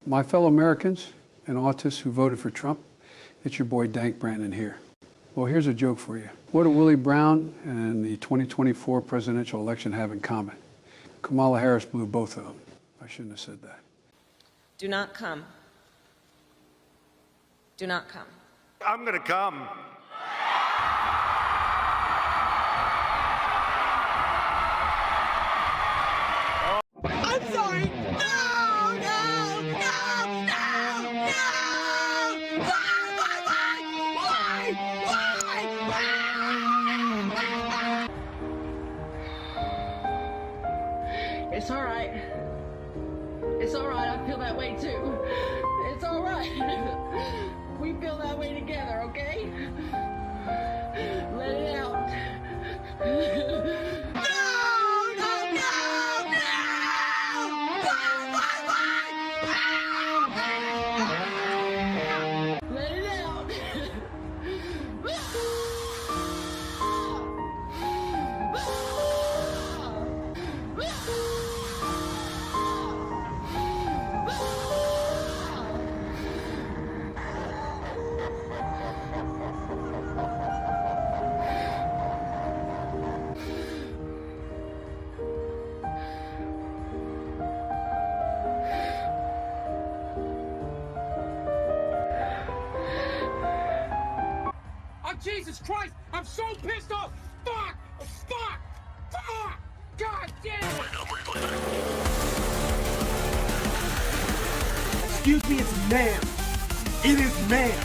My fellow Americans and autists who voted for Trump, it's your boy Dank Brandon here. Well, here's a joke for you. What do Willie Brown and the 2024 presidential election have in common? Kamala Harris blew both of them. I shouldn't have said that. Do not come. Do not come. I'm gonna come. I'm sorry. No, no, no, no, no. Why? It's all right. It's all right. I feel that way too. It's all right. We feel that way together, okay? Let it out. Let it out. Oh, Jesus Christ! I'm so pissed off! Fuck! Fuck! Fuck! God damn it! Excuse me, it's ma'am. It is ma'am.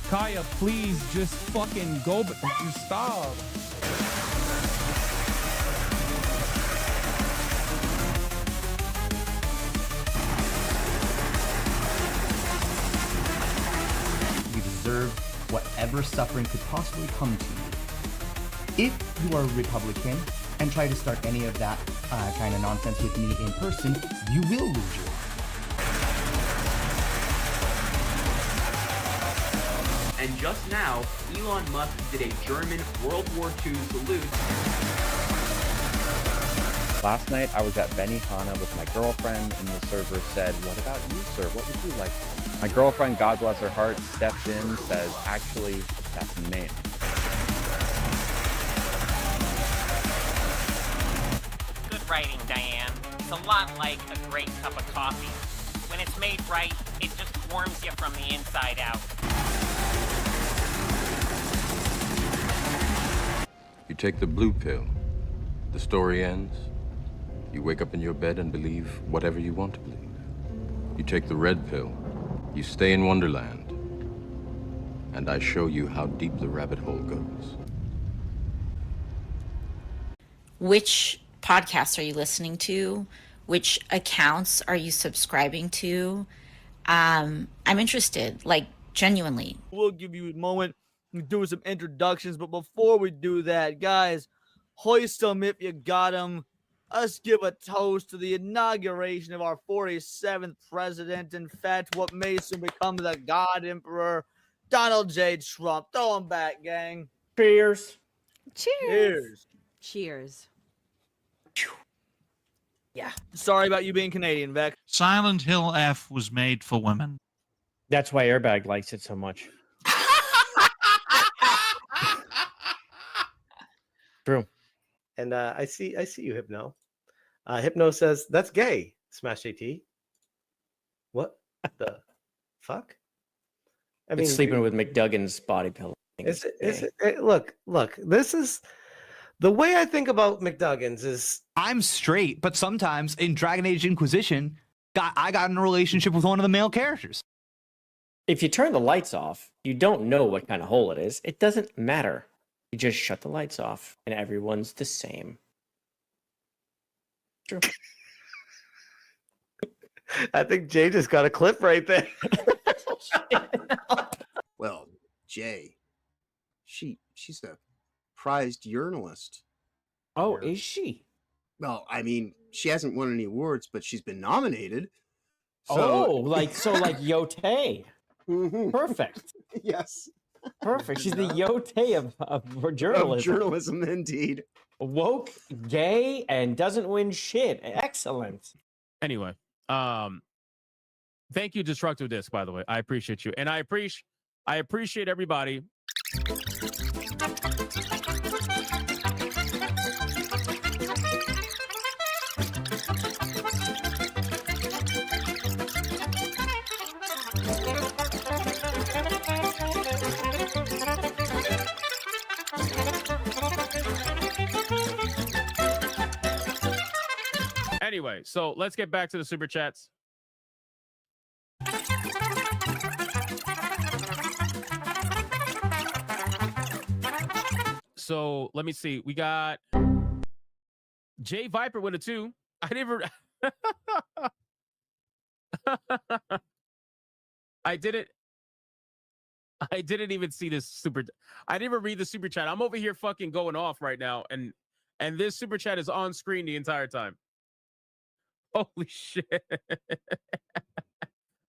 Kaya, please just fucking go, but just stop. You deserve whatever suffering could possibly come to you. If you are a Republican and try to start any of that kind of nonsense with me in person, you will lose your life. And just now, Elon Musk did a German World War II salute. Last night, I was at Benihana with my girlfriend, and the server said, "What about you, sir? What would you like?" My girlfriend, God bless her heart, steps in, says, "Actually, that's ma'am." Good writing, Diane. It's a lot like a great cup of coffee. When it's made right, it just warms you from the inside out. You take the blue pill. The story ends. You wake up in your bed and believe whatever you want to believe. You take the red pill. You stay in Wonderland. And I show you how deep the rabbit hole goes. Which podcasts are you listening to? Which accounts are you subscribing to? I'm interested, like genuinely. We'll give you a moment to do some introductions, but before we do that, guys, hoist them if you got them. Let's give a toast to the inauguration of our 47th president. In fact, what may soon become the God Emperor, Donald J. Trump. Throw him back, gang. Cheers. Cheers. Cheers. Yeah. Sorry about you being Canadian, Beck. Silent Hill F was made for women. That's why Airbag likes it so much. True. And I see you, Hypno. Hypno says that's gay. Smash JT. What the fuck? I It's sleeping with McDuggan's body pillow. Look. This is the way I think about McDuggan's is I'm straight, but sometimes in Dragon Age Inquisition, I got in a relationship with one of the male characters. If you turn the lights off, you don't know what kind of hole it is. It doesn't matter. You just shut the lights off, and everyone's the same. True. I think Jay just got a clip right there. Well, Jay, she's a prized urinalist. Oh, is she? Well, I mean, she hasn't won any awards, but she's been nominated. So... Oh, like Yote. Mhm. Perfect. Yes. Perfect. She's the Yote of journalism. Of journalism, indeed. Woke, gay, and doesn't win shit. Excellent. Anyway, thank you, Destructive Disc, by the way. I appreciate you. And I appreciate everybody. Anyway, so let's get back to the super chats. So let me see. We got JayViper with a 2. I never. I didn't even see this super. I didn't even read the super chat. I'm over here fucking going off right now, and this super chat is on screen the entire time. Holy shit!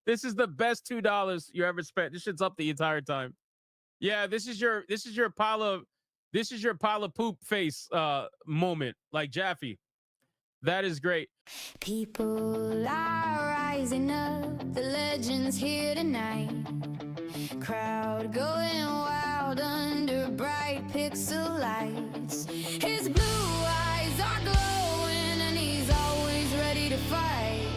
This is the best $2 you ever spent. This shit's up the entire time. Yeah, this is your pile of poop face moment, like Jaffe. That is great. People are rising up, the legends here tonight. Crowd going wild under bright pixel lights. His blue eyes are glowing and he's always ready to fight.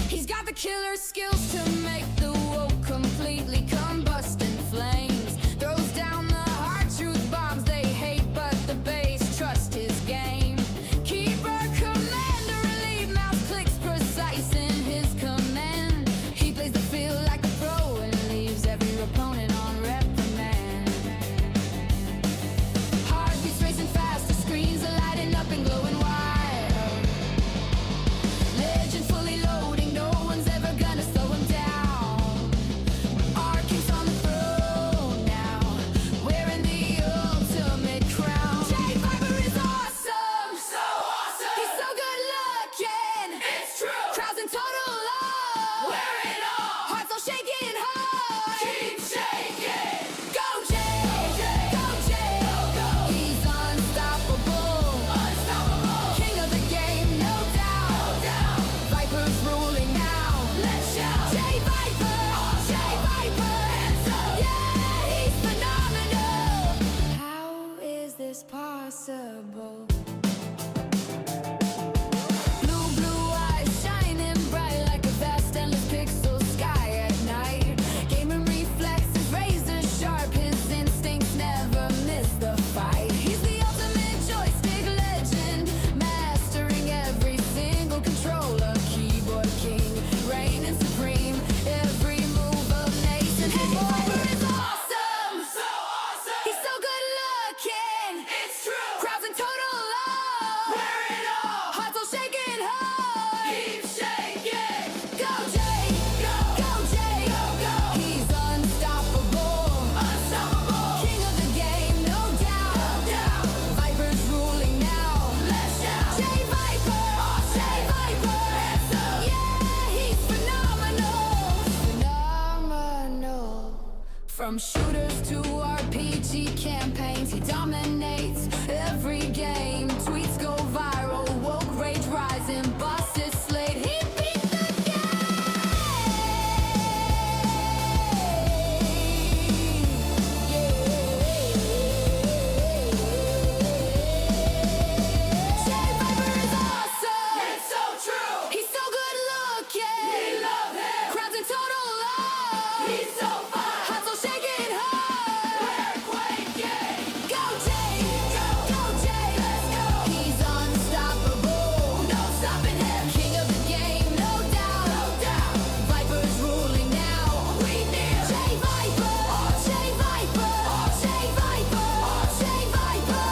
He's got the killer skills to make the woke completely combust in flames. Throws down the hard truth bombs they hate, but the base trust his game. Keeper, commander, relieve mouse clicks precise in his command. He plays the field like a pro and leaves every opponent on reprimand. Heartbeats racing fast, the screens are lighting up and glowing wild. Legend fully loading, no one's ever gonna slow him down. Our king's on the throne now, wearing the ultimate crown. JayViper is awesome, so awesome. He's so good looking, it's true. Crowds in total love, wear it all. Hearts all shaking hard, keep shaking. Go Jay, go Jay, go. He's unstoppable, unstoppable. King of the game, no doubt, no doubt. Viper's ruling now, let's shout. JayViper, JayViper, hands up. Yeah, he's phenomenal. How is this possible? Blue eyes shining bright like a vast endless pixel sky at night. Gaming reflexes razor sharp, his instincts never miss the fight. He's the ultimate joystick legend, mastering every single controller. Keyboard king, reigning supreme, every move of nation. JayViper is awesome, so awesome. He's so good looking, it's true. Crowds in total love, wear it all. Hearts all shaking hard, keep shaking. Go Jay, go Jay, go. He's unstoppable, unstoppable. King of the game, no doubt, no doubt. Viper's ruling now, let's shout. JayViper, JayViper, hands up. Yeah, he's phenomenal, phenomenal. From shooters to RPG campaigns, he dominates every game. Tweets go viral, woke rage rising, bosses slayed. He beat the game. JayViper is awesome, it's so true. He's so good looking, we love him. Crowds in total love, he's so fun. Hearts all shaking hard, we're quaking. Go Jay, go Jay, let's go. He's unstoppable, no stopping him. King of the game, no doubt, no doubt. Viper's ruling now, we kneel. JayViper, JayViper, JayViper, JayViper.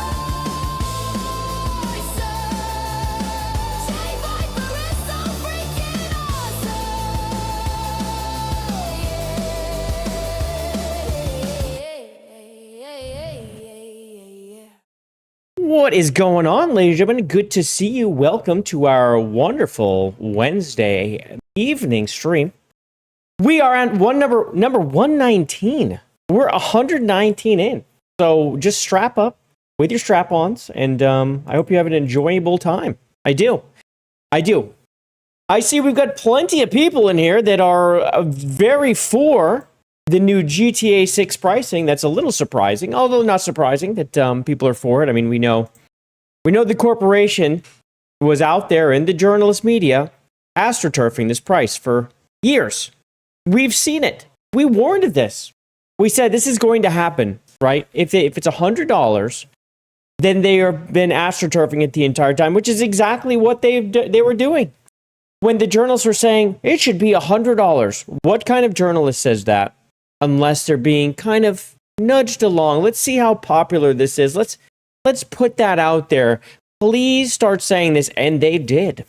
JayViper is so freaking awesome. What is going on, ladies and gentlemen? Good to see you. Welcome to our wonderful Wednesday evening stream. We are at number 119. We're 119 in. So just strap up with your strap-ons, and I hope you have an enjoyable time. I do. I see we've got plenty of people in here that are very for the new GTA 6 pricing. That's a little surprising, although not surprising that people are for it. I mean, we know the corporation was out there in the journalist media astroturfing this price for years. We've seen it. We warned of this. We said this is going to happen, right? If it's $100, then they have been astroturfing it the entire time, which is exactly what they were doing. When the journalists were saying it should be $100, what kind of journalist says that? Unless they're being kind of nudged along. Let's see how popular this is. Let's put that out there. Please start saying this. And they did.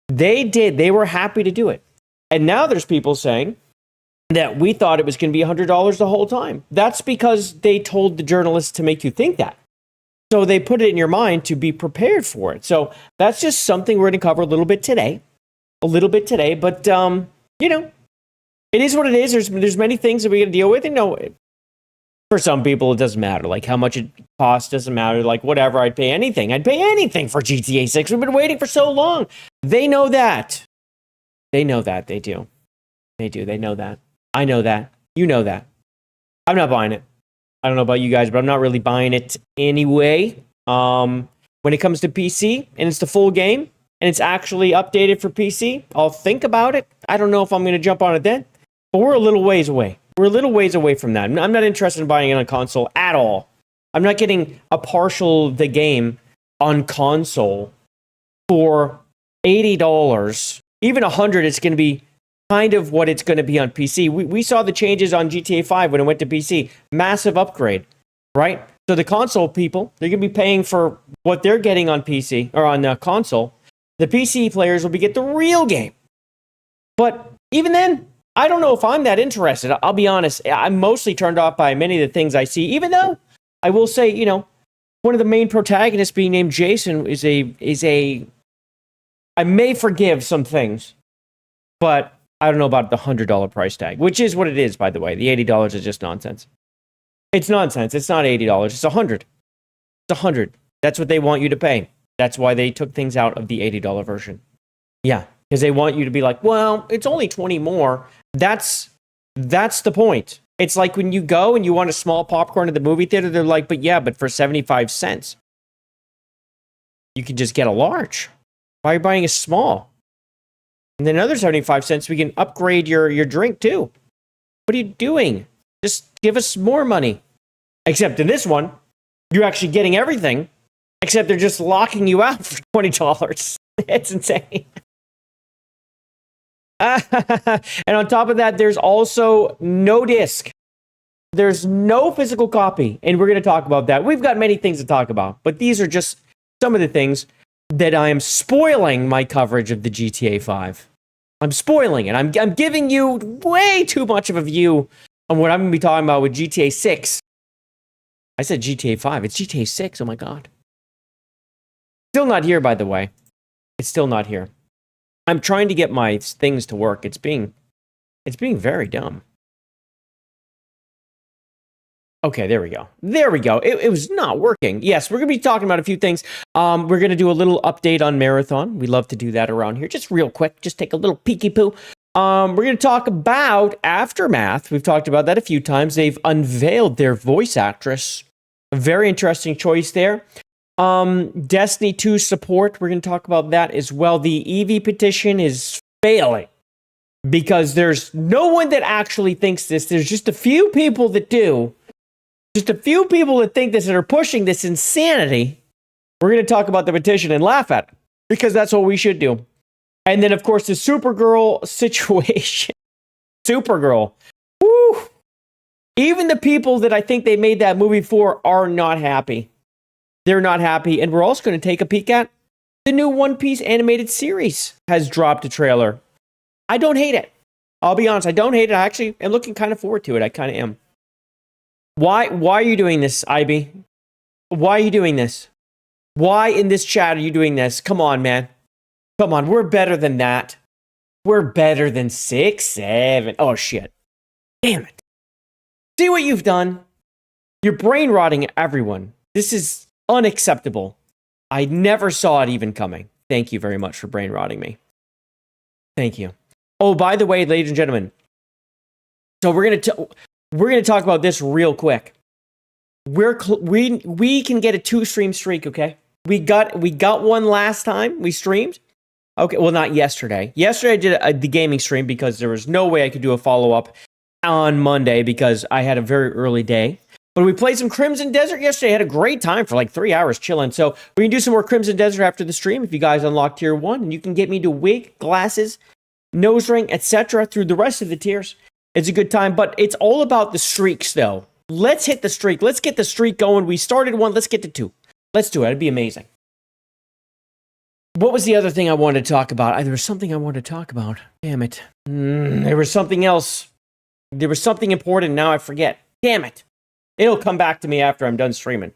They did. They were happy to do it. And now there's people saying that we thought it was going to be $100 the whole time. That's because they told the journalists to make you think that. So they put it in your mind to be prepared for it. So that's just something we're going to cover a little bit today. But, it is what it is. There's many things that we got to deal with. For some people, it doesn't matter. Like how much it costs doesn't matter. Like whatever, I'd pay anything. I'd pay anything for GTA 6. We've been waiting for so long. They know that. They know that. They do. They do. They know that. I know that. You know that. I'm not buying it. I don't know about you guys, but I'm not really buying it anyway. When it comes to PC and it's the full game and it's actually updated for PC, I'll think about it. I don't know if I'm going to jump on it then, but we're a little ways away. We're a little ways away from that. I'm not interested in buying it on console at all. I'm not getting a partial the game on console for $80. Even $100, it's going to be kind of what it's going to be on PC. We saw the changes on GTA 5 when it went to PC. Massive upgrade, right? So the console people, they're going to be paying for what they're getting on PC or on the console. The PC players will get the real game. But even then, I don't know if I'm that interested. I'll be honest. I'm mostly turned off by many of the things I see, even though I will say, one of the main protagonists being named Jason is a I may forgive some things, but I don't know about the $100 price tag, which is what it is, by the way. The $80 is just nonsense. It's nonsense. It's not $80. It's $100. It's $100. That's what they want you to pay. That's why they took things out of the $80 version. Yeah, because they want you to be like, well, it's only 20 more. That's the point. It's like when you go and you want a small popcorn at the movie theater, they're like, but for 75 cents, you can just get a large. Why are you buying a small? And then another 75 cents, we can upgrade your drink too. What are you doing? Just give us more money. Except in this one, you're actually getting everything, except they're just locking you out for $20. It's insane. And on top of that, there's also no disc. There's no physical copy. And we're going to talk about that. We've got many things to talk about, but these are just some of the things that I am spoiling my coverage of the GTA 5. I'm spoiling it. I'm giving you way too much of a view on what I'm going to be talking about with GTA 6. I said GTA 5. It's GTA 6. Oh my God. Still not here, by the way. It's still not here. I'm trying to get my things to work. It's being very dumb. Okay, there we go. It was not working. Yes, we're going to be talking about a few things. We're going to do a little update on Marathon. We love to do that around here. Just real quick. Just take a little peeky poo. We're going to talk about Aftermath. We've talked about that a few times. They've unveiled their voice actress. A very interesting choice there. Destiny 2 support. We're going to talk about that as well. The Evie petition is failing because there's no one that actually thinks this. There's just a few people that do. Just a few people that think this and are pushing this insanity. We're going to talk about the petition and laugh at it because that's what we should do. And then, of course, the Supergirl situation. Supergirl. Woo! Even the people that I think they made that movie for are not happy. They're not happy. And we're also going to take a peek at the new One Piece animated series has dropped a trailer. I don't hate it. I'll be honest. I don't hate it. I actually am looking kind of forward to it. I kind of am. Why are you doing this, Ivy? Why are you doing this? Why in this chat are you doing this? Come on, man. Come on, we're better than that. We're better than 6, 7. Oh, shit. Damn it. See what you've done? You're brain rotting everyone. This is unacceptable. I never saw it even coming. Thank you very much for brain rotting me. Thank you. Oh, by the way, ladies and gentlemen, so we're gonna talk about this real quick. We can get a 2-stream streak, okay? We got one last time we streamed. Okay, well, not yesterday. Yesterday I did the gaming stream because there was no way I could do a follow-up on Monday because I had a very early day. But we played some Crimson Desert yesterday. I had a great time for like 3 hours chilling. So we can do some more Crimson Desert after the stream if you guys unlock tier 1. And you can get me to wig, glasses, nose ring, etc. through the rest of the tiers. It's a good time. But it's all about the streaks, though. Let's hit the streak. Let's get the streak going. We started 1. Let's get to 2. Let's do it. It'd be amazing. What was the other thing I wanted to talk about? There was something I wanted to talk about. Damn it. There was something else. There was something important. Now I forget. Damn it. It'll come back to me after I'm done streaming.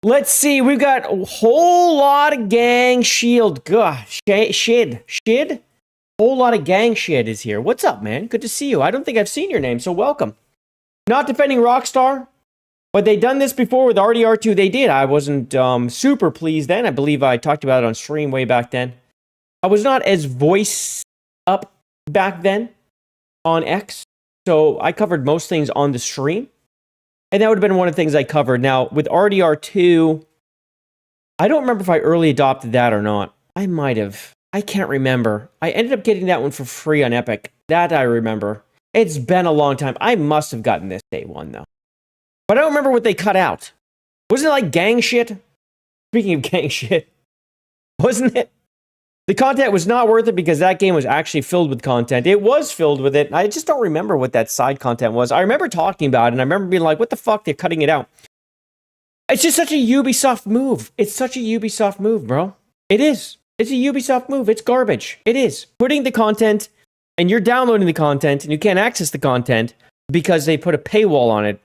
Let's see. We've got a whole lot of gang shield. Gosh. Shid? Whole lot of gang shit is here. What's up, man? Good to see you. I don't think I've seen your name, so welcome. Not defending Rockstar, but they done this before with RDR2. They did. I wasn't super pleased then. I believe I talked about it on stream way back then. I was not as voice up back then on X, so I covered most things on the stream. And that would have been one of the things I covered. Now, with RDR2, I don't remember if I early adopted that or not. I might have. I can't remember. I ended up getting that one for free on Epic. That I remember. It's been a long time. I must have gotten this day 1, though. But I don't remember what they cut out. Wasn't it like gang shit? Speaking of gang shit, wasn't it? The content was not worth it because that game was actually filled with content. It was filled with it. I just don't remember what that side content was. I remember talking about it, and I remember being like, what the fuck? They're cutting it out. It's just such a Ubisoft move. It's such a Ubisoft move, bro. It is. It's a Ubisoft move. It's garbage. It is. Putting the content, and you're downloading the content, and you can't access the content because they put a paywall on it.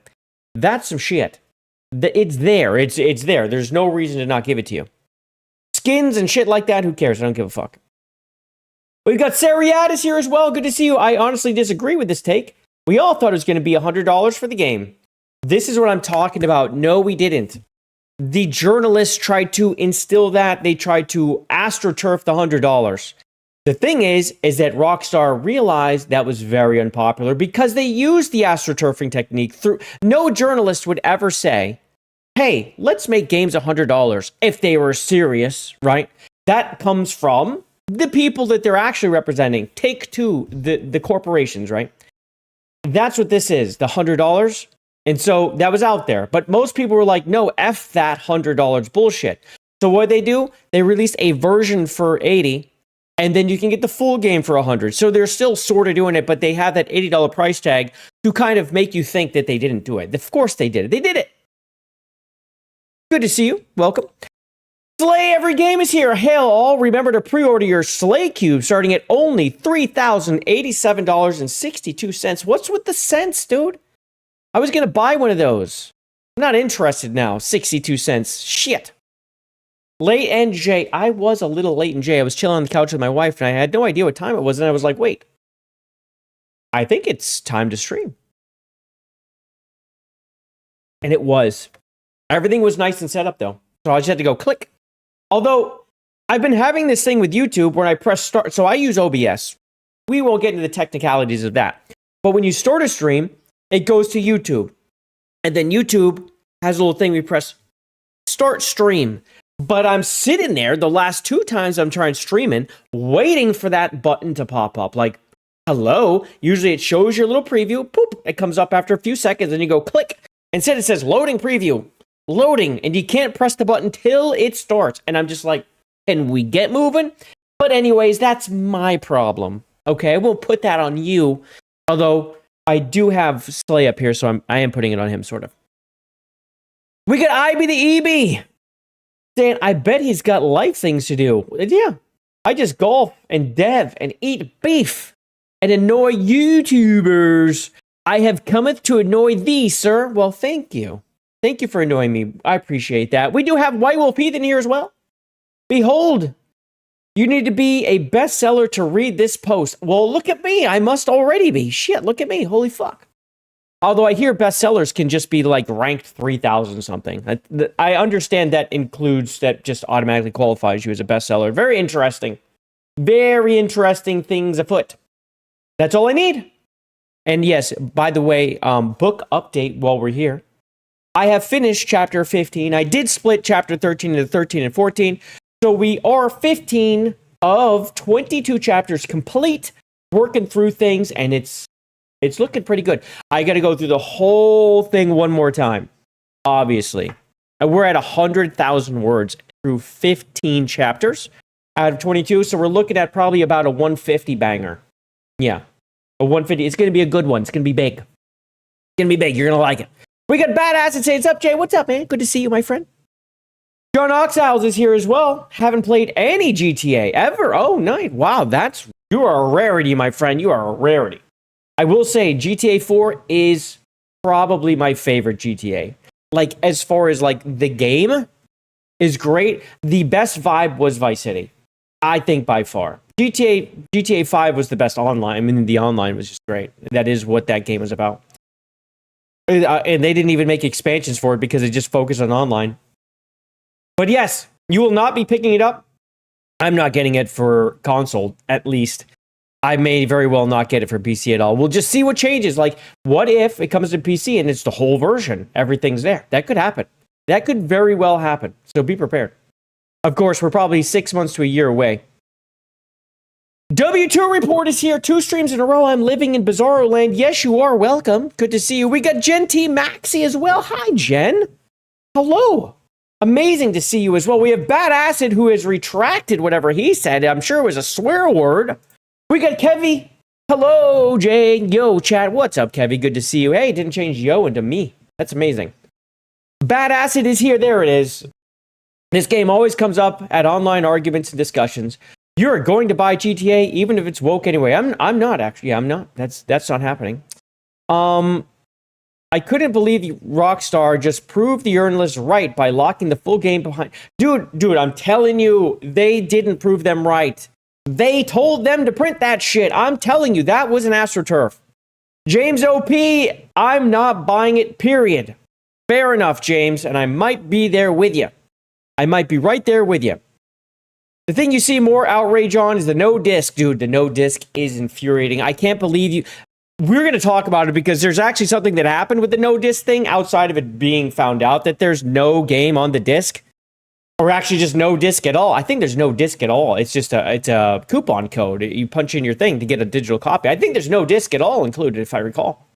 That's some shit. It's there. It's there. There's no reason to not give it to you. Skins and shit like that, who cares? I don't give a fuck. We've got Seriatis here as well. Good to see you. I honestly disagree with this take. We all thought it was going to be $100 for the game. This is what I'm talking about. No, we didn't. The journalists tried to instill that. They tried to astroturf the $100. The thing is that Rockstar realized that was very unpopular because they used the astroturfing technique. No journalist would ever say, hey, let's make games $100 if they were serious, right? That comes from the people that they're actually representing. Take-Two, the corporations, right? That's what this is, the $100. And so that was out there. But most people were like, no, F that $100 bullshit. So what they do, they release a version for $80, and then you can get the full game for $100. So they're still sort of doing it, but they have that $80 price tag to kind of make you think that they didn't do it. Of course they did it. They did it. Good to see you. Welcome. Slay Every Game is here. Hail all. Remember to pre-order your Slay Cube starting at only $3,087.62. What's with the cents, dude? I was going to buy one of those. I'm not interested now. 62 cents. Shit. Late NJ. I was a little late NJ. I was chilling on the couch with my wife and I had no idea what time it was. And I was like, wait. I think it's time to stream. And it was. Everything was nice and set up though. So I just had to go click. Although, I've been having this thing with YouTube when I press start. So I use OBS. We won't get into the technicalities of that. But when you start a stream, it goes to YouTube. And then YouTube has a little thing we press start stream. But I'm sitting there the last 2 times I'm trying streaming, waiting for that button to pop up. Like, hello. Usually it shows your little preview. Poop. It comes up after a few seconds and you go click. Instead it says loading preview. Loading, and you can't press the button till it starts. And I'm just like, can we get moving? But anyways, that's my problem. Okay, I won't put that on you. Although, I do have Slay up here, so I am putting it on him, sort of. We got IB the EB. Dan, I bet he's got life things to do. Yeah, I just golf and dev and eat beef and annoy YouTubers. I have cometh to annoy thee, sir. Well, thank you. Thank you for annoying me. I appreciate that. We do have White Wolf Heathen here as well. Behold, You need to be a bestseller to read this post. Well, look at me. I must already be. Shit, look at me. Holy fuck. Although I hear bestsellers can just be like ranked 3,000 something. I understand that includes, that just automatically qualifies you as a bestseller. Very interesting. Very interesting things afoot. That's all I need. And yes, by the way, book update while we're here. I have finished chapter 15. I did split chapter 13 into 13 and 14. So we are 15 of 22 chapters complete, working through things, and it's looking pretty good. I got to go through the whole thing one more time, obviously. And we're at 100,000 words through 15 chapters out of 22, so we're looking at probably about a 150 banger. Yeah, a 150. It's going to be a good one. It's going to be big. It's going to be big. You're going to like it. We got Badass and say, "What's up, Jay? What's up, man? Good to see you, my friend." John Oxhouse is here as well. Haven't played any GTA ever. Oh, nice. Wow, you are a rarity, my friend. You are a rarity. I will say GTA 4 is probably my favorite GTA. Like, as far as like the game is great. The best vibe was Vice City. I think by far. GTA 5 was the best online. I mean, the online was just great. That is what that game was about. And they didn't even make expansions for it because it just focused on online. But yes, you will not be picking it up. I'm not getting it for console, at least. I may very well not get it for PC at all. We'll just see what changes. Like, what if it comes to PC and it's the whole version? Everything's there. That could happen. That could very well happen. So be prepared. Of course, we're probably 6 months to a year away. W2 Report is here. 2 streams in a row. I'm living in Bizarro Land. Yes, you are. Welcome. Good to see you. We got Jen T. Maxi as well. Hi, Jen. Hello. Amazing to see you as well. We have Bad Acid, who has retracted whatever he said. I'm sure it was a swear word. We got Kevy. Hello, Jay. Yo, chat. What's up, Kevy? Good to see you. Hey, didn't change yo into me. That's amazing. Bad Acid is here. There it is. This game always comes up at online arguments and discussions. You're going to buy GTA, even if it's woke anyway. I'm not, actually. Yeah, I'm not. That's not happening. I couldn't believe Rockstar just proved the journalists right by locking the full game behind. Dude, I'm telling you, they didn't prove them right. They told them to print that shit. I'm telling you, that was an AstroTurf. James OP, I'm not buying it, period. Fair enough, James, and I might be there with you. I might be right there with you. The thing you see more outrage on is the no disc. Dude, the no disc is infuriating. I can't believe you... We're going to talk about it because there's actually something that happened with the no disc thing outside of it being found out that there's no game on the disc. Or actually just no disc at all. I think there's no disc at all. It's just it's a coupon code. You punch in your thing to get a digital copy. I think there's no disc at all included, if I recall.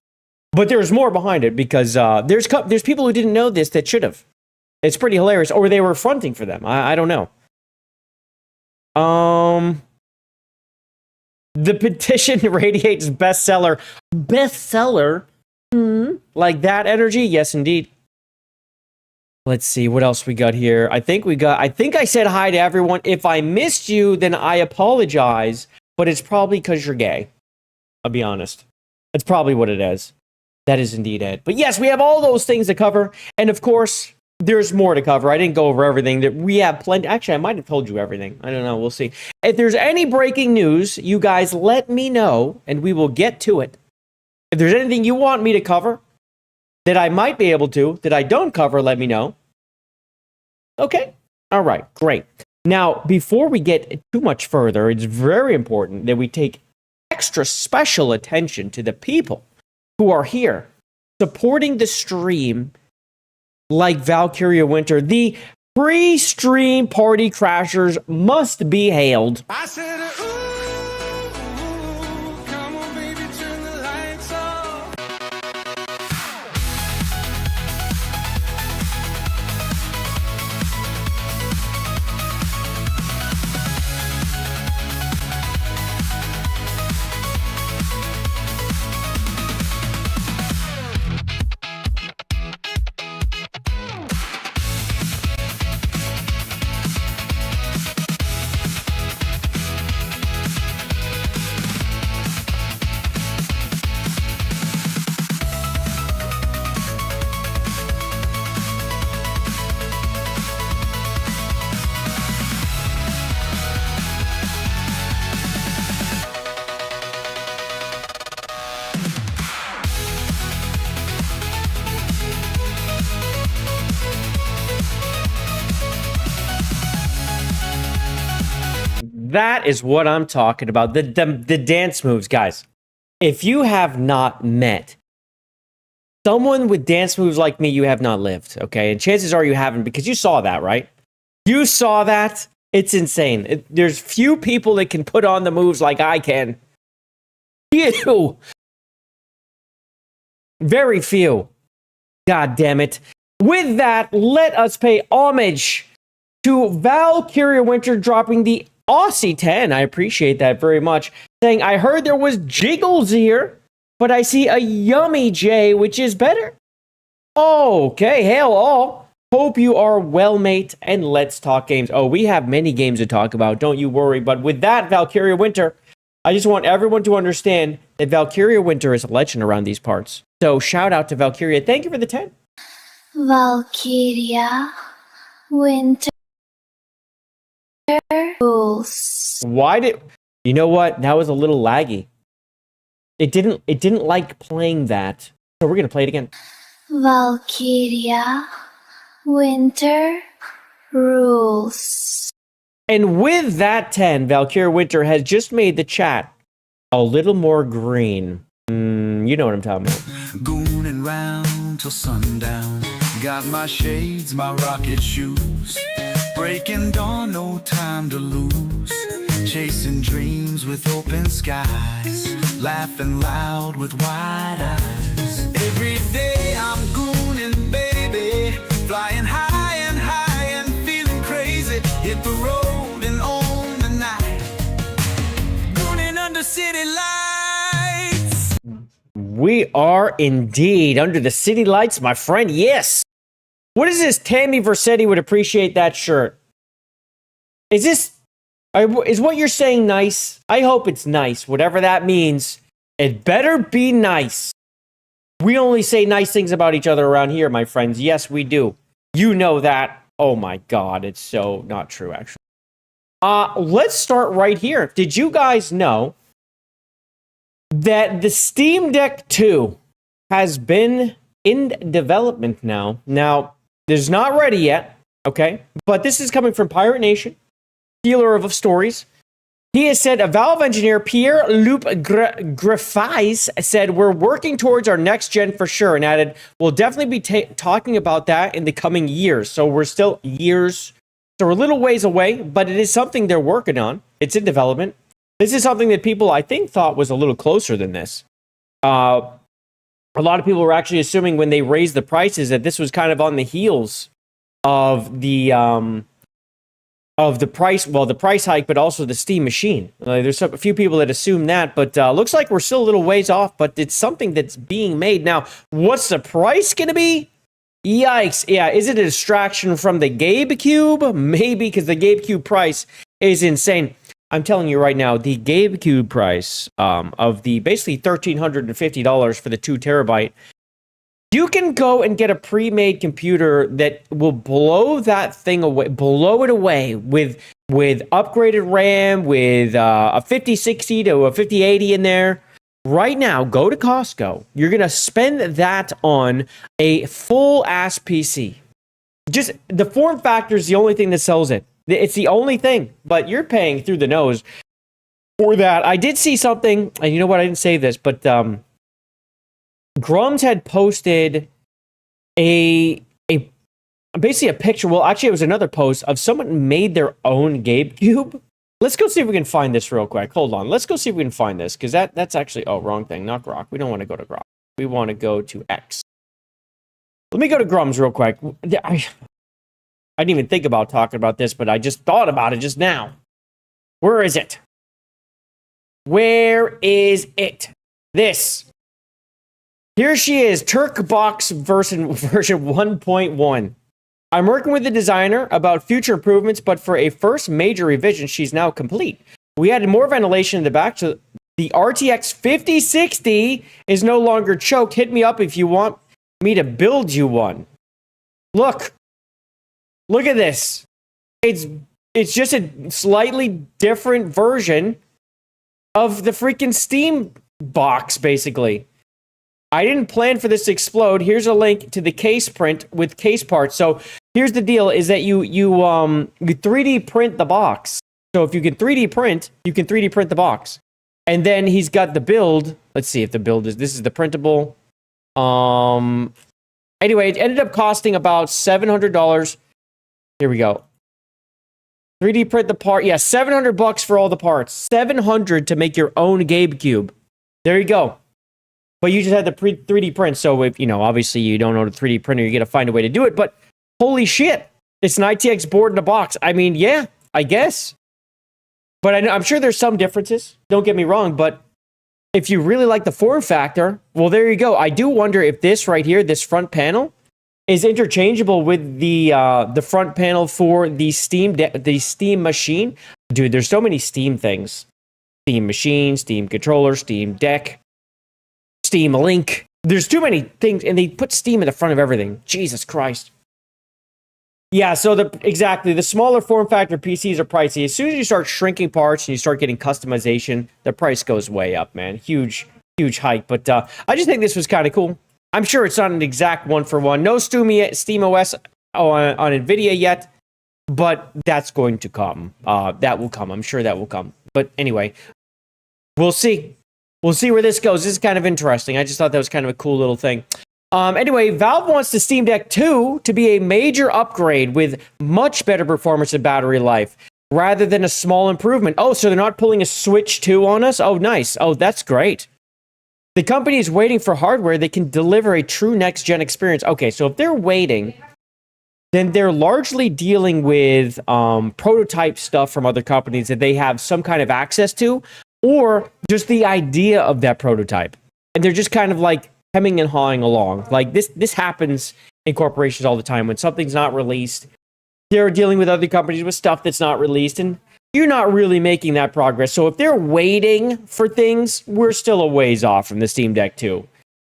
But there's more behind it because there's people who didn't know this that should have. It's pretty hilarious. Or they were fronting for them. I don't know. The petition radiates bestseller. Bestseller? Like that energy? Yes, indeed. Let's see what else we got here. I think I said hi to everyone. If I missed you, then I apologize. But it's probably because you're gay. I'll be honest. That's probably what it is. That is indeed it. But yes, we have all those things to cover. And of course, there's more to cover. I didn't go over everything. That we have plenty. Actually, I might have told you everything. I don't know. We'll see. If there's any breaking news, you guys let me know, and we will get to it. If there's anything you want me to cover that I might be able to, that I don't cover, let me know. Okay? All right. Great. Now, before we get too much further, it's very important that we take extra special attention to the people who are here supporting the stream like Valkyria Winter. The pre-stream party crashers must be hailed. I said, come on, baby, turn the lights off. That is what I'm talking about. The dance moves, guys. If you have not met someone with dance moves like me, you have not lived, okay? And chances are you haven't, because you saw that, right? You saw that. It's insane. There's few people that can put on the moves like I can. Few. Very few. God damn it. With that, let us pay homage to Valkyria Winter dropping the Aussie 10. I appreciate that very much. Saying, I heard there was jiggles here, but I see a yummy J, which is better. Okay, hail all. Hope you are well, mate, and let's talk games. Oh, we have many games to talk about, don't you worry. But with that, Valkyria Winter, I just want everyone to understand that Valkyria Winter is a legend around these parts. So shout out to Valkyria. Thank you for the 10. Valkyria Winter rules. Why did... You know what? That was a little laggy. It didn't like playing that. So we're going to play it again. Valkyria Winter rules. And with that 10, Valkyria Winter has just made the chat a little more green. You know what I'm talking about. Gooning round till sundown. Got my shades, my rocket shoes. Breaking dawn, no time to lose. Chasing dreams with open skies. Laughing loud with wide eyes. Every day I'm gooning, baby. Flying high and feeling crazy. Hit the road and on the night. Gooning under city lights. We are indeed under the city lights, my friend. Yes. What is this? Tammy Versetti would appreciate that shirt. Is what you're saying nice? I hope it's nice. Whatever that means, it better be nice. We only say nice things about each other around here, my friends. Yes, we do. You know that. Oh my God, it's so not true, actually. Let's start right here. Did you guys know that the Steam Deck 2 has been in development now? Now, it's not ready yet, okay? But this is coming from Pirate Nation, dealer of stories. He has said, a Valve engineer, Pierre-Luc Griffiths, said, we're working towards our next gen for sure, and added, we'll definitely be talking about that in the coming years. So we're still years, so we're a little ways away, but it is something they're working on. It's in development. This is something that people, I think, thought was a little closer than this. A lot of people were actually assuming when they raised the prices that this was kind of on the heels of the price hike, but also the Steam machine. There's a few people that assume that, but looks like we're still a little ways off, but it's something that's being made. Now, what's the price going to be? Yikes. Yeah, is it a distraction from the GameCube? Maybe, because the GameCube price is insane. I'm telling you right now, the GameCube price of the basically $1,350 for the 2 terabyte, you can go and get a pre-made computer that will blow that thing away, blow it away with upgraded RAM, with a 5060 to a 5080 in there. Right now, go to Costco. You're going to spend that on a full-ass PC. Just the form factor is the only thing that sells it. It's the only thing, but you're paying through the nose for that. I did see something, and you know what? I didn't say this, but Grums had posted basically a picture. Well, actually, it was another post of someone made their own GameCube. Let's go see if we can find this real quick. Hold on. Let's go see if we can find this, because that's actually... Oh, wrong thing. Not Grok. We don't want to go to Grok. We want to go to X. Let me go to Grums real quick. I didn't even think about talking about this, but I just thought about it just now. Where is it? Where is it? This. Here she is, Turkbox version 1.1. I'm working with the designer about future improvements, but for a first major revision, she's now complete. We added more ventilation in the back, so the RTX 5060 is no longer choked. Hit me up if you want me to build you one. Look at this. It's just a slightly different version of the freaking Steam box, basically. I didn't plan for this to explode. Here's a link to the case print with case parts. So here's the deal: is that you 3D print the box, So if you can 3D print, you can 3D print the box. And then he's got the build. Let's see if the build is, this is the printable. Anyway, it ended up costing about $700. Here we go. 3D print the part. Yeah, $700 for all the parts. $700 to make your own Gabe Cube. There you go. But you just had the 3D print. So if, you know, obviously you don't own a 3D printer, you got to find a way to do it. But holy shit, it's an ITX board in a box. I mean, yeah, I guess. But I'm sure there's some differences. Don't get me wrong. But if you really like the form factor, well, there you go. I do wonder if this right here, this front panel, is interchangeable with the front panel for the Steam machine. Dude, there's so many Steam things. Steam machine, Steam controller, Steam Deck, Steam Link. There's too many things, and they put Steam in the front of everything. Jesus Christ. Yeah, so exactly, the smaller form factor PCs are pricey. As soon as you start shrinking parts and you start getting customization, the price goes way up, man. Huge hike. But I just think this was kind of cool. I'm sure it's not an exact one-for-one. No Steam OS on NVIDIA yet, but that's going to come. That will come. I'm sure that will come. But anyway, we'll see. We'll see where this goes. This is kind of interesting. I just thought that was kind of a cool little thing. Anyway, Valve wants the Steam Deck 2 to be a major upgrade with much better performance and battery life, rather than a small improvement. Oh, so they're not pulling a Switch 2 on us? Oh, nice. Oh, that's great. The company is waiting for hardware that can deliver a true next-gen experience. Okay, so if they're waiting, then they're largely dealing with prototype stuff from other companies that they have some kind of access to, or just the idea of that prototype. And they're just kind of like hemming and hawing along. Like this happens in corporations all the time. When something's not released, they're dealing with other companies with stuff that's not released, and you're not really making that progress. So if they're waiting for things, we're still a ways off from the Steam Deck 2.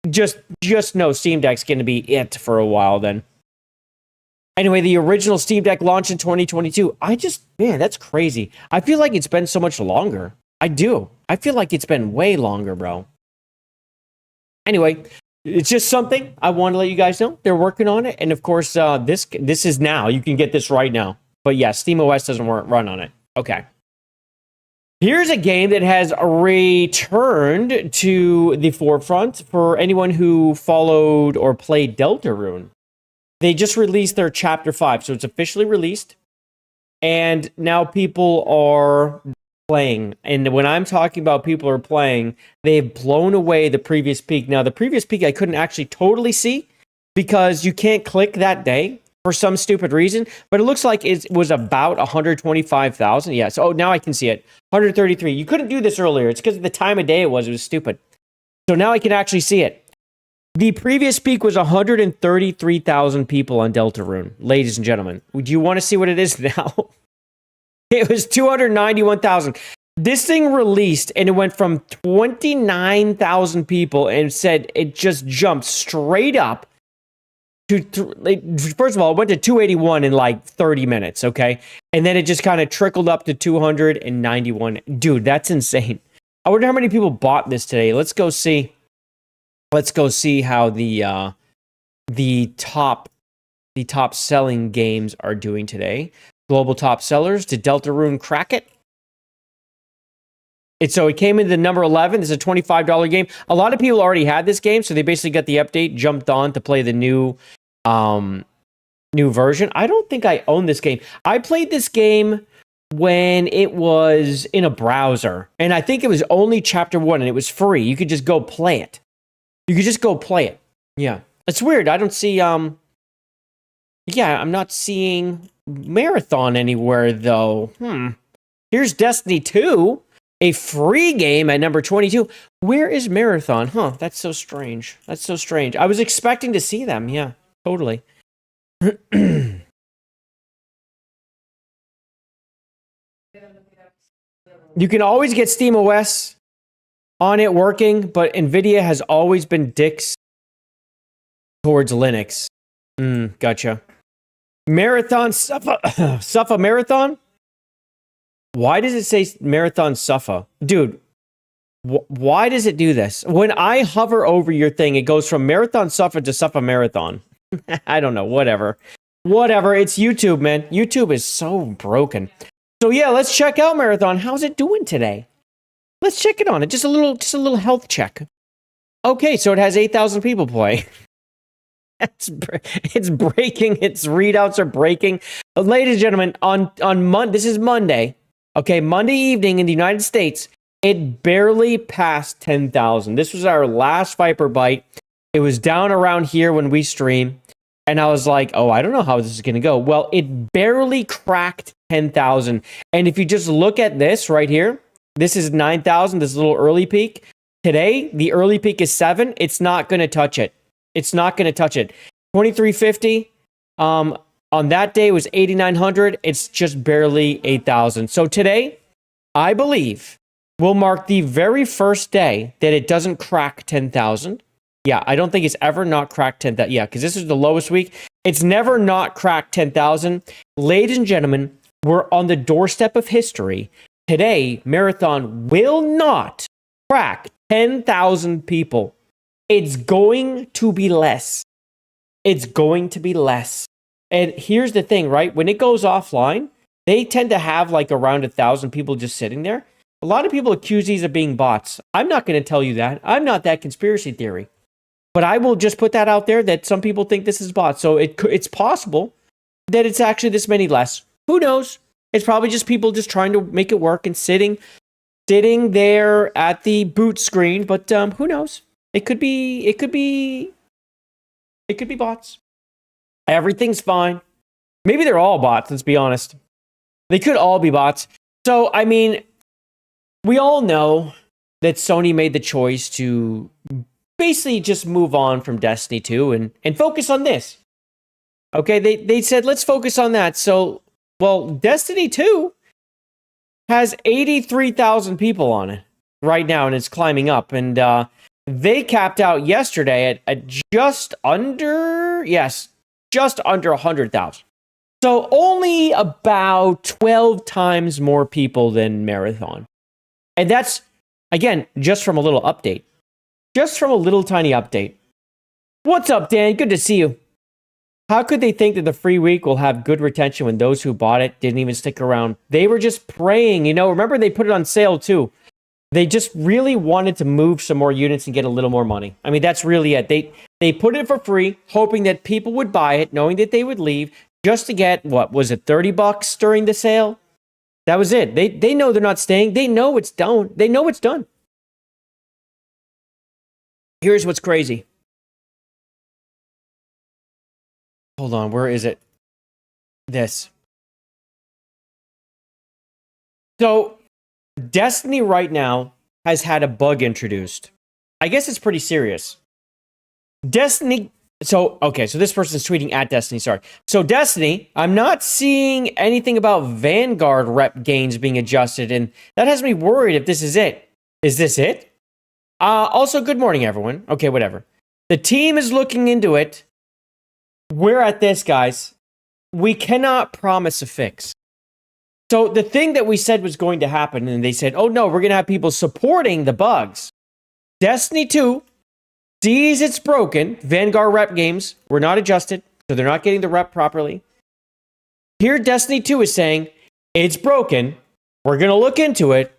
Just know Steam Deck's going to be it for a while then. Anyway, the original Steam Deck launched in 2022. Man, that's crazy. I feel like it's been so much longer. I do. I feel like it's been way longer, bro. Anyway, it's just something I want to let you guys know. They're working on it. And of course, this is now. You can get this right now. But yeah, SteamOS doesn't run on it. Okay. Here's a game that has returned to the forefront for anyone who followed or played Deltarune. They just released their Chapter 5, so it's officially released. And now people are playing. And when I'm talking about people are playing, they've blown away the previous peak. Now, the previous peak I couldn't actually totally see because you can't click that day for some stupid reason, but it looks like it was about 125,000. Yeah, so now I can see it. 133. You couldn't do this earlier. It's because of the time of day it was stupid. So now I can actually see it. The previous peak was 133,000 people on Deltarune, ladies and gentlemen. Do you want to see what it is now? It was 291,000. This thing released and it went from 29,000 people and said it just jumped straight up to, first of all, it went to 281 in like 30 minutes, okay? And then it just kind of trickled up to 291. Dude, that's insane. I wonder how many people bought this today. Let's go see. Let's go see how the top selling games are doing today. Global top sellers. Did Deltarune crack it? So it came into number 11. It's a $25 game. A lot of people already had this game, so they basically got the update, jumped on to play the new version. I don't think I own this game. I played this game when it was in a browser, and I think it was only Chapter 1, and it was free. You could just go play it. Yeah. It's weird. I don't see, I'm not seeing Marathon anywhere, though. Here's Destiny 2, a free game at number 22. Where is Marathon? That's so strange. I was expecting to see them. Yeah, totally. You can always get SteamOS on it working, but NVIDIA has always been dicks towards Linux. Gotcha. Marathon Suffa Marathon? Why does it say Marathon Suffa? Dude, why does it do this? When I hover over your thing, it goes from Marathon Suffa to Suffa Marathon. I don't know, whatever. It's YouTube, man. YouTube is so broken. So yeah, let's check out Marathon. How's it doing today? Let's check it on it. Just a little health check. Okay, so it has 8,000 people play. It's breaking. Its readouts are breaking. Ladies and gentlemen, on Monday, this is Monday. Okay, Monday evening in the United States, it barely passed 10,000. This was our last Viper Byte. It was down around here when we stream. And I was like, oh, I don't know how this is going to go. Well, it barely cracked 10,000. And if you just look at this right here, this is 9,000, this little early peak. Today, the early peak is 7. It's not going to touch it. It's not going to touch it. 2350. On that day, it was 8,900. It's just barely 8,000. So today, I believe, will mark the very first day that it doesn't crack 10,000. Yeah, I don't think it's ever not cracked 10,000. Yeah, because this is the lowest week. It's never not cracked 10,000. Ladies and gentlemen, we're on the doorstep of history. Today, Marathon will not crack 10,000 people. It's going to be less. It's going to be less. And here's the thing, right? When it goes offline, they tend to have like around 1,000 people just sitting there. A lot of people accuse these of being bots. I'm not going to tell you that. I'm not that conspiracy theory. But I will just put that out there that some people think this is bots. So it's possible that it's actually this many less. Who knows? It's probably just people just trying to make it work and sitting there at the boot screen. But who knows? It could be bots. Everything's fine. Maybe they're all bots, let's be honest. They could all be bots. So, I mean, we all know that Sony made the choice to basically just move on from Destiny 2 and focus on this. Okay, they said, let's focus on that. So, well, Destiny 2 has 83,000 people on it right now, and it's climbing up. And they capped out yesterday at just under 100,000. So only about 12 times more people than Marathon. And that's, again, just from a little update. Just from a little tiny update. What's up, Dan? Good to see you. How could they think that the free week will have good retention when those who bought it didn't even stick around? They were just praying, Remember, they put it on sale, too. They just really wanted to move some more units and get a little more money. I mean, that's really it. They put it for free, hoping that people would buy it, knowing that they would leave, just to get, what, was it $30 during the sale? That was it. They know they're not staying. They know it's done. They know it's done. Here's what's crazy. Hold on, where is it? This. So, Destiny right now has had a bug introduced. I guess it's pretty serious. Destiny... So this person's tweeting at Destiny, sorry. So, Destiny, I'm not seeing anything about Vanguard rep gains being adjusted, and that has me worried if this is it. Is this it? Also, good morning, everyone. Okay, whatever. The team is looking into it. We're at this, guys. We cannot promise a fix. So the thing that we said was going to happen, and they said, oh no, we're going to have people supporting the bugs. Destiny 2 sees it's broken. Vanguard rep games were not adjusted, so they're not getting the rep properly. Here, Destiny 2 is saying, it's broken. We're going to look into it.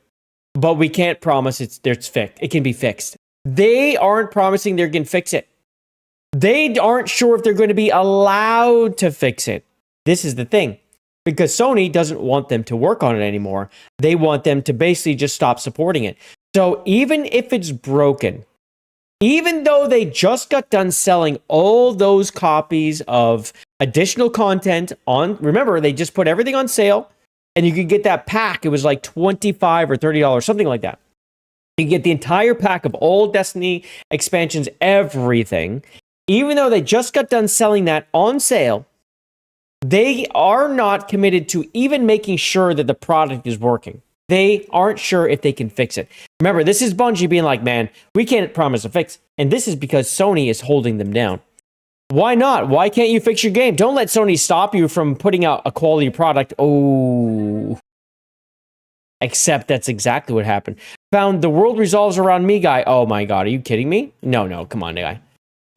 But we can't promise it's fixed. It can be fixed. They aren't promising they're going to fix it. They aren't sure if they're going to be allowed to fix it. This is the thing. Because Sony doesn't want them to work on it anymore. They want them to basically just stop supporting it. So even if it's broken, even though they just got done selling all those copies of additional content on, remember, they just put everything on sale. And you could get that pack. It was like $25 or $30, something like that. You get the entire pack of all Destiny expansions, everything. Even though they just got done selling that on sale, they are not committed to even making sure that the product is working. They aren't sure if they can fix it. Remember, this is Bungie being like, man, we can't promise a fix. And this is because Sony is holding them down. Why not? Why can't you fix your game? Don't let Sony stop you from putting out a quality product. Oh. Except that's exactly what happened. Found the world resolves around me guy. Oh my God, are you kidding me? No, come on, guy.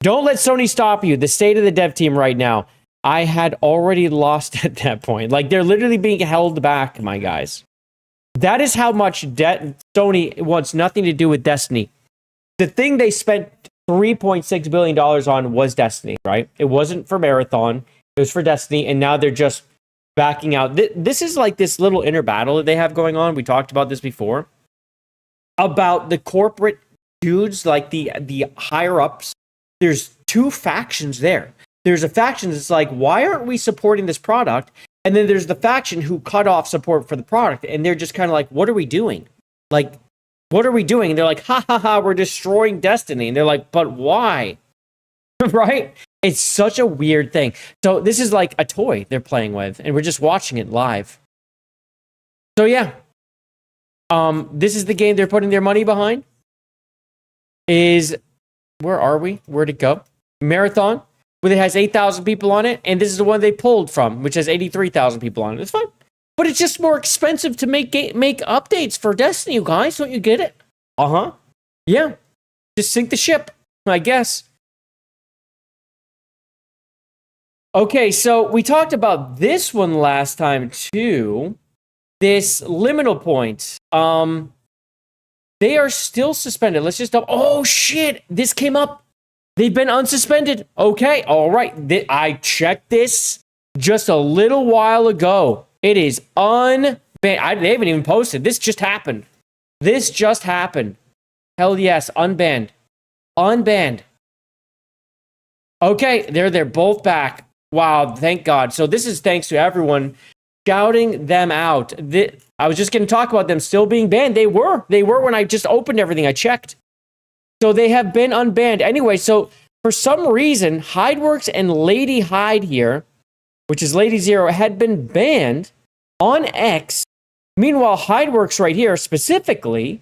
Don't let Sony stop you. The state of the dev team right now. I had already lost at that point. Like, they're literally being held back, my guys. That is how much Sony wants nothing to do with Destiny. The thing they spent $3.6 billion on was Destiny, right? It wasn't for Marathon. It was for Destiny, and now they're just backing out. This is like this little inner battle that they have going on. We talked about this before. About the corporate dudes, like the higher-ups. There's two factions there. There's a faction that's like, why aren't we supporting this product? And then there's the faction who cut off support for the product, and they're just kind of like, what are we doing? Like, what are we doing? And they're like, ha ha ha, we're destroying Destiny. And they're like, but why? Right? It's such a weird thing. So this is like a toy they're playing with, and we're just watching it live. So yeah. This is the game they're putting their money behind. Where are we? Where'd it go? Marathon, where it has 8,000 people on it, and this is the one they pulled from, which has 83,000 people on it. It's fine. But it's just more expensive to make updates for Destiny, you guys. Don't you get it? Uh-huh. Yeah. Just sink the ship, I guess. Okay, so we talked about this one last time, too. This liminal point. They are still suspended. Let's just... Oh, shit! This came up. They've been unsuspended. Okay, all right. I checked this just a little while ago. It is unbanned. They haven't even posted. This just happened. This just happened. Hell yes, unbanned. Unbanned. Okay, they're both back. Wow, thank God. So this is thanks to everyone shouting them out. I was just going to talk about them still being banned. They were when I just opened everything. I checked. So they have been unbanned. Anyway, so for some reason, Hideworks and Lady Hyde here, which is Lady Zero, had been banned on X. Meanwhile, Hideworks right here specifically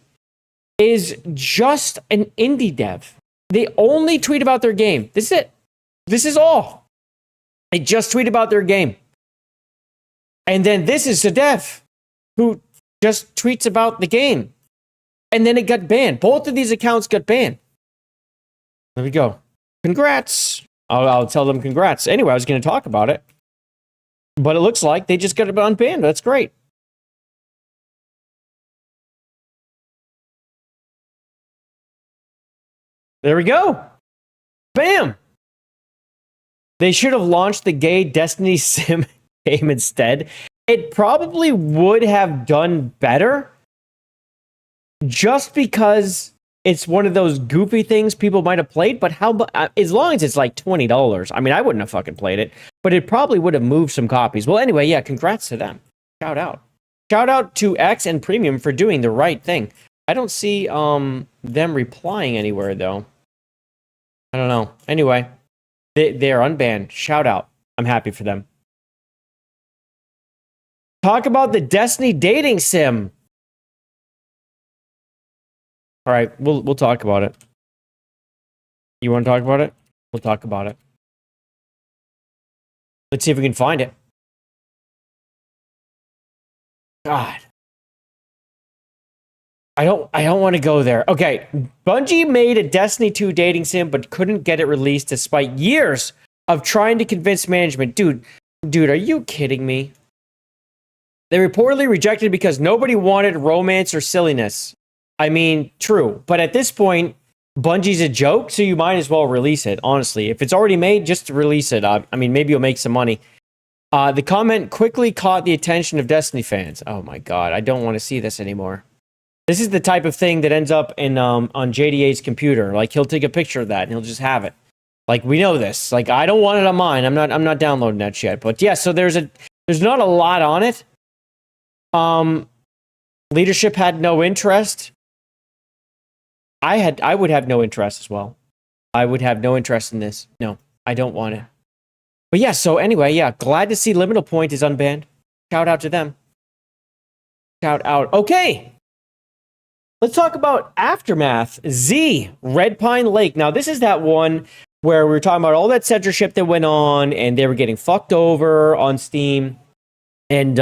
is just an indie dev. They only tweet about their game. This is it. This is all. They just tweet about their game. And then this is a dev who just tweets about the game. And then it got banned. Both of these accounts got banned. There we go. Congrats. I'll tell them congrats. Anyway, I was going to talk about it. But it looks like they just got unbanned. That's great. There we go. Bam. They should have launched the gay Destiny Sim game instead. It probably would have done better. Just because it's one of those goofy things people might have played, but as long as it's like $20, I mean, I wouldn't have fucking played it, but it probably would have moved some copies. Well, anyway, yeah, congrats to them. Shout out. Shout out to X and Premium for doing the right thing. I don't see them replying anywhere, though. I don't know. Anyway, they're unbanned. Shout out. I'm happy for them. Talk about the Destiny dating sim. All right, we'll talk about it. You want to talk about it? We'll talk about it. Let's see if we can find it. God. I don't want to go there. Okay, Bungie made a Destiny 2 dating sim but couldn't get it released despite years of trying to convince management. Dude, are you kidding me? They reportedly rejected it because nobody wanted romance or silliness. I mean, true. But at this point, Bungie's a joke, so you might as well release it, honestly. If it's already made, just release it. I mean, maybe you'll make some money. The comment quickly caught the attention of Destiny fans. Oh my God, I don't want to see this anymore. This is the type of thing that ends up in on JDA's computer. Like, he'll take a picture of that and he'll just have it. Like, we know this. Like, I don't want it on mine. I'm not downloading that shit. But yeah, so there's not a lot on it. Leadership had no interest. I would have no interest as well. I would have no interest in this. No, I don't want it. But yeah, so anyway, yeah, glad to see Liminal Point is unbanned. Shout out to them. Shout out. Okay. Let's talk about Aftermath. Z, Red Pine Lake. Now, this is that one where we were talking about all that censorship that went on, and they were getting fucked over on Steam. And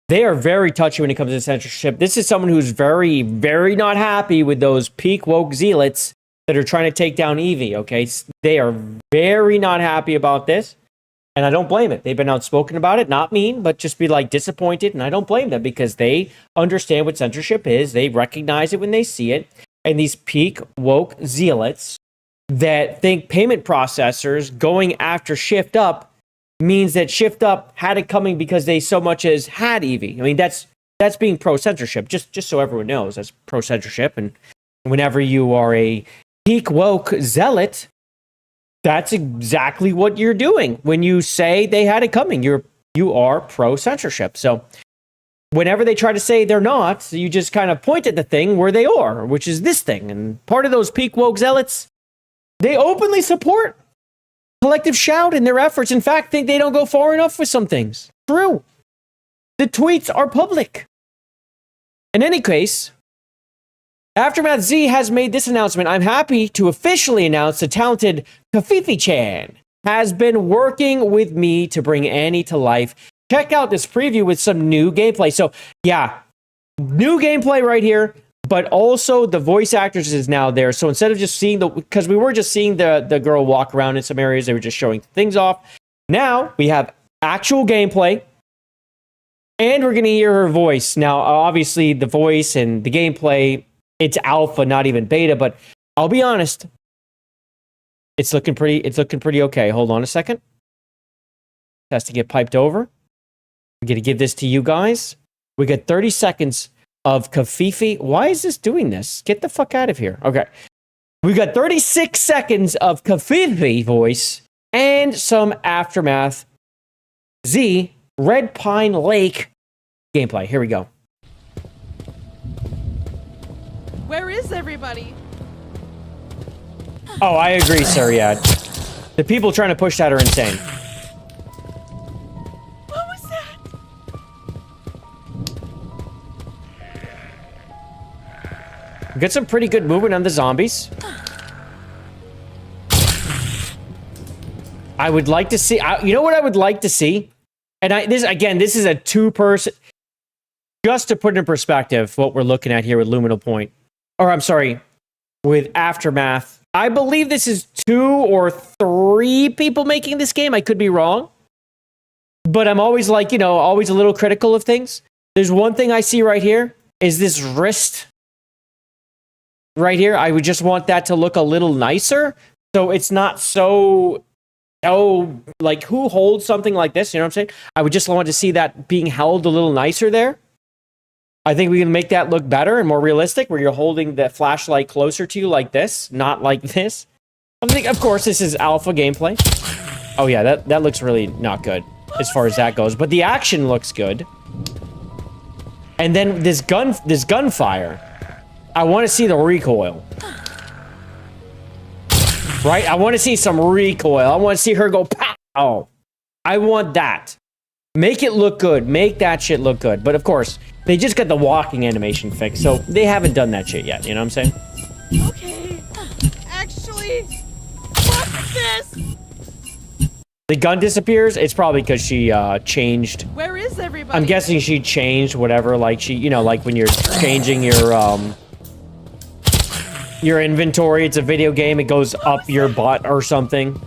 they are very touchy when it comes to censorship. This is someone who's very, very not happy with those peak woke zealots that are trying to take down Evie, okay? They are very not happy about this. And I don't blame it. They've been outspoken about it, not mean, but just be like disappointed. And I don't blame them because they understand what censorship is. They recognize it when they see it. And these peak woke zealots that think payment processors going after Shift Up means that Shift Up had it coming because they so much as had Evie. I mean, that's being pro-censorship, just so everyone knows. That's pro-censorship. And whenever you are a peak woke zealot, that's exactly what you're doing. When you say they had it coming, you are pro-censorship. So whenever they try to say they're not, you just kind of point at the thing where they are, which is this thing. And part of those peak woke zealots, they openly support Collective Shout in their efforts. In fact, think they don't go far enough with some things. True. The tweets are public. In any case, Aftermath Z has made this announcement. I'm happy to officially announce the talented Kafifi-chan has been working with me to bring Annie to life. Check out this preview with some new gameplay. So, yeah, new gameplay right here, but also the voice actors is now there. So instead of just seeing because we were just seeing the girl walk around in some areas, they were just showing things off. Now we have actual gameplay. And we're going to hear her voice. Now, obviously, the voice and the gameplay, it's alpha, not even beta, but I'll be honest. It's looking pretty okay. Hold on a second. It has to get piped over. I'm going to give this to you guys. We got 30 seconds of Kafifi. Why is this doing this? Get the fuck out of here. Okay. We got 36 seconds of Kafifi voice and some Aftermath Z Red Pine Lake gameplay. Here we go. Where is everybody? Oh, I agree, sir. Yeah. The people trying to push that are insane. What was that? We got some pretty good movement on the zombies. I would like to see... you know what I would like to see? And this is a two-person... Just to put in perspective what we're looking at here with Luminal Point. Or, I'm sorry, with Aftermath. I believe this is 2 or 3 people making this game. I could be wrong. But I'm always like, always a little critical of things. There's one thing I see right here. Is this wrist. Right here. I would just want that to look a little nicer. So it's not so... Oh, like who holds something like this? You know what I'm saying? I would just want to see that being held a little nicer there. I think we can make that look better and more realistic where you're holding the flashlight closer to you like this, not like this. I think, of course, this is alpha gameplay. Oh, yeah, that looks really not good as far as that goes. But the action looks good. And then this gunfire. I want to see the recoil. Right? I want to see some recoil. I want to see her go pow. I want that. Make it look good. Make that shit look good. But of course, they just got the walking animation fixed, so they haven't done that shit yet. You know what I'm saying? Okay. Actually, what's this? The gun disappears. It's probably because she changed. Where is everybody? I'm guessing she changed whatever. Like she, like when you're changing your inventory, it's a video game, it goes up your butt or something.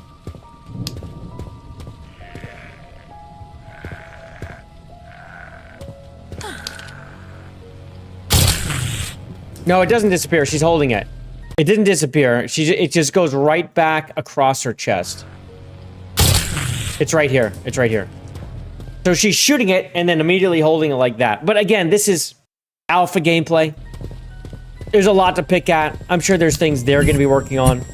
No, it doesn't disappear. She's holding it. It didn't disappear. It just goes right back across her chest. It's right here. It's right here. So she's shooting it and then immediately holding it like that. But again, this is alpha gameplay. There's a lot to pick at. I'm sure there's things they're going to be working on.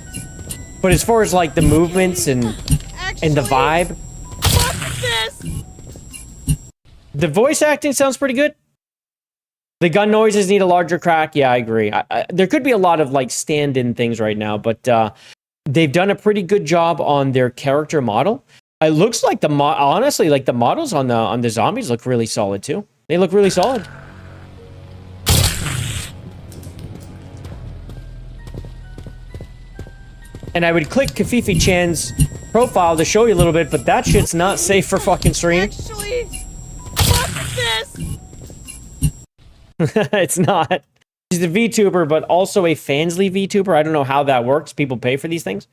But as far as like the movements and the vibe, What's this? the voice acting sounds pretty good. The gun noises need a larger crack. Yeah, I agree. There could be a lot of like stand-in things right now, but they've done a pretty good job on their character model. It looks like honestly, like the models on the zombies look really solid too. They look really solid. And I would click Kafifi Chan's profile to show you a little bit, but that shit's not safe for fucking stream. Actually, what's this? It's not. She's a VTuber, but also a Fansly VTuber. I don't know how that works. People pay for these things.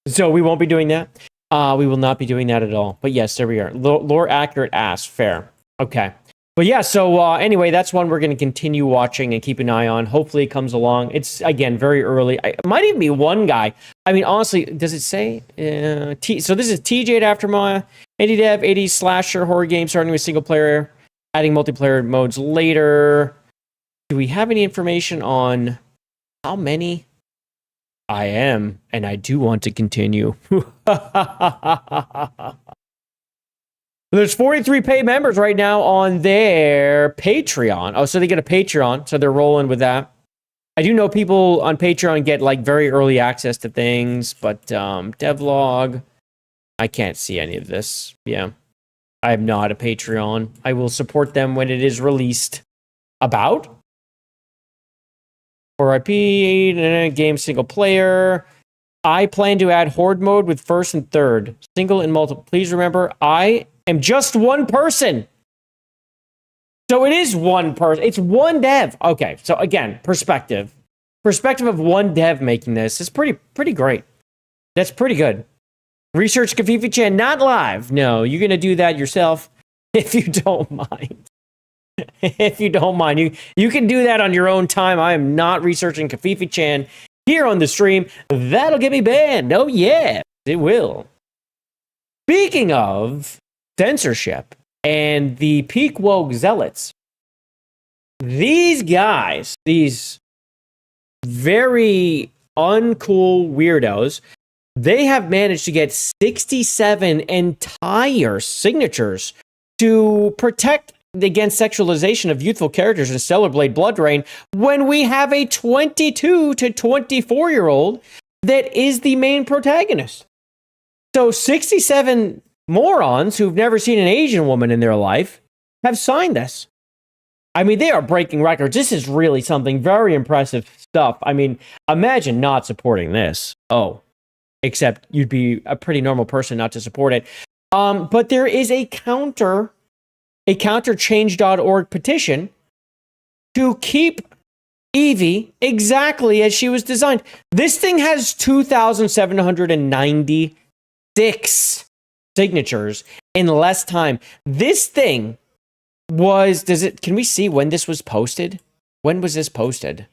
So we won't be doing that. We will not be doing that at all. But yes, there we are. Lore accurate ass. Fair. Okay. But yeah, so anyway, that's one we're going to continue watching and keep an eye on. Hopefully it comes along. It's, again, very early. It might even be one guy. I mean, honestly, does it say? So this is TJ at Aftermath, 80 dev, 80 slasher horror game starting with single player, adding multiplayer modes later. Do we have any information on how many? I am, and I do want to continue. There's 43 paid members right now on their Patreon. Oh, so they get a Patreon, so they're rolling with that. I do know people on Patreon get like very early access to things, but devlog, I can't see any of this. Yeah, I am not a Patreon. I will support them when it is released. About? RIP, game single player. I plan to add horde mode with first and third. Single and multiple. Please remember, I am just one person. So it is one person. It's one dev. Okay, so again, perspective. Perspective of one dev making this is pretty great. That's pretty good. Research Kafifi Chan, not live. No, you're going to do that yourself if you don't mind. If you don't mind. You can do that on your own time. I am not researching Kafifi Chan here on the stream. That'll get me banned. Oh, yeah, it will. Speaking of censorship and the peak woke zealots, these guys, these very uncool weirdos, they have managed to get 67 entire signatures to protect against sexualization of youthful characters in Stellar Blade Blood Rain when we have a 22 to 24-year-old that is the main protagonist. So 67 morons who've never seen an Asian woman in their life have signed this. I mean, they are breaking records. This is really something very impressive stuff. I mean, imagine not supporting this. Oh, except you'd be a pretty normal person not to support it. But there is a counterchange.org petition to keep Evie exactly as she was designed. This thing has 2,796 signatures in less time. This thing was, can we see when this was posted? When was this posted?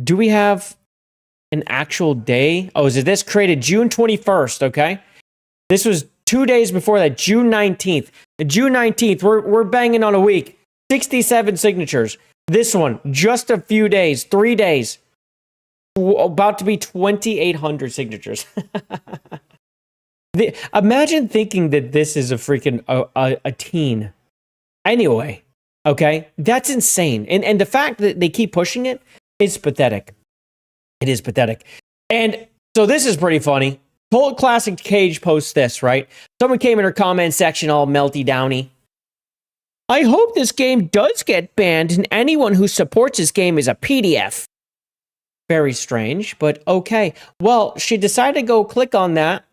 Do we have an actual day? Oh, is it this created June 21st? Okay. This was 2 days before that, June 19th. June 19th, we're banging on a week. 67 signatures. This one, just a few days, 3 days. About to be 2,800 signatures. Imagine thinking that this is a freaking a teen. Anyway, okay, that's insane. And the fact that they keep pushing it is pathetic. It is pathetic. And so this is pretty funny. Cult Classic Cage posts this, right? Someone came in her comment section all melty downy. I hope this game does get banned and anyone who supports this game is a PDF. Very strange, but okay. Well, she decided to go click on that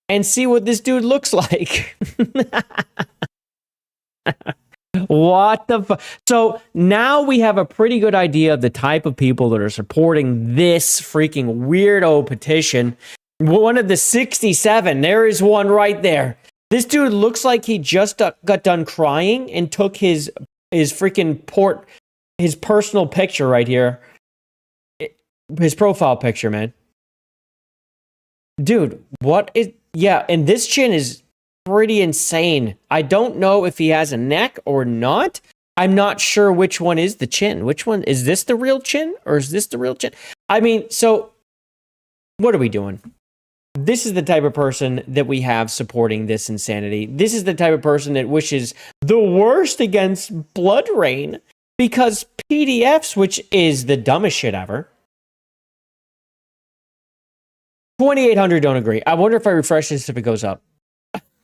and see what this dude looks like. What the fuck? So now we have a pretty good idea of the type of people that are supporting this freaking weirdo petition. One of the 67, there is one right there. This dude looks like he just got done crying and took his freaking his personal picture right here. His profile picture, man. Dude, what is... Yeah, and this chin is pretty insane. I don't know if he has a neck or not. I'm not sure which one is the chin. Which one? Is this the real chin or is this the real chin? I mean, so what are we doing? This is the type of person that we have supporting this insanity. This is the type of person that wishes the worst against Blood Rain because PDFs, which is the dumbest shit ever. 2,800 don't agree. I wonder if I refresh this if it goes up.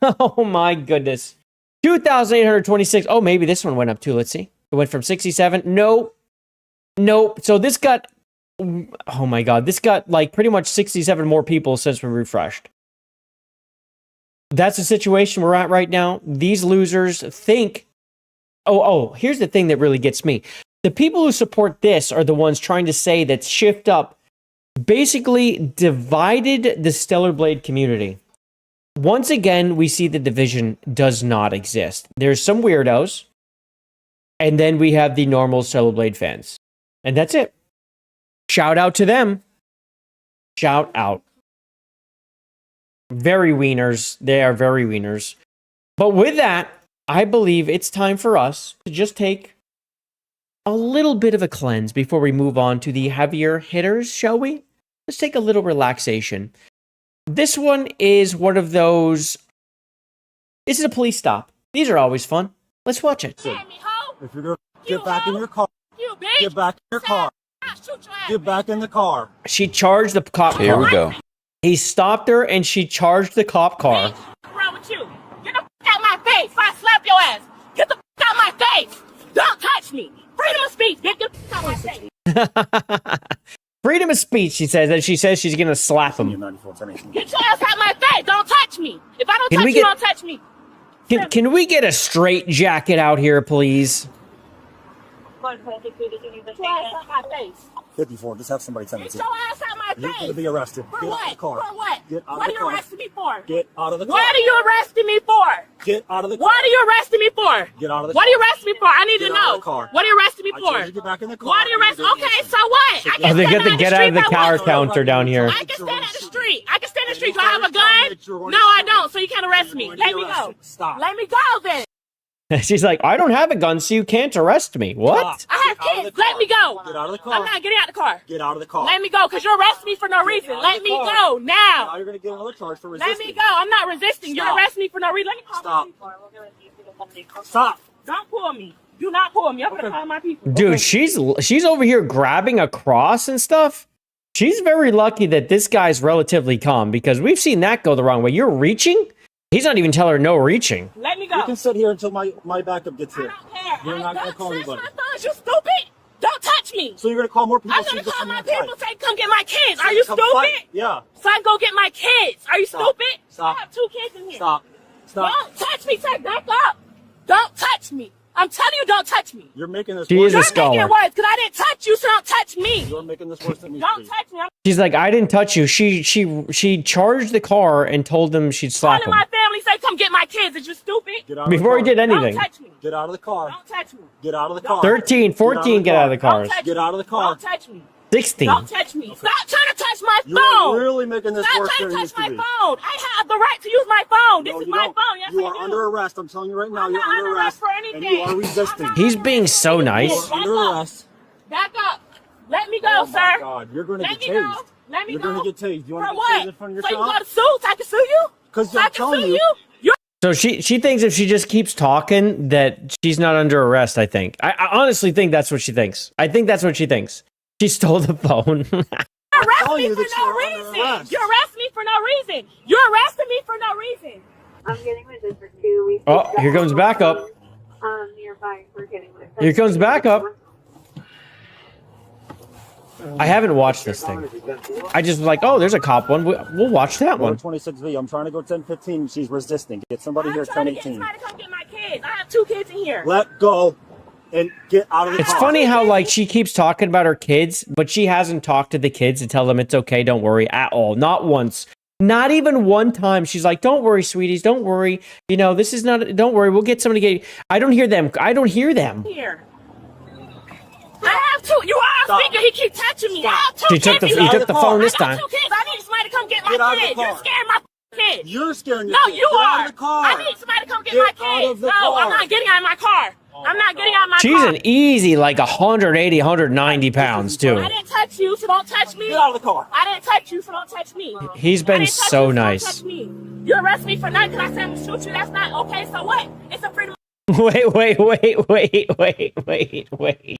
Oh my goodness. 2,826. Oh, maybe this one went up too. Let's see. It went from 67. Nope. So this got... Oh my god. This got like pretty much 67 more people since we refreshed. That's the situation we're at right now. These losers think... Oh, here's the thing that really gets me. The people who support this are the ones trying to say that Shift Up basically divided the Stellar Blade community. Once again, we see the division does not exist. There's some weirdos, and then we have the normal Stellar Blade fans. And that's it. Shout out to them. Shout out. Very wieners. They are very wieners. But with that, I believe it's time for us to just take a little bit of a cleanse before we move on to the heavier hitters, shall we? Let's take a little relaxation. This one is one of those... This is a police stop. These are always fun. Let's watch it. If you're going to get back in your car, get back in your car. Get back in the car. She charged the cop car. Here we go. He stopped her and she charged the cop car. What's wrong with you? Get the f out my face. If I slap your ass, get the f out my face. Don't touch me. Freedom of speech. Get the f out my face. Freedom of speech, she says, and she says she's going to slap him. Get your ass out my face. Don't touch me. If I don't Can touch we you, get- don't touch me. Can we get a straight jacket out here, please? Get your ass out my face. 54, just have somebody send it Get to your you. ass out my You're face. going to be arrested. For Get out of what? the car. For what? Get out What of are the you car. arresting me for? Get out of the car. What are you arresting me for? Get out of the car. What are you arresting me for? Get out of the What are you arresting me for? I need Get to out of know. the car. What are you arresting me I for? told you to get back in the car. What are you arresting? Okay, so what? I Oh, can they stand got to on get out of the street car by what? counter down here. I can stand at the street. I can stand at the street. Do I have a gun? No, I don't. So you can't arrest me. Let me go. Stop. Let me go then. She's like, I don't have a gun, so you can't arrest me. What? I have kids. Let me go. Get out of the car. I'm not getting out the car. Get out of the car. Let me go, because you're arresting me for no reason. out of Let the me car. go now. Now you're going to get another charge for Let resisting. me go. I'm not resisting. You're Stop. arresting me for no reason. Let me call my people. Stop. Don't pull me. Do not pull me. I'm going to call my people. Dude, she's over here grabbing a cross and stuff. She's very lucky that this guy's relatively calm, because we've seen that go the wrong way. You're reaching? He's not even telling her no reaching. Let me go. You can sit here until my backup gets here. Care. You're not going to call touch anybody. my phone. You stupid. Don't touch me. So you're going to call more people? I'm so going you to can call my come inside. people. Say, come get my kids. So Are you come stupid? fight. Yeah. So I can go get my kids. Are you Stop. stupid? Stop. I have 2 kids in here. Stop. Stop. Don't touch me. Say, back up. Don't touch me. I'm telling you, don't touch me. You're making this She worse. is a scholar. You're making it worse, because I didn't touch you, so don't touch me. You're making this worse than me. Don't touch me. I'm She's like, I didn't touch you. She charged the car and told them she'd slap calling him. my family, say, come get my kids. Is you stupid? Get out of Before the he car. did anything. Don't touch me. Get out of the car. Don't touch me. Get out of the car. 13, 14, get out of the cars. Don't touch Get out of the car. Don't touch me. 16. Don't touch me. Stop trying to touch my You're phone. really making this Stop worse trying than to it touch used my to be. phone. I have the right to use my phone. This No, is you my don't. phone. Yes, You I are do. under arrest. I'm telling you right now. I'm You're not under under arrest. for And anything. you are resisting. He's being so nice. You're under arrest. Back up. Let me go, Oh sir. my God. You're going to Let get me go. tased. Let me You're go. going to get tased. You want For to get what? tased in front of your So you shop? got to sue? So I can sue you? Because So I I'm can telling sue you. you? So she thinks if she just keeps talking that she's not under arrest, I think. I honestly think that's what she thinks. I think that's what she thinks. She stole the phone. You arrest telling me you for that no you're under reason. arrest. You arrest me for no reason. You're arresting me for no reason. I'm getting with for 2 weeks. Oh, here comes backup. Nearby. We're getting with. Here comes backup. I haven't watched this thing. I just was like, oh, there's a cop one. We'll watch that one. 26V. I'm trying to go 1015. She's resisting. Get somebody here I'm trying to get 1018. somebody to come get my kids. I have 2 kids in here. Let go and get out of the It's car. funny how like she keeps talking about her kids, but she hasn't talked to the kids to tell them it's okay, don't worry at all. Not once. Not even one time. She's like, don't worry, sweeties, don't worry. You know, this is not, don't worry, we'll get somebody to get. I don't hear them. I don't hear them. Here. I have 2. You are a speaker. He keep touching me. I have 2 She took kids the- in he here. took the phone this I got time. 2 kids. I need somebody to come get my Get out of the kids. car. You're scaring my kids. You're scaring your No, kids. you Get are. out of the car. I need somebody to come get Get my out kids. of the No, car. I'm not getting out of my car. I'm not getting out of my She's car. an easy like 180, 190 pounds too. I didn't touch you, so don't touch me. Get out of the car. I didn't touch you, so don't touch me. He's I been didn't touch so you, so nice. Don't touch me. You arrest me for nothing because I said I'm gonna shoot you. That's not okay. So what? It's a freedom. Wait.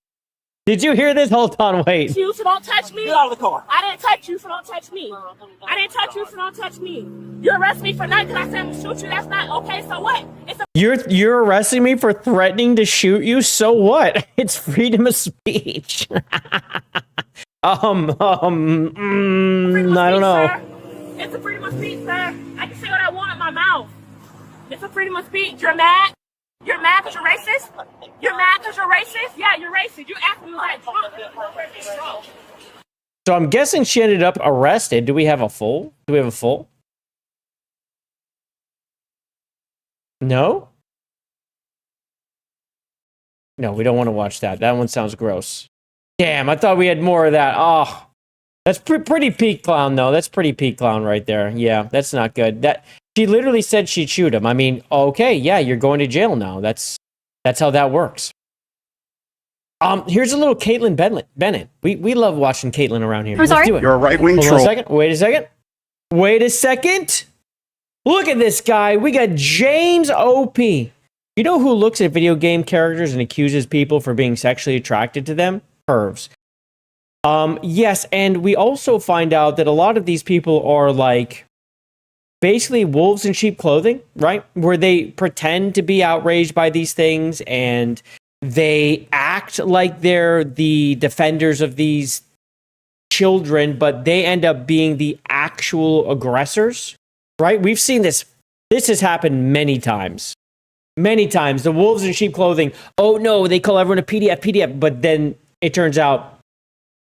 Did you hear this? Hold on, wait. You, so don't touch me. Get out of the car. I didn't touch you, so don't touch me. I didn't touch you, so don't touch me. You arrest me for nothing because I said I'm gonna shoot you. That's not okay. So what? It's a You're arresting me for threatening to shoot you? So what? It's freedom of speech. I don't know. Sir. It's a freedom of speech, sir. I can say what I want in my mouth. It's a freedom of speech. You're mad. You're mad because you're racist? You're mad because you're racist? Yeah, you're racist. You asked me like drunk. So I'm guessing she ended up arrested. Do we have a full? Do we have a full? No? No, we don't want to watch that. That one sounds gross. Damn, I thought we had more of that. Oh, that's pretty peak clown, though. That's pretty peak clown right there. Yeah, that's not good. That she literally said she'd shoot him. I mean, okay, yeah, you're going to jail now. That's how that works. Here's a little Caitlyn Bennett. We love watching Caitlyn around here. I'm sorry? Let's do it. You're a right-wing Hold on troll. a second. Wait a second. Wait a second. Look at this guy. We got James OP. You know who looks at video game characters and accuses people for being sexually attracted to them? Pervs. Yes, and we also find out that a lot of these people are like basically wolves in sheep clothing, right? Where they pretend to be outraged by these things and they act like they're the defenders of these children, but they end up being the actual aggressors, right? We've seen this. This has happened many times. Many times. The wolves in sheep clothing, oh no, they call everyone a PDF, but then it turns out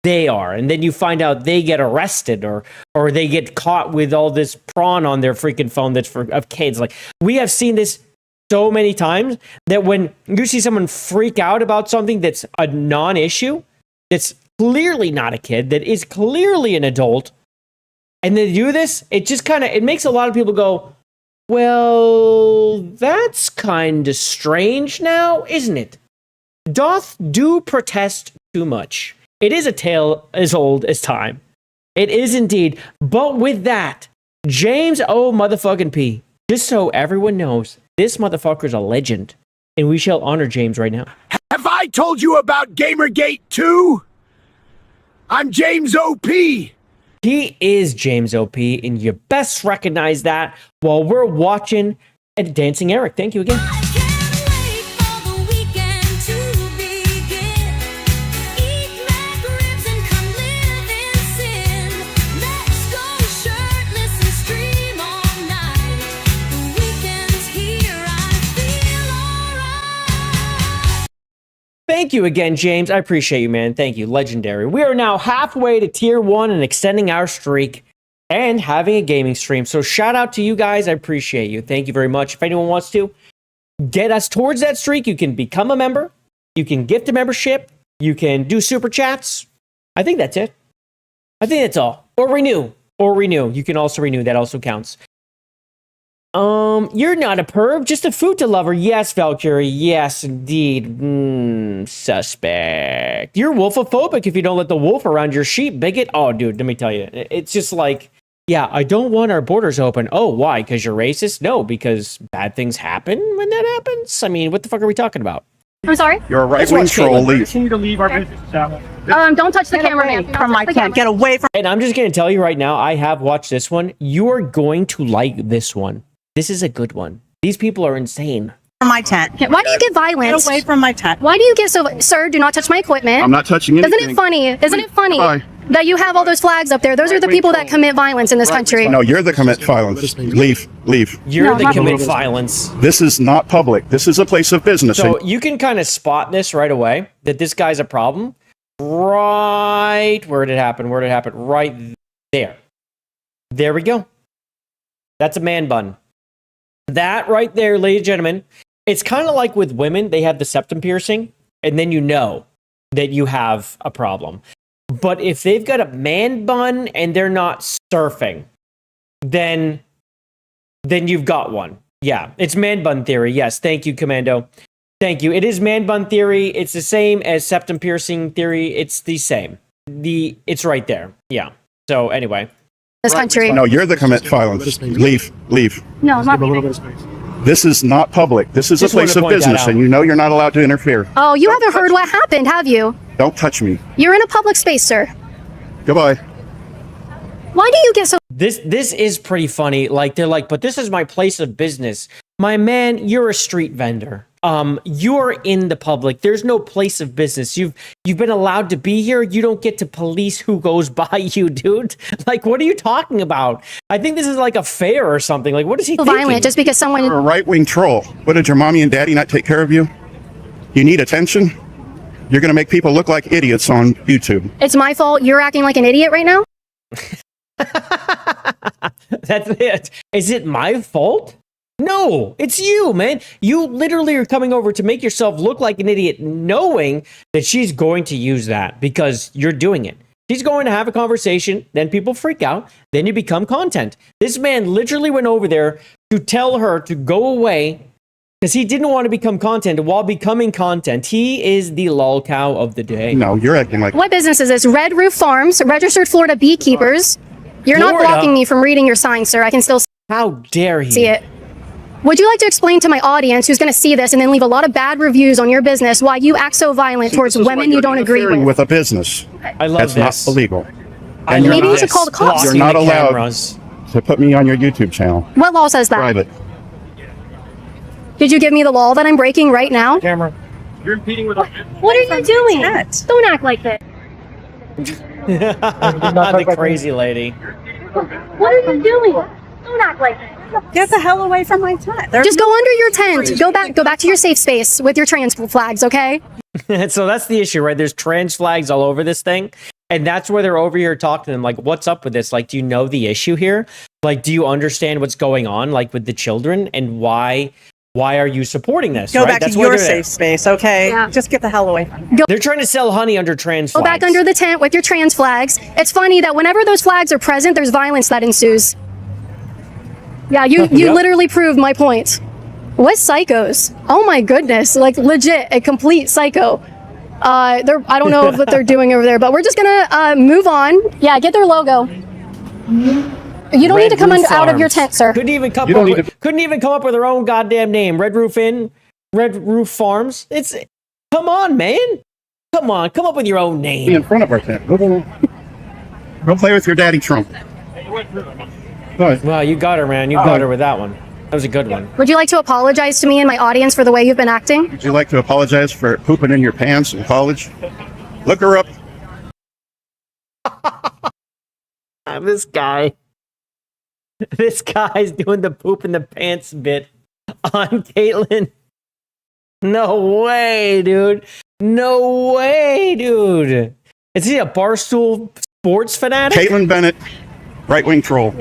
they are. And then you find out they get arrested or they get caught with all this prawn on their freaking phone that's of kids. Like, we have seen this so many times that when you see someone freak out about something that's a non-issue, that's clearly not a kid, that is clearly an adult, and they do this, it just kind of, it makes a lot of people go, well, that's kind of strange now, isn't it? Doth do protest too much. It is a tale as old as time. It is indeed. But with that, James O. motherfucking P. Just so everyone knows, this motherfucker's a legend. And we shall honor James right now. Have I told you about Gamergate 2? I'm James OP. He is James OP, and you best recognize that while we're watching Dancing Eric. Thank you again. Thank you again, James. I appreciate you, man. Thank you. Legendary. We are now halfway to tier 1 and extending our streak and having a gaming stream. So shout out to you guys. I appreciate you. Thank you very much. If anyone wants to get us towards that streak, you can become a member. You can gift a membership. You can do super chats. I think that's it. I think that's all. Or renew. You can also renew. That also counts. You're not a perv, just a futa lover. Yes, Valkyrie. Yes, indeed. Suspect. You're wolfophobic if you don't let the wolf around your sheep, bigot. Oh, dude, let me tell you. It's just like, yeah, I don't want our borders open. Oh, why? Because you're racist? No, because bad things happen when that happens. I mean, what the fuck are we talking about? I'm sorry? You're a right-wing troll. Continue to leave our business channel. Don't touch the camera from my tent. Get away from. And I'm just going to tell you right now, I have watched this one. You are going to like this one. This is a good one. These people are insane. My tent. Why do you get violent? Get away from my tent. Why do you get so... Sir, do not touch my equipment. I'm not touching anything. Isn't it funny Bye. that you have all those flags up there? Those are the people that commit violence in this country. No, you're the commit violence. Leave. You're the commit violence. This is not public. This is a place of business. So you can kind of spot this right away, that this guy's a problem. Right. Where did it happen? Right there. There we go. That's a man bun. That right there, ladies and gentlemen, it's kind of like with women, they have the septum piercing, and then you know that you have a problem. But if they've got a man bun and they're not surfing, then you've got one. Yeah, it's man bun theory. Yes, thank you, Commando. Thank you. It is man bun theory. It's the same as septum piercing theory. It's the same. It's right there. Yeah. So anyway. This country. No, you're the commit violence. Leave. No, I'm not leaving. This is not public. This is a place of business, and you know you're not allowed to interfere. Oh, you haven't heard what happened, have you? Don't touch me. You're in a public space, sir. Goodbye. Why do you get so... This is pretty funny. Like, they're like, but this is my place of business. My man, you're a street vendor. You're in the public. There's no place of business. You've been allowed to be here. You don't get to police who goes by you, dude. Like, what are you talking about? I think this is like a fair or something. Like, what is he thinking? Violent just because someone. You're a right-wing troll. What, did your mommy and daddy not take care of you? You need attention? You're going to make people look like idiots on YouTube. It's my fault. You're acting like an idiot right now. That's it. Is it my fault? No, it's you, man. You literally are coming over to make yourself look like an idiot, knowing that she's going to use that because you're doing it. She's going to have a conversation, then people freak out, then you become content. This man literally went over there to tell her to go away because he didn't want to become content. While becoming content, he is the lol cow of the day. No, you're acting like... What business is this? Red Roof Farms, registered Florida beekeepers. You're not blocking me from reading your sign, sir. I can still How dare he? see it. Would you like to explain to my audience who's going to see this and then leave a lot of bad reviews on your business why you act so violent towards women you don't agree with? A business. I love That's not illegal. And maybe you should call the cops. You're not allowed to put me on your YouTube channel. What law says that? Private. Did you give me the law that I'm breaking right now? Camera. You're impeding with our... What are you doing? Don't act like that. The crazy lady. What are you doing? Don't act like that. Get the hell away from my tent. Just go under your tent. Go back to your safe space with your trans flags, okay? So that's the issue, right? There's trans flags all over this thing. And that's where they're over here talking to them. Like, what's up with this? Like, do you know the issue here? Like, do you understand what's going on, like, with the children? And why are you supporting this? Go right? back That's to why your they're safe space, okay? Yeah. Just get the hell away from me. They're trying to sell honey under trans Go flags. back under the tent with your trans flags. It's funny that whenever those flags are present, there's violence that ensues. Yeah, you Yep. literally proved my point. What psychos? Oh my goodness, like legit, a complete psycho. I don't know what they're doing over there, but we're just gonna move on. Yeah, get their logo. You don't need to come out of your tent, sir. Couldn't even come up with their own goddamn name. Red Roof Farms. Come on, man. Come on, come up with your own Be name. in front of our tent. Go play with your daddy Trump. Wow, you got her, man. You got her with that one. That was a good one. Would you like to apologize to me and my audience for the way you've been acting? Would you like to apologize for pooping in your pants in college? Look her up. This guy. This guy's doing the poop in the pants bit on Caitlyn. No way, dude. No way, dude. Is he a Barstool sports fanatic? Caitlyn Bennett, right-wing troll.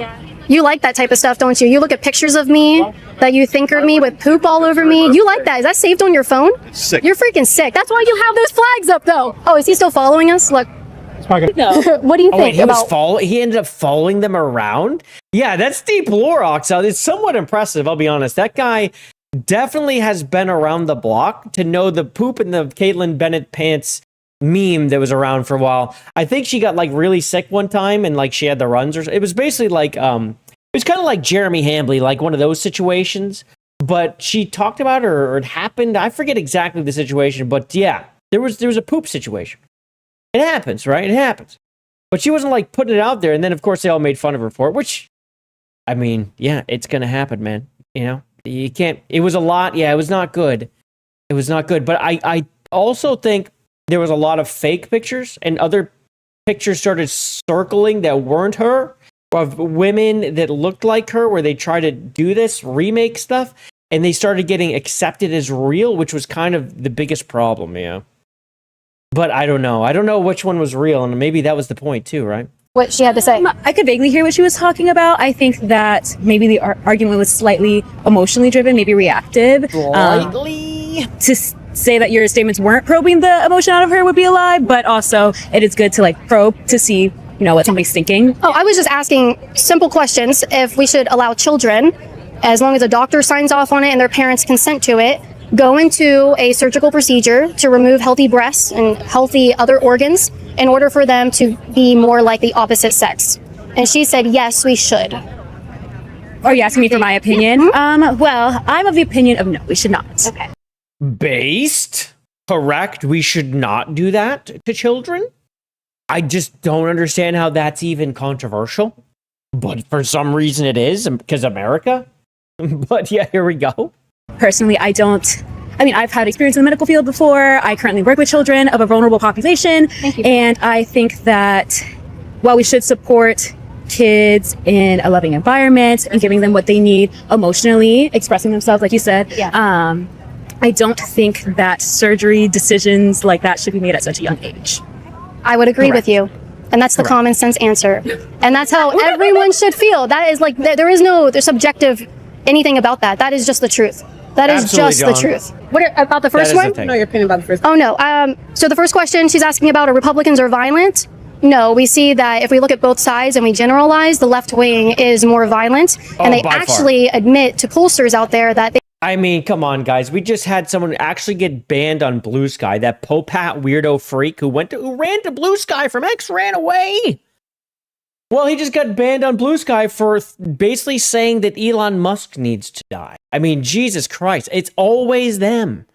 You like that type of stuff, don't you? You look at pictures of me that you think are me with poop all over me. You like that. Is that saved on your phone? Sick. You're freaking sick. That's why you have those flags up, though. Oh, is he still following us? Look. No. What do you think He ended up following them around? Yeah, that's deep lore, Oxal. It's somewhat impressive, I'll be honest. That guy definitely has been around the block to know the poop in the Caitlyn Bennett pants meme that was around for a while. I think she got like really sick one time and like she had the runs, or it was basically like it was kind of like Jeremy Hambley, like one of those situations. But she talked about it, or it happened. I forget exactly the situation, but yeah, there was a poop situation. It happens, right? It happens. But she wasn't like putting it out there, and then of course they all made fun of her for it, which, I mean, yeah, it's gonna happen, man. You know, you can't. It was a lot. Yeah, it was not good. It was not good. But I also think there was a lot of fake pictures, and other pictures started circling that weren't her, of women that looked like her, where they tried to do this remake stuff, and they started getting accepted as real, which was kind of the biggest problem, yeah. But I don't know. I don't know which one was real, and maybe that was the point too, right? what she had to say? I could vaguely hear what she was talking about. I think that maybe the argument was slightly emotionally driven, maybe reactive. Slightly? To say that your statements weren't probing the emotion out of her would be a lie, but also it is good to like probe to see, you know, what somebody's thinking. Oh, I was just asking simple questions. If we should allow children, as long as a doctor signs off on it and their parents consent to it, go into a surgical procedure to remove healthy breasts and healthy other organs in order for them to be more like the opposite sex. And she said, yes, we should. Are you asking me for my opinion? Well, I'm of the opinion of no, we should not. Okay. Based? Correct. We should not do that to children. I just don't understand how that's even controversial. But for some reason it is, because America. But yeah, here we go. Personally, I don't I mean, I've had experience in the medical field before. I currently work with children of a vulnerable population. And I think that while we should support kids in a loving environment and giving them what they need emotionally, expressing themselves, like you said, I don't think that surgery decisions like that should be made at such a young age. I would agree with you. And that's the common sense answer. And that's how everyone should feel. That is like, there's subjective anything about that. That is just the truth. That is just the truth. What about the first one? No, your opinion about the first Oh, no. So the first question she's asking about, are Republicans are violent? No, we see that if we look at both sides and we generalize, the left wing is more violent. And they actually admit to pollsters out there that they I mean, come on, guys. We just had someone actually get banned on Blue Sky. That Popat weirdo freak who ran to Blue Sky from X ran away. Well, he just got banned on Blue Sky for basically saying that Elon Musk needs to die. I mean, Jesus Christ. It's always them.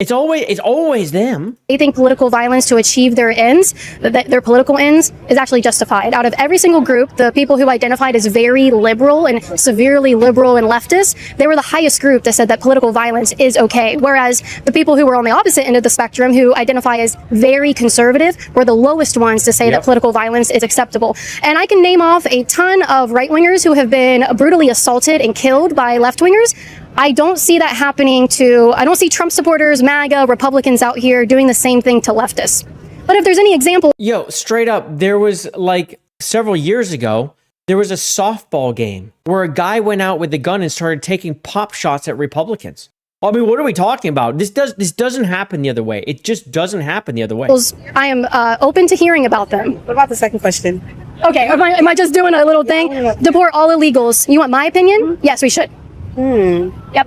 It's always them. They think political violence to achieve their ends, their political ends, is actually justified. Out of every single group, the people who identified as very liberal and severely liberal and leftist, they were the highest group that said that political violence is okay. Whereas the people who were on the opposite end of the spectrum, who identify as very conservative, were the lowest ones to say that political violence is acceptable. And I can name off a ton of right-wingers who have been brutally assaulted and killed by left-wingers. I don't see that happening I don't see Trump supporters, MAGA, Republicans out here doing the same thing to leftists. But if there's any example... Yo, straight up, there was like several years ago, there was a softball game where a guy went out with a gun and started taking pop shots at Republicans. I mean, what are we talking about? This doesn't happen the other way. It just doesn't happen the other way. I am open to hearing about them. What about the second question? Okay, am I just doing a little thing? Deport all illegals. You want my opinion? Yes, we should. Yep.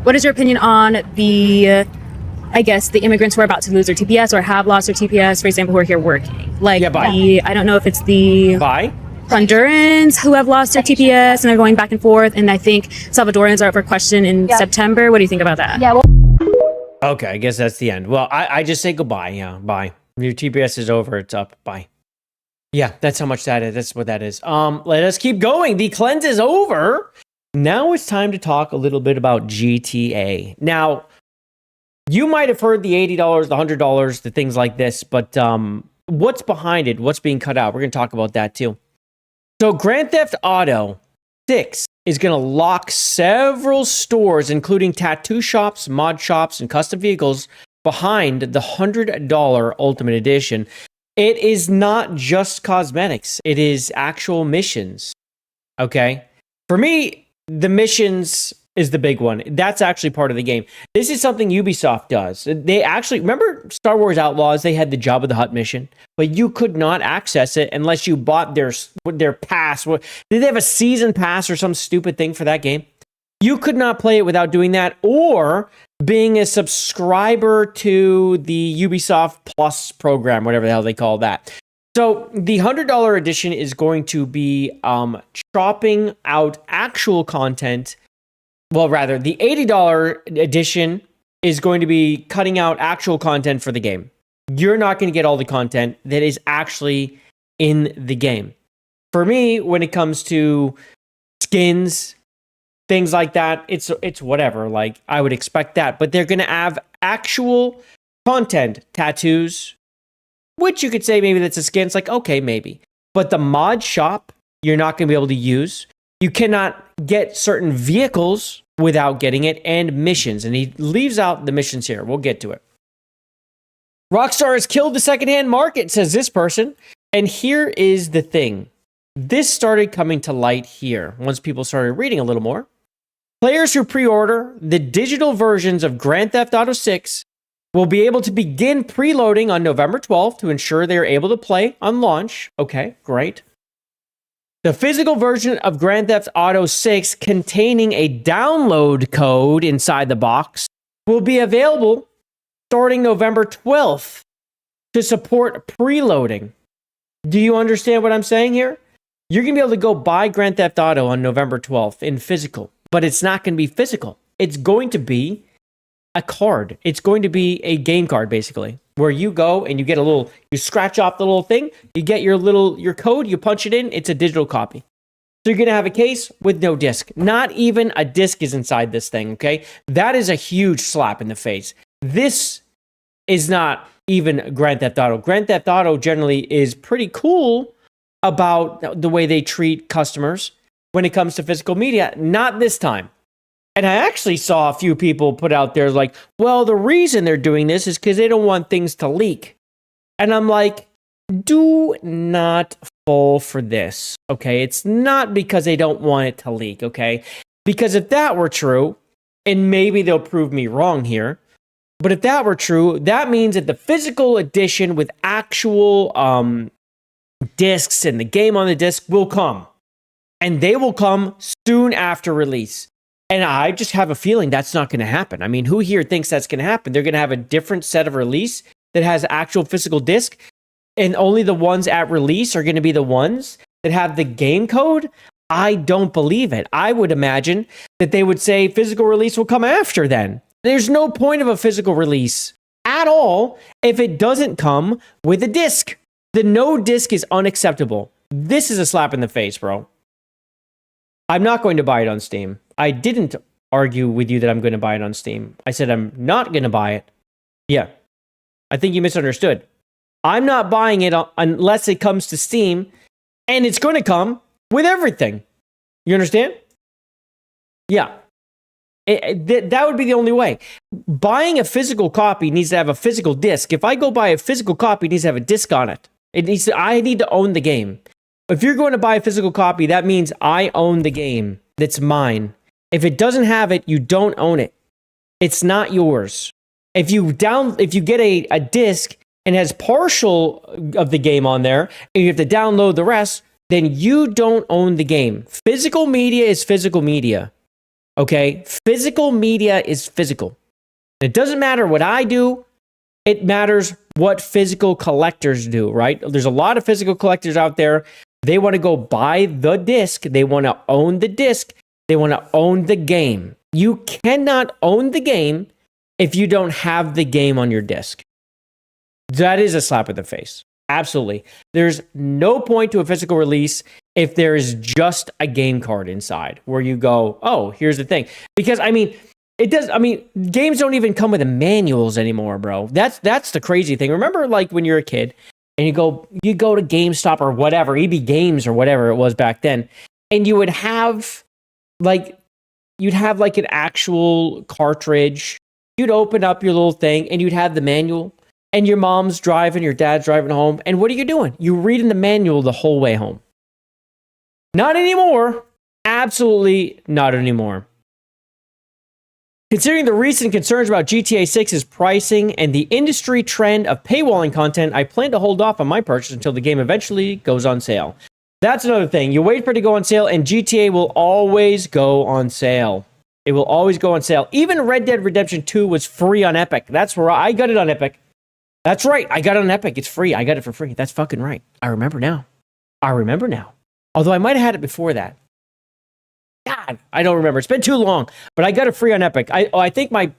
What is your opinion on the, I guess, the immigrants who are about to lose their TPS or have lost their TPS, for example, who are here working? Like, I don't know if it's the Hondurans who have lost their TPS and are going back and forth, and I think Salvadorans are up for question in September. What do you think about that? Yeah, Okay, I guess that's the end. Well, I just say goodbye. Yeah, bye. Your TPS is over. It's up. Bye. Yeah, that's how much that is. That's what that is. Let us keep going. The cleanse is over. Now it's time to talk a little bit about GTA. Now, you might have heard the $80, the $100, the things like this, but what's behind it? What's being cut out? We're going to talk about that too. So Grand Theft Auto 6 is going to lock several stores, including tattoo shops, mod shops, and custom vehicles behind the $100 Ultimate Edition. It is not just cosmetics. It is actual missions. Okay? For me, the missions is the big one. That's actually part of the game. This is something Ubisoft does. They actually, remember Star Wars Outlaws? They had the Jabba the Hutt mission, but you could not access it unless you bought their pass. Did they have a season pass or some stupid thing for that game? You could not play it without doing that or being a subscriber to the Ubisoft Plus program, whatever the hell they call that. So the $100 edition is going to be chopping out actual content. Well, rather, the $80 edition is going to be cutting out actual content for the game. You're not going to get all the content that is actually in the game. For me, when it comes to skins, things like that, it's whatever. Like, I would expect that. But they're going to have actual content, tattoos, which you could say maybe that's a skin. It's like, okay, maybe. But the mod shop, you're not going to be able to use. You cannot get certain vehicles without getting it, and missions. And he leaves out the missions here. We'll get to it. Rockstar has killed the secondhand market, says this person. And here is the thing. This started coming to light here once people started reading a little more. Players who pre-order the digital versions of Grand Theft Auto 6 will be able to begin preloading on November 12th to ensure they are able to play on launch. Okay, great. The physical version of Grand Theft Auto 6 containing a download code inside the box will be available starting November 12th to support preloading. Do you understand what I'm saying here? You're going to be able to go buy Grand Theft Auto on November 12th in physical, but it's not going to be physical. It's going to be a card. It's going to be a game card, basically, where you go and you get you scratch off the little thing, you get your code, you punch it in, it's a digital copy. So you're going to have a case with no disc. Not even a disc is inside this thing, okay? That is a huge slap in the face. This is not even Grand Theft Auto. Grand Theft Auto generally is pretty cool about the way they treat customers when it comes to physical media. Not this time. And I actually saw a few people put out there like, well, the reason they're doing this is because they don't want things to leak. And I'm like, do not fall for this, okay? It's not because they don't want it to leak, okay? Because if that were true, and maybe they'll prove me wrong here, but if that were true, that means that the physical edition with actual discs and the game on the disc will come. And they will come soon after release. And I just have a feeling that's not going to happen. I mean, who here thinks that's going to happen? They're going to have a different set of release that has actual physical disc, and only the ones at release are going to be the ones that have the game code? I don't believe it. I would imagine that they would say physical release will come after then. There's no point of a physical release at all if it doesn't come with a disc. The no disc is unacceptable. This is a slap in the face, bro. I'm not going to buy it on Steam. I didn't argue with you that I'm going to buy it on Steam. I said I'm not going to buy it. Yeah. I think you misunderstood. I'm not buying it unless it comes to Steam, and it's going to come with everything. You understand? Yeah. That would be the only way. Buying a physical copy needs to have a physical disc. If I go buy a physical copy, it needs to have a disc on it. I need to own the game. If you're going to buy a physical copy, that means I own the game. That's mine. If it doesn't have it, you don't own it. It's not yours. If you get a disc and has partial of the game on there, and you have to download the rest, then you don't own the game. Physical media is physical media. Okay? Physical media is physical. It doesn't matter what I do. It matters what physical collectors do, right? There's a lot of physical collectors out there. They want to go buy the disc. They want to own the disc. They want to own the game. You cannot own the game if you don't have the game on your disc. That is a slap in the face. Absolutely. There's no point to a physical release if there is just a game card inside where you go, oh, here's the thing. Because, games don't even come with the manuals anymore, bro. That's the crazy thing. Remember, like, when you're a kid and you go to GameStop or whatever, EB Games or whatever it was back then, and you would have, an actual cartridge. You'd open up your little thing and you'd have the manual, and your mom's driving, your dad's driving home. And what are you doing? You're reading the manual the whole way home. Not anymore. Absolutely not anymore. Considering the recent concerns about GTA 6's pricing and the industry trend of paywalling content, I plan to hold off on my purchase until the game eventually goes on sale. That's another thing. You wait for it to go on sale, and GTA will always go on sale. It will always go on sale. Even Red Dead Redemption 2 was free on Epic. That's where I got it on Epic. That's right. I got it on Epic. It's free. I got it for free. That's fucking right. I remember now. Although I might have had it before that. God, I don't remember. It's been too long. But I got it free on Epic. I think my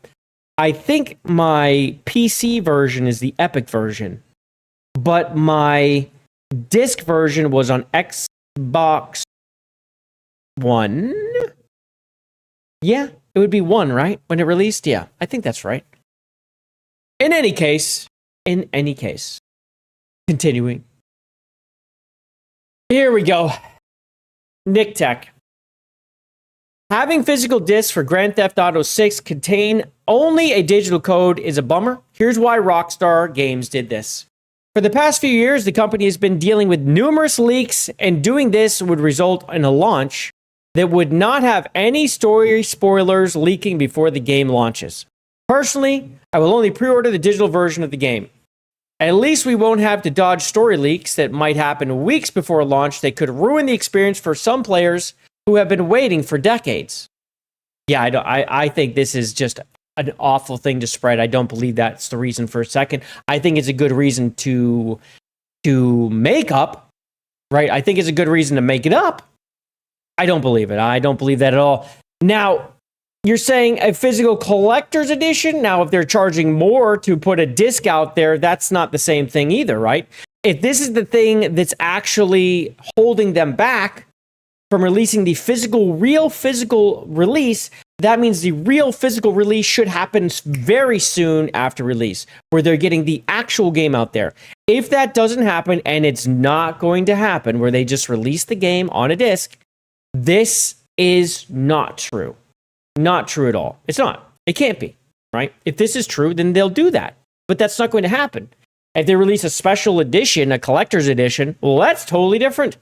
PC version is the Epic version. But my disc version was on Xbox One. Yeah, it would be one, right? When it released? Yeah, I think that's right. In any case, continuing. Here we go. Nick Tech. Having physical discs for Grand Theft Auto 6 contain only a digital code is a bummer. Here's why Rockstar Games did this. For the past few years, the company has been dealing with numerous leaks, and doing this would result in a launch that would not have any story spoilers leaking before the game launches. Personally, I will only pre-order the digital version of the game. At least we won't have to dodge story leaks that might happen weeks before launch that could ruin the experience for some players who have been waiting for decades. Yeah, I think this is just an awful thing to spread. I don't believe that's the reason for a second. I think it's a good reason to make up, right? I think it's a good reason to make it up. I don't believe it. I don't believe that at all. Now, you're saying a physical collector's edition? Now, if they're charging more to put a disc out there, that's not the same thing either, right? If this is the thing that's actually holding them back from releasing the real physical release, that means the real physical release should happen very soon after release, where they're getting the actual game out there. If that doesn't happen, and it's not going to happen, where they just release the game on a disc, this is not true. Not true at all. It's not. It can't be, right? If this is true, then they'll do that. But that's not going to happen. If they release a special edition, a collector's edition, well, that's totally different.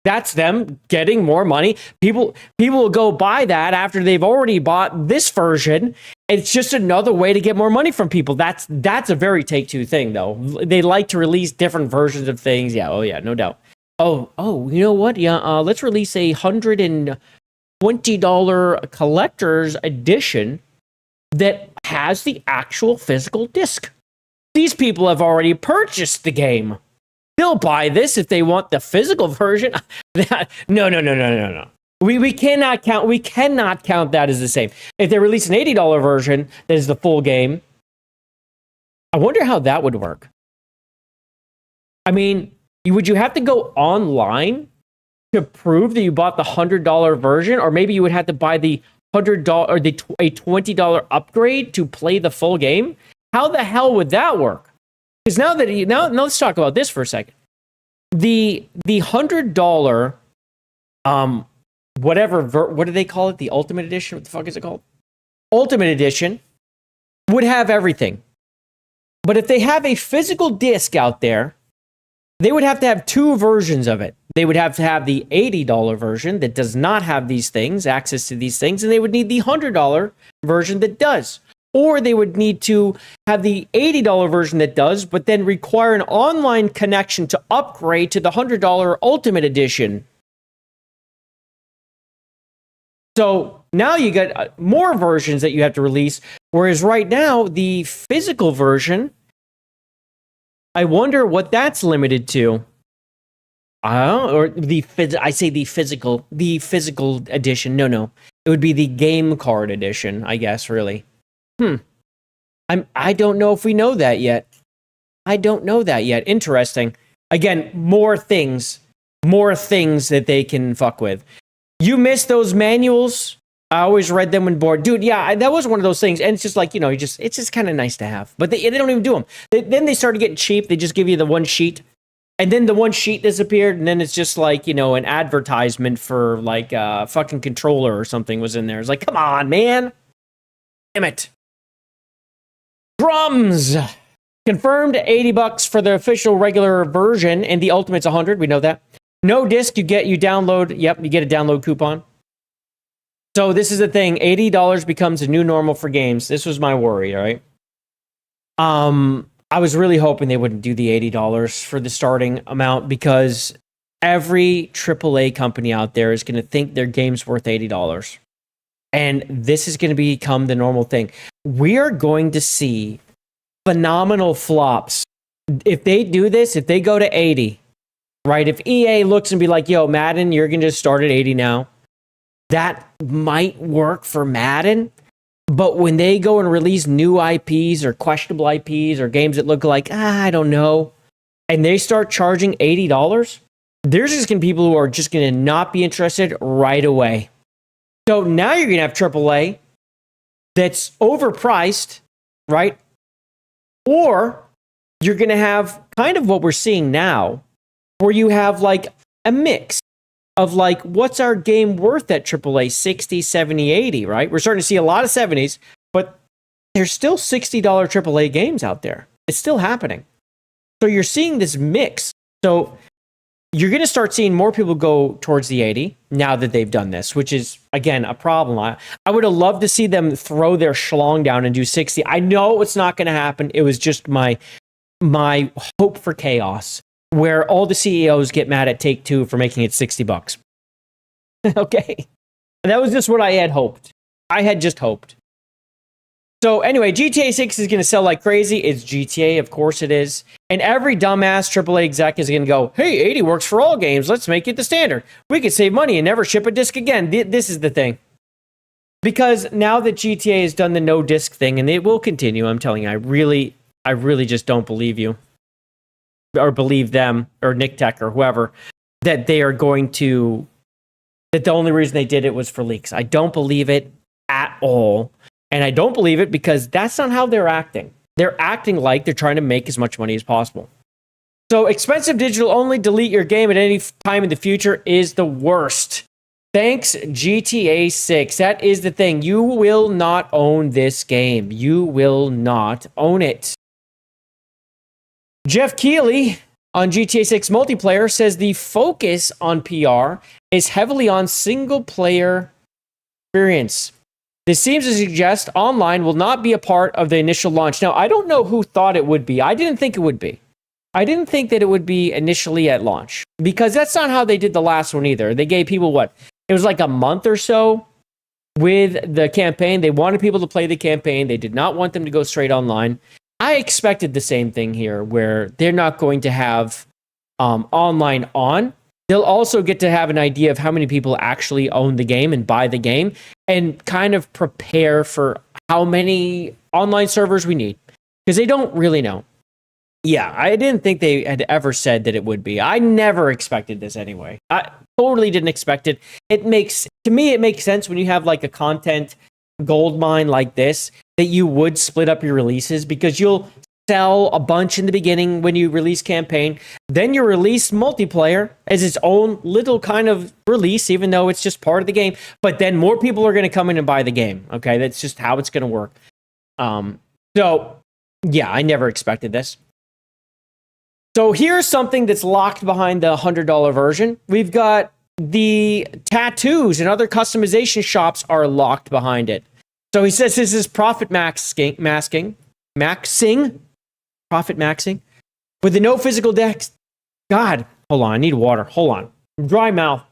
That's them getting more money. People will go buy that after they've already bought this version. It's just another way to get more money from people. That's a very Take-Two thing, though. They like to release different versions of things. Yeah, oh yeah, no doubt. Oh, you know what? Yeah, let's release a $120 collector's edition that has the actual physical disc. These people have already purchased the game. They'll buy this if they want the physical version. No. We cannot count that as the same. If they release an $80 version that is the full game, I wonder how that would work. I mean, would you have to go online to prove that you bought the $100 version, or maybe you would have to buy the $100 or a $20 upgrade to play the full game? How the hell would that work? Because now let's talk about this for a second. The $100 what do they call it? The Ultimate Edition? What the fuck is it called? Ultimate Edition would have everything. But if they have a physical disc out there, they would have to have two versions of it. They would have to have the $80 version that does not have these things, access to these things, and they would need the $100 version that does. Or they would need to have the $80 version that does, but then require an online connection to upgrade to the $100 Ultimate Edition. So now you got more versions that you have to release, whereas right now, the physical version, I wonder what that's limited to. Or the physical edition. No. It would be the game card edition, I guess, really. I don't know if we know that yet. Interesting. Again, more things that they can fuck with. You miss those manuals? I always read them when bored. Dude, yeah, that was one of those things. And it's just like, it's just kind of nice to have. But they don't even do them. Then they started getting cheap. They just give you the one sheet. And then the one sheet disappeared. And then it's just like, an advertisement for like a fucking controller or something was in there. It's like, come on, man. Damn it. Drums. Confirmed $80 for the official regular version, and the Ultimate's $100. We know that. No disc, you download. Yep, you get a download coupon. So this is the thing. $80 becomes a new normal for games. This was my worry, all right? I was really hoping they wouldn't do the $80 for the starting amount, because every AAA company out there is going to think their game's worth $80. And this is going to become the normal thing. We are going to see phenomenal flops. If they do this, if they go to 80, right? If EA looks and be like, yo, Madden, you're going to start at 80 now. That might work for Madden. But when they go and release new IPs or questionable IPs or games that look like, I don't know, and they start charging $80, there's just going to be people who are just going to not be interested right away. So now you're going to have AAA that's overpriced, right? Or you're going to have kind of what we're seeing now, where you have like a mix of like, what's our game worth at AAA? 60, 70, 80, right? We're starting to see a lot of 70s, but there's still $60 AAA games out there. It's still happening. So you're seeing this mix. So you're going to start seeing more people go towards the 80 now that they've done this, which is, again, a problem. I would have loved to see them throw their schlong down and do 60. I know it's not going to happen. It was just my hope for chaos, where all the CEOs get mad at Take-Two for making it $60. Okay. That was just what I had hoped. I had just hoped. So anyway, GTA 6 is going to sell like crazy. It's GTA, of course it is. And every dumbass AAA exec is going to go, hey, 80 works for all games. Let's make it the standard. We could save money and never ship a disc again. This is the thing. Because now that GTA has done the no disc thing, and it will continue, I'm telling you, I really just don't believe you. Or believe them, or Nick Tech, or whoever, that they are going to that the only reason they did it was for leaks. I don't believe it at all. And I don't believe it because that's not how they're acting. They're acting like they're trying to make as much money as possible. So expensive digital only, delete your game at any time in the future is the worst. Thanks, GTA 6. That is the thing. You will not own this game. You will not own it. Jeff Keighley on GTA 6 multiplayer says the focus on PR is heavily on single player experience. This seems to suggest online will not be a part of the initial launch. Now, I don't know who thought it would be. I didn't think it would be. I didn't think that it would be initially at launch because that's not how they did the last one either. They gave people what? It was like a month or so with the campaign. They wanted people to play the campaign. They did not want them to go straight online. I expected the same thing here where they're not going to have online on. They'll also get to have an idea of how many people actually own the game and buy the game and kind of prepare for how many online servers we need because they don't really know. Yeah, I didn't think they had ever said that it would be. I never expected this anyway. I totally didn't expect it. It makes sense when you have like a content gold mine like this that you would split up your releases because you'll sell a bunch in the beginning when you release campaign. Then you release multiplayer as its own little kind of release, even though it's just part of the game. But then more people are going to come in and buy the game. Okay, that's just how it's going to work. So yeah, I never expected this. So here's something that's locked behind the $100 version. We've got the tattoos and other customization shops are locked behind it. So he says this is profit maxing, profit maxing, with the no physical dex. God, hold on, I need water. Hold on, dry mouth.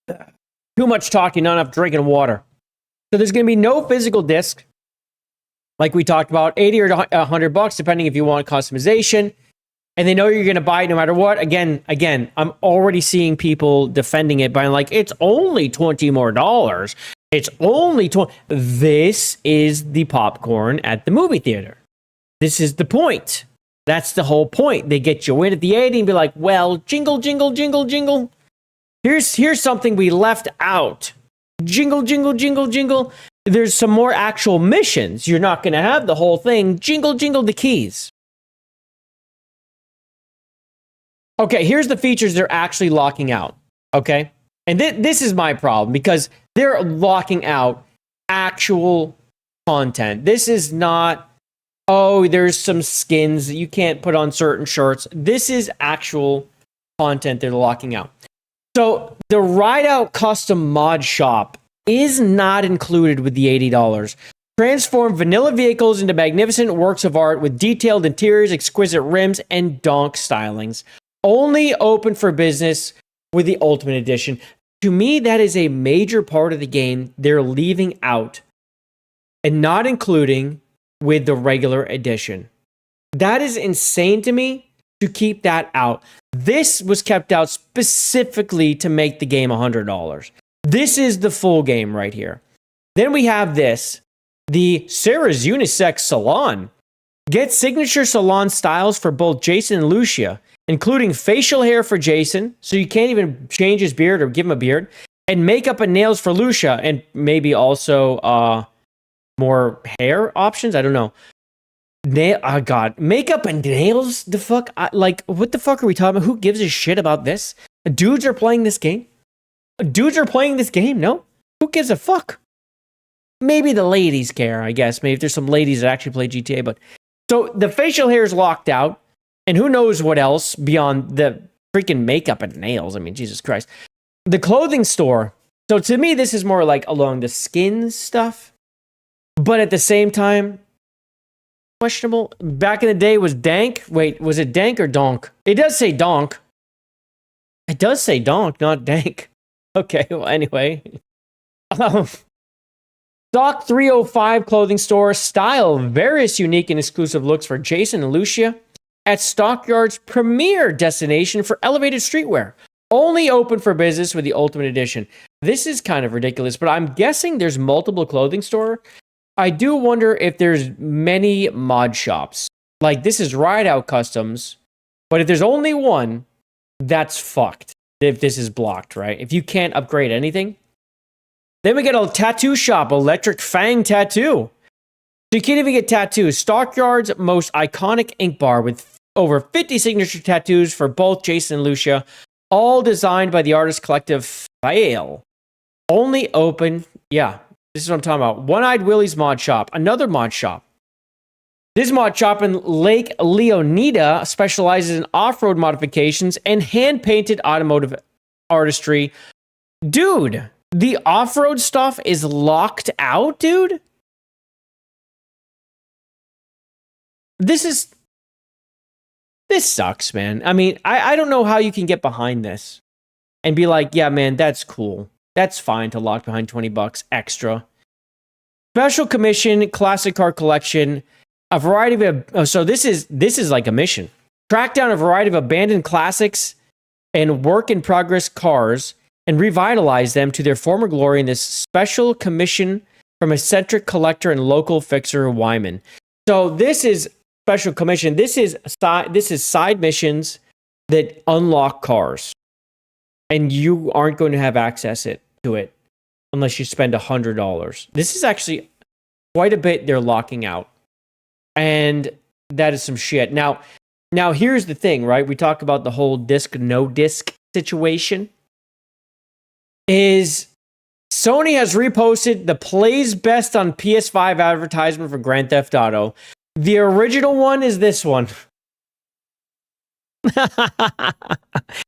Too much talking, not enough drinking water. So there's going to be no physical disc. Like we talked about, 80 or $100, depending if you want customization. And they know you're going to buy it no matter what. Again, I'm already seeing people defending it by like, it's only $20 more. It's only 20. This is the popcorn at the movie theater. This is the point. That's the whole point. They get you in at the 80 and be like, well, jingle, jingle, jingle, jingle. Here's something we left out. Jingle, jingle, jingle, jingle. There's some more actual missions. You're not going to have the whole thing. Jingle, jingle the keys. Okay, here's the features they're actually locking out. Okay? And this is my problem because they're locking out actual content. This is not, oh, there's some skins that you can't put on certain shirts. This is actual content they're locking out. So the Ride Out Custom Mod Shop is not included with the $80. Transform vanilla vehicles into magnificent works of art with detailed interiors, exquisite rims, and donk stylings. Only open for business with the Ultimate Edition. To me, that is a major part of the game they're leaving out and not including with the regular edition. That is insane to me to keep that out. This was kept out specifically to make the game $100. This is the full game right here. Then we have this, the Sarah's Unisex Salon. Get signature salon styles for both Jason and Lucia, including facial hair for Jason, so you can't even change his beard or give him a beard, and makeup and nails for Lucia, and maybe also more hair options. I don't know. Oh God, makeup and nails. The fuck? What the fuck are we talking about? Who gives a shit about this? Dudes are playing this game. No, who gives a fuck? Maybe the ladies care, I guess. Maybe if there's some ladies that actually play GTA, but so the facial hair is locked out. And who knows what else beyond the freaking makeup and nails. I mean, Jesus Christ. The clothing store. So to me, this is more like along the skin stuff. But at the same time, questionable. Back in the day was dank. Wait, was it dank or donk? It does say donk. It does say donk, not dank. Okay, well, anyway. Stock 305 clothing store. Style various unique and exclusive looks for Jason and Lucia at Stockyard's premier destination for elevated streetwear. Only open for business with the Ultimate Edition. This is kind of ridiculous, but I'm guessing there's multiple clothing store. I do wonder if there's many mod shops. Like, this is Ride Out Customs, but if there's only one, that's fucked. if this is blocked, right? If you can't upgrade anything. Then we get a tattoo shop, Electric Fang Tattoo. So you can't even get tattoos. Stockyard's most iconic ink bar with over 50 signature tattoos for both Jason and Lucia, all designed by the artist collective Fail. Only open, yeah, this is what I'm talking about. One-Eyed Willie's Mod Shop, another mod shop. This mod shop in Lake Leonida specializes in off-road modifications and hand-painted automotive artistry. Dude, the off-road stuff is locked out, dude? This sucks, man. I mean, I don't know how you can get behind this and be like, yeah, man, that's cool. That's fine to lock behind $20 extra. Special commission, classic car collection, a variety of, so this is like a mission. Track down a variety of abandoned classics and work in progress cars and revitalize them to their former glory in this special commission from eccentric collector and local fixer Wyman. So this is special commission. This is side missions that unlock cars, and you aren't going to have access to it unless you spend $100. This is actually quite a bit they're locking out, and that is some shit. Now here's the thing, right? We talk about the whole disc no disc situation. Is Sony has reposted the plays best on PS5 advertisement for Grand Theft Auto. The original one is this one.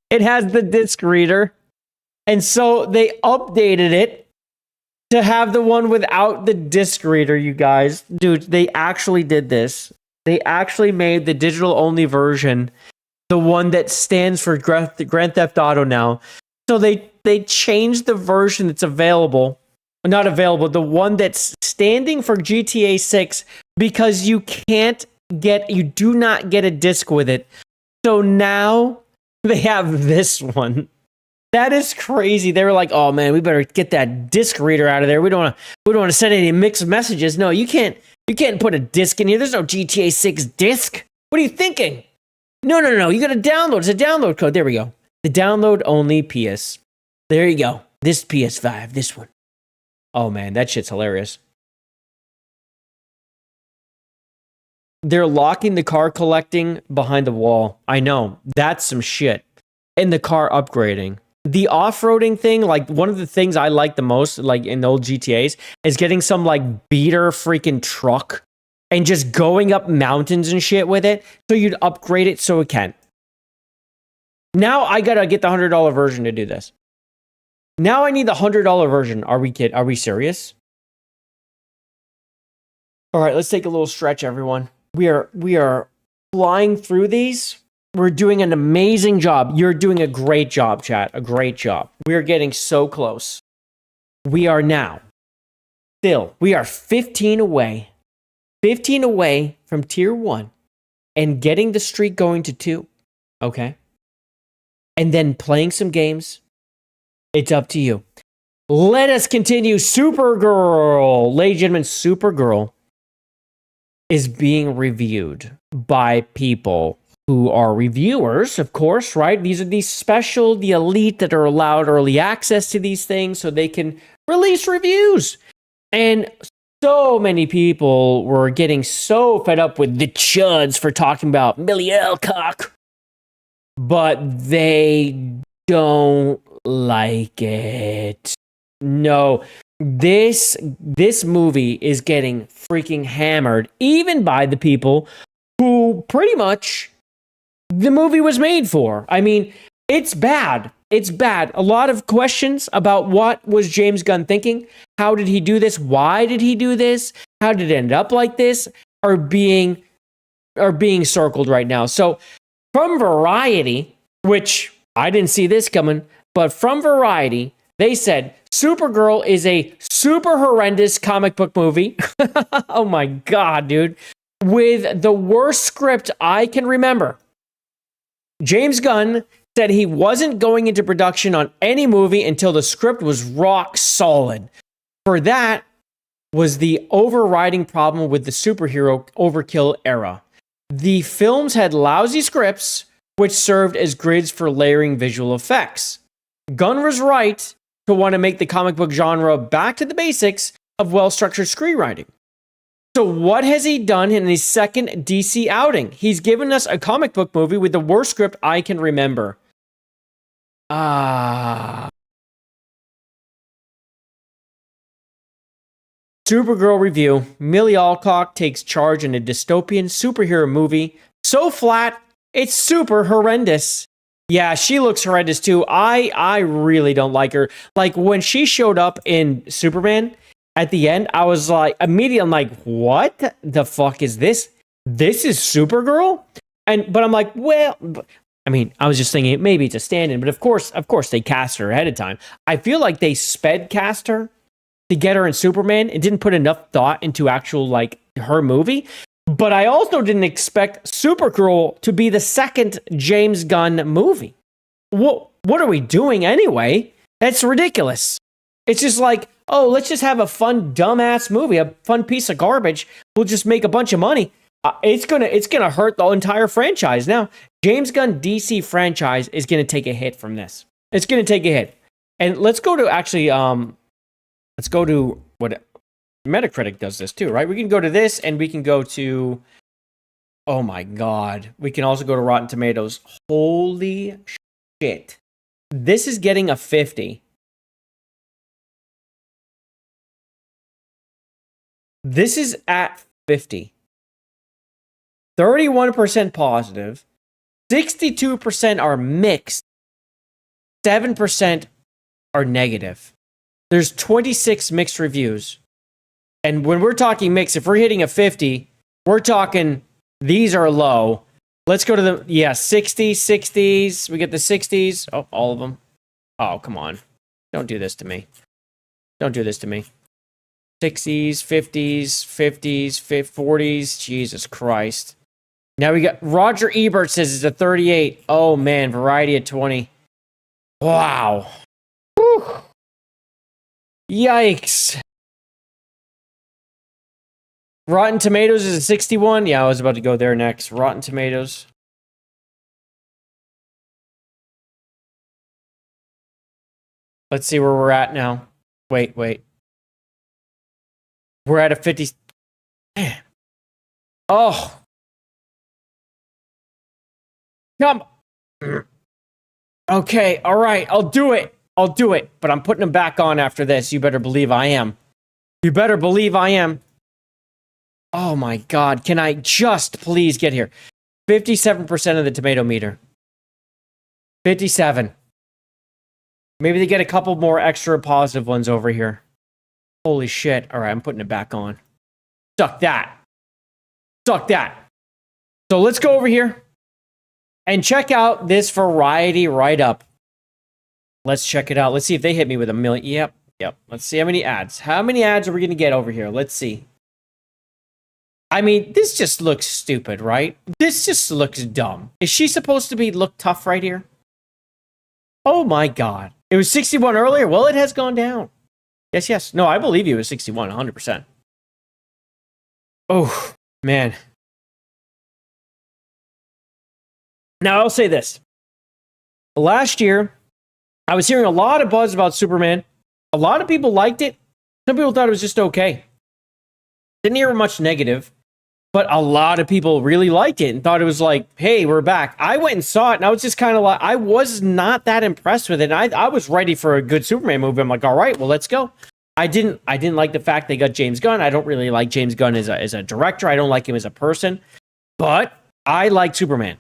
It has the disc reader. And so they updated it to have the one without the disc reader, you guys. Dude, they actually did this. They actually made the digital only version the one that stands for Grand Theft Auto now. So they changed the version that's available. Not available, the one that's standing for GTA 6 because you do not get a disc with it. So now they have this one. That is crazy. They were like, "Oh man, we better get that disc reader out of there. We don't want to send any mixed messages." No, you can't put a disc in here. There's no GTA 6 disc. What are you thinking? No. You got to download. It's a download code. There we go. The download only PS. There you go. This PS5, this one. Oh man, that shit's hilarious. They're locking the car collecting behind the wall. I know. That's some shit. And the car upgrading. The off-roading thing, like one of the things I like the most, like in the old GTAs, is getting some like beater freaking truck and just going up mountains and shit with it. So you'd upgrade it so it can. Now I gotta get the $100 version to do this. Now I need the $100 version. Are we serious? All right, let's take a little stretch, everyone. We are flying through these. We're doing an amazing job. You're doing a great job, chat. A great job. We are getting so close. We are 15 away. 15 away from tier 1 and getting the streak going to 2. Okay? And then playing some games. It's up to you. Let us continue. Supergirl. Ladies and gentlemen, Supergirl is being reviewed by people who are reviewers, of course, right? These are the elite that are allowed early access to these things so they can release reviews. And so many people were getting so fed up with the chuds for talking about Millie Alcock, but they don't like it. No, this movie is getting freaking hammered, even by the people who pretty much the movie was made for. I mean, it's bad. It's bad. A lot of questions about what was James Gunn thinking. How did he do this? Why did he do this? How did it end up like this? Are being circled right now. So from Variety, which I didn't see this coming, but from Variety, they said Supergirl is a super horrendous comic book movie. Oh my God, dude. With the worst script I can remember. James Gunn said he wasn't going into production on any movie until the script was rock solid. For that was the overriding problem with the superhero overkill era. The films had lousy scripts which served as grids for layering visual effects. Gunn was right to want to make the comic book genre back to the basics of well-structured screenwriting. So what has he done in his second DC outing? He's given us a comic book movie with the worst script I can remember. Supergirl review. Millie Alcock takes charge in a dystopian superhero movie. So flat, it's super horrendous. Yeah, she looks horrendous too. I really don't like her. Like when she showed up in Superman at the end, I was like, immediately I'm like, what the fuck is this? This is Supergirl? But I'm like, well, I mean, I was just thinking maybe it's a stand-in, but of course they cast her ahead of time. I feel like they sped cast her to get her in Superman and didn't put enough thought into actual like her movie. But I also didn't expect Supergirl to be the second James Gunn movie. What are we doing anyway? That's ridiculous. It's just like, oh, let's just have a fun dumbass movie, a fun piece of garbage. We'll just make a bunch of money. It's gonna hurt the entire franchise. Now, James Gunn DC franchise is gonna take a hit from this. It's gonna take a hit. And let's go to actually let's go to what Metacritic does this too, right? We can go to this and we can go to, oh my God. We can also go to Rotten Tomatoes. Holy shit. This is getting a 50. This is at 50. 31% positive. 62% are mixed. 7% are negative. There's 26 mixed reviews. And when we're talking mixed, if we're hitting a 50, we're talking these are low. Let's go to the 60s. We get the 60s. Oh, all of them. Oh, come on. Don't do this to me. Don't do this to me. 60s, 50s, 40s. Jesus Christ. Now we got Roger Ebert says it's a 38. Oh man, Variety at 20. Wow. Whew. Yikes. Rotten Tomatoes is a 61. Yeah, I was about to go there next. Rotten Tomatoes. Let's see where we're at now. Wait. We're at a 50. Man. Oh. Come. Okay, all right. I'll do it. But I'm putting them back on after this. You better believe I am. Oh my God. Can I just please get here? 57% of the tomato meter. 57. Maybe they get a couple more extra positive ones over here. Holy shit. All right, I'm putting it back on. Suck that. So let's go over here and check out this Variety write-up. Let's check it out. Let's see if they hit me with a million. Yep. Let's see how many ads. How many ads are we going to get over here? Let's see. I mean, this just looks stupid, right? This just looks dumb. Is she supposed to look tough right here? Oh my God. It was 61 earlier. Well, it has gone down. Yes. No, I believe you. It was 61, 100%. Oh, man. Now, I'll say this. Last year, I was hearing a lot of buzz about Superman. A lot of people liked it. Some people thought it was just okay. Didn't hear much negative. But a lot of people really liked it and thought it was like, hey, we're back. I went and saw it, and I was just kind of like, I was not that impressed with it. And I was ready for a good Superman movie. I'm like, all right, well, let's go. I didn't like the fact they got James Gunn. I don't really like James Gunn as a director. I don't like him as a person. But I like Superman.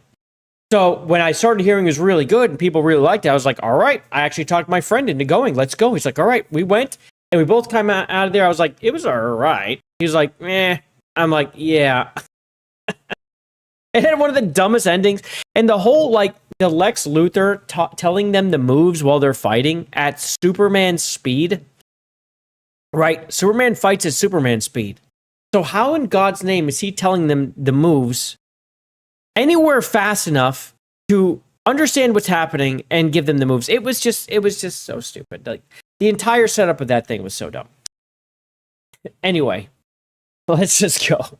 So when I started hearing it was really good and people really liked it, I was like, all right. I actually talked my friend into going. Let's go. He's like, all right. We went, and we both came out of there. I was like, it was all right. He was like, eh. I'm like, yeah. It had one of the dumbest endings. And the whole, like, the Lex Luthor telling them the moves while they're fighting at Superman speed. Right? Superman fights at Superman speed. So how in God's name is he telling them the moves anywhere fast enough to understand what's happening and give them the moves? It was just so stupid. Like, the entire setup of that thing was so dumb. Anyway. Let's just go.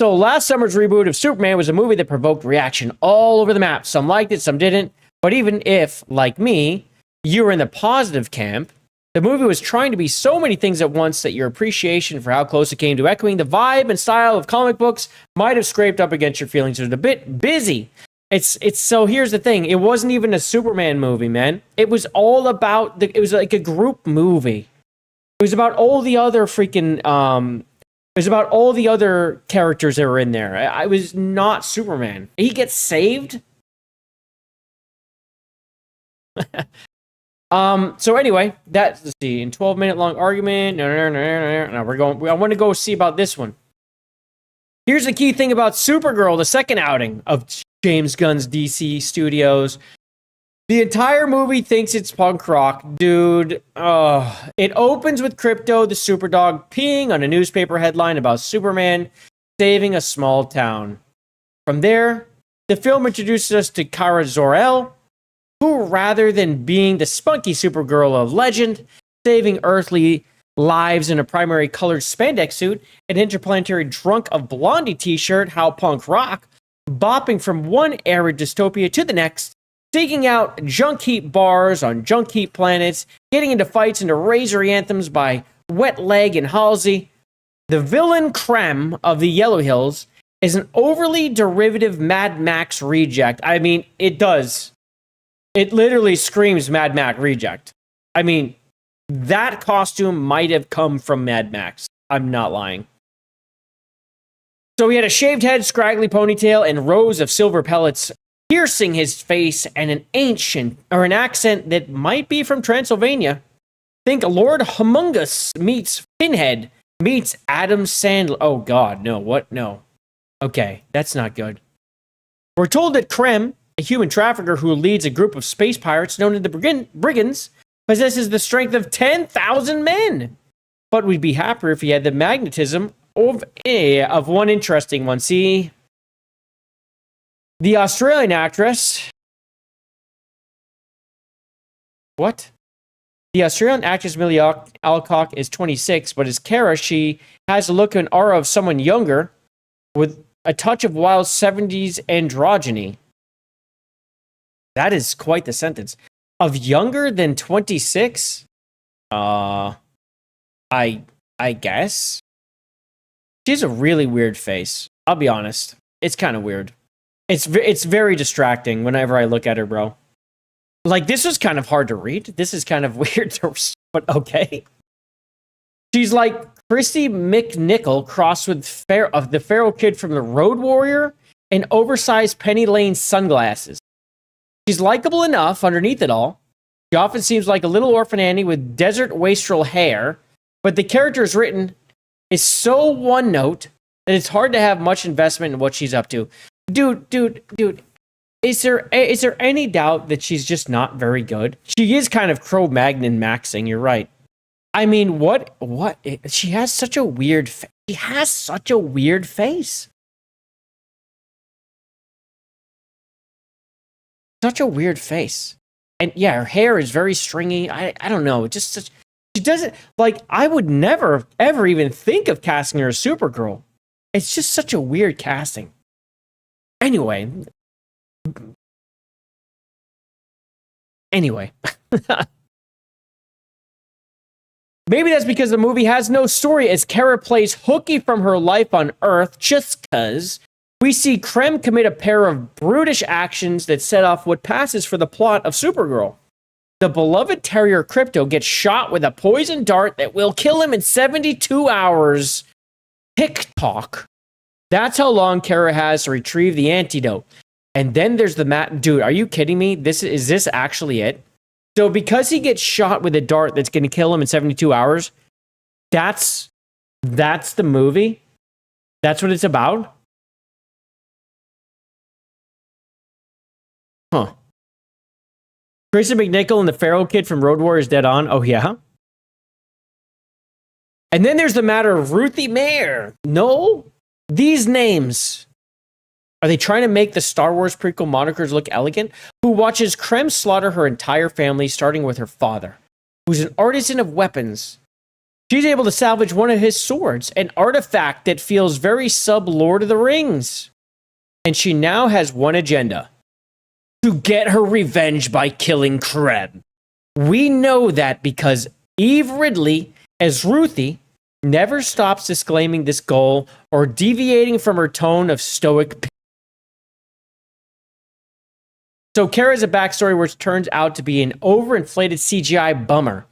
So last summer's reboot of Superman was a movie that provoked reaction all over the map. Some liked it, some didn't. But even if, like me, you were in the positive camp, the movie was trying to be so many things at once that your appreciation for how close it came to echoing the vibe and style of comic books might have scraped up against your feelings. It was a bit busy. It's so here's the thing. It wasn't even a Superman movie, man. It was all about it was like a group movie. It was about all the other freaking it was about all the other characters that were in there. I was not Superman. He gets saved. So anyway, let's see, in 12-minute long argument. No, we're going. I want to go see about this one. Here's the key thing about Supergirl, the second outing of James Gunn's DC Studios. The entire movie thinks it's punk rock, dude. It opens with Crypto, the Superdog, peeing on a newspaper headline about Superman saving a small town. From there, the film introduces us to Kara Zor-El, who, rather than being the spunky Supergirl of legend, saving earthly lives in a primary colored spandex suit, an interplanetary drunk of Blondie t-shirt, how punk rock, bopping from one arid dystopia to the next, seeking out junk heap bars on junk heap planets, getting into fights into razory anthems by Wet Leg and Halsey. The villain Krem of the Yellow Hills is an overly derivative Mad Max reject. I mean, it does. It literally screams Mad Max reject. I mean, that costume might have come from Mad Max. I'm not lying. So he had a shaved head, scraggly ponytail, and rows of silver pellets piercing his face, and an accent that might be from Transylvania. Think Lord Humongous meets Pinhead meets Adam Sandler. Oh God, no, what? No. Okay, that's not good. We're told that Krem, a human trafficker who leads a group of space pirates known as the Brigands, possesses the strength of 10,000 men. But we'd be happier if he had the magnetism of one interesting one. See, the Australian actress. What? The Australian actress Millie Alcock is 26, but as Kara, she has a look and aura of someone younger with a touch of wild 70s androgyny. That is quite the sentence. Of younger than 26? I guess. She has a really weird face. I'll be honest. It's kind of weird. It's very distracting whenever I look at her, bro. Like, this was kind of hard to read. This is kind of weird, but okay. She's like Christy McNichol crossed with the feral kid from The Road Warrior and oversized Penny Lane sunglasses. She's likable enough underneath it all. She often seems like a little orphan Annie with desert wastrel hair, but the character is written is so one note that it's hard to have much investment in what she's up to. Dude. Is there any doubt that she's just not very good? She is kind of Cro-Magnon maxing, you're right. I mean, what? She has such a weird face. Such a weird face. And yeah, her hair is very stringy. I don't know. She doesn't, like, I would never, ever even think of casting her as Supergirl. It's just such a weird casting. Anyway. Maybe that's because the movie has no story as Kara plays hooky from her life on Earth just because we see Krem commit a pair of brutish actions that set off what passes for the plot of Supergirl. The beloved terrier Crypto gets shot with a poison dart that will kill him in 72 hours. TikTok. That's how long Kara has to retrieve the antidote. And then there's the dude, are you kidding me? Is this actually it? So because he gets shot with a dart that's going to kill him in 72 hours, that's the movie? That's what it's about? Huh. Christy McNichol and the feral kid from Road Warrior is dead on. Oh, yeah? And then there's the matter of Ruthie Mayer. No? These names. Are they trying to make the Star Wars prequel monikers look elegant? Who watches Krem slaughter her entire family, starting with her father, who's an artisan of weapons. She's able to salvage one of his swords, an artifact that feels very sub-Lord of the Rings. And she now has one agenda: to get her revenge by killing Kreb. We know that because Eve Ridley, as Ruthie, never stops disclaiming this goal or deviating from her tone of stoic. So Kara's a backstory which turns out to be an overinflated CGI bummer.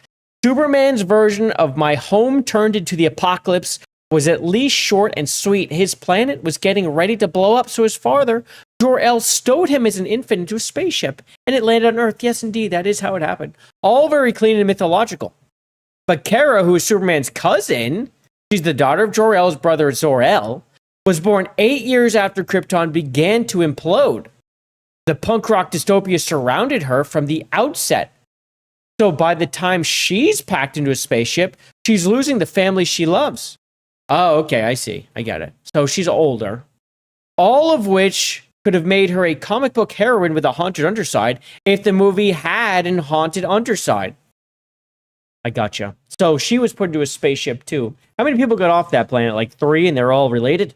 Superman's version of my home turned into the apocalypse was at least short and sweet. His planet was getting ready to blow up, so his father, Jor-El, stowed him as an infant into a spaceship, and it landed on Earth. Yes, indeed, that is how it happened. All very clean and mythological. But Kara, who is Superman's cousin, she's the daughter of Jor-El's brother Zor-El, was born 8 years after Krypton began to implode. The punk rock dystopia surrounded her from the outset. So by the time she's packed into a spaceship, she's losing the family she loves. Oh, okay, I see. I get it. So she's older. All of which could have made her a comic book heroine with a haunted underside if the movie had an haunted underside. I gotcha. So she was put into a spaceship too. How many people got off that planet? Like 3, and they're all related?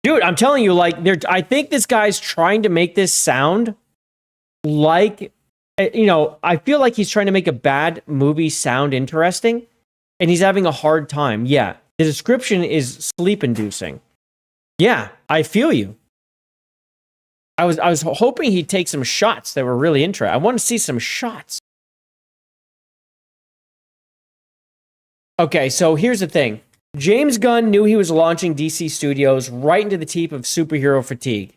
Dude, I'm telling you, like, I think this guy's trying to make this sound like, you know, I feel like he's trying to make a bad movie sound interesting, and he's having a hard time. Yeah, the description is sleep-inducing. Yeah, I feel you. I was hoping he'd take some shots that were really interesting. I want to see some shots. Okay, so here's the thing. James Gunn knew he was launching DC Studios right into the teeth of superhero fatigue.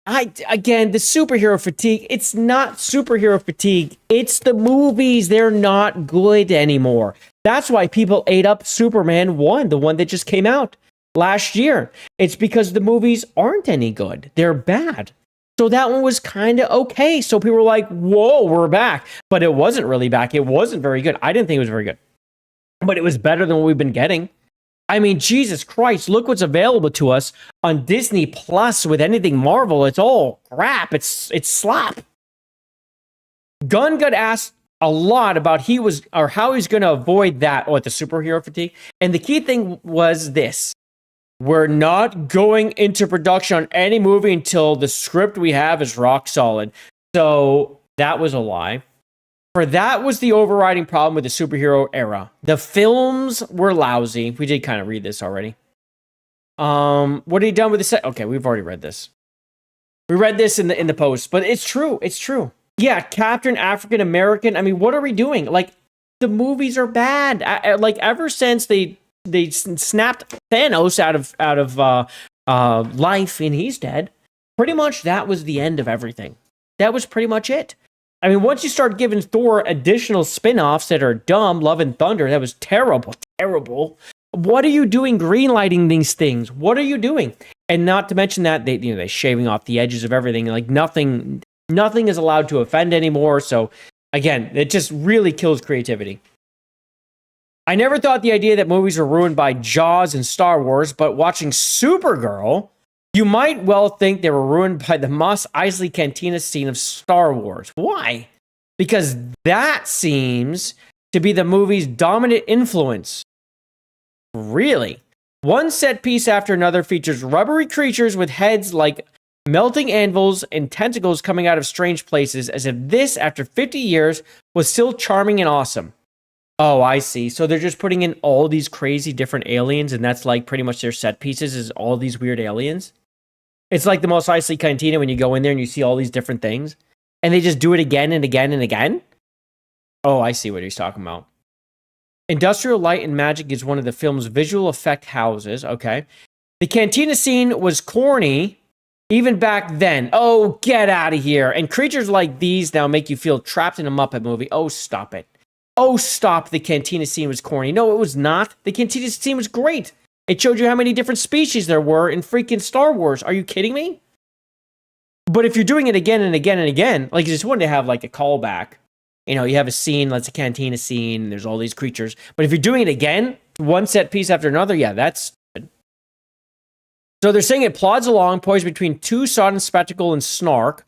Again, the superhero fatigue, it's not superhero fatigue. It's the movies. They're not good anymore. That's why people ate up Superman 1, the one that just came out last year. It's because the movies aren't any good. They're bad. So that one was kind of okay. So people were like, whoa, we're back. But it wasn't really back. It wasn't very good. I didn't think it was very good. But it was better than what we've been getting. I mean, Jesus Christ, look what's available to us on Disney Plus with anything Marvel. It's all crap. It's slop. Gunn got asked a lot about how he's going to avoid that, the superhero fatigue. And the key thing was this. We're not going into production on any movie until the script we have is rock solid. So that was a lie. For that was the overriding problem with the superhero era. The films were lousy. We did kind of read this already. What are you done with the set? Okay, we've already read this. We read this in the post, but it's true. It's true. Yeah, Captain African American. I mean, what are we doing? Like, the movies are bad. Like, ever since they snapped Thanos out of life and he's dead, pretty much that was the end of everything. That was pretty much it. I mean, once you start giving Thor additional spin-offs that are dumb, Love and Thunder, that was terrible, terrible. What are you doing greenlighting these things? What are you doing? And not to mention that they're shaving off the edges of everything. Like nothing is allowed to offend anymore. So again, it just really kills creativity. I never thought the idea that movies were ruined by Jaws and Star Wars, but watching Supergirl, you might well think they were ruined by the Mos Eisley Cantina scene of Star Wars. Why? Because that seems to be the movie's dominant influence. Really? One set piece after another features rubbery creatures with heads like melting anvils and tentacles coming out of strange places, as if this, after 50 years, was still charming and awesome. Oh, I see. So they're just putting in all these crazy different aliens, and that's like pretty much their set pieces is all these weird aliens? It's like the Mos Eisley Cantina when you go in there and you see all these different things. And they just do it again and again and again? Oh, I see what he's talking about. Industrial Light and Magic is one of the film's visual effect houses. Okay. The cantina scene was corny even back then. Oh, get out of here. And creatures like these now make you feel trapped in a Muppet movie. Oh, stop it. Oh, stop. The cantina scene was corny. No, it was not. The cantina scene was great. It showed you how many different species there were in freaking Star Wars. Are you kidding me? But if you're doing it again and again and again, like you just wanted to have like a callback. You know, you have a scene, that's a cantina scene, and there's all these creatures. But if you're doing it again, one set piece after another, yeah, that's good. So they're saying it plods along, poised between two sodden spectacle and snark.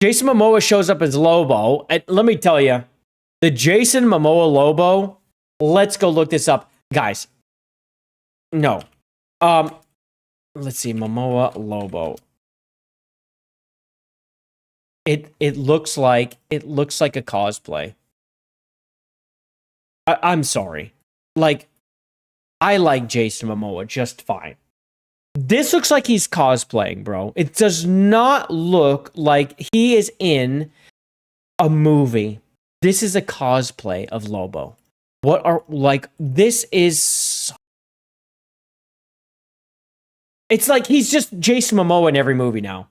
Jason Momoa shows up as Lobo. And let me tell you, The Jason Momoa Lobo. Let's go look this up, guys. No. Let's see, Momoa Lobo. It looks like a cosplay. I'm sorry. Like, I like Jason Momoa just fine. This looks like he's cosplaying, bro. It does not look like he is in a movie. This is a cosplay of Lobo. This is... It's like he's just Jason Momoa in every movie now.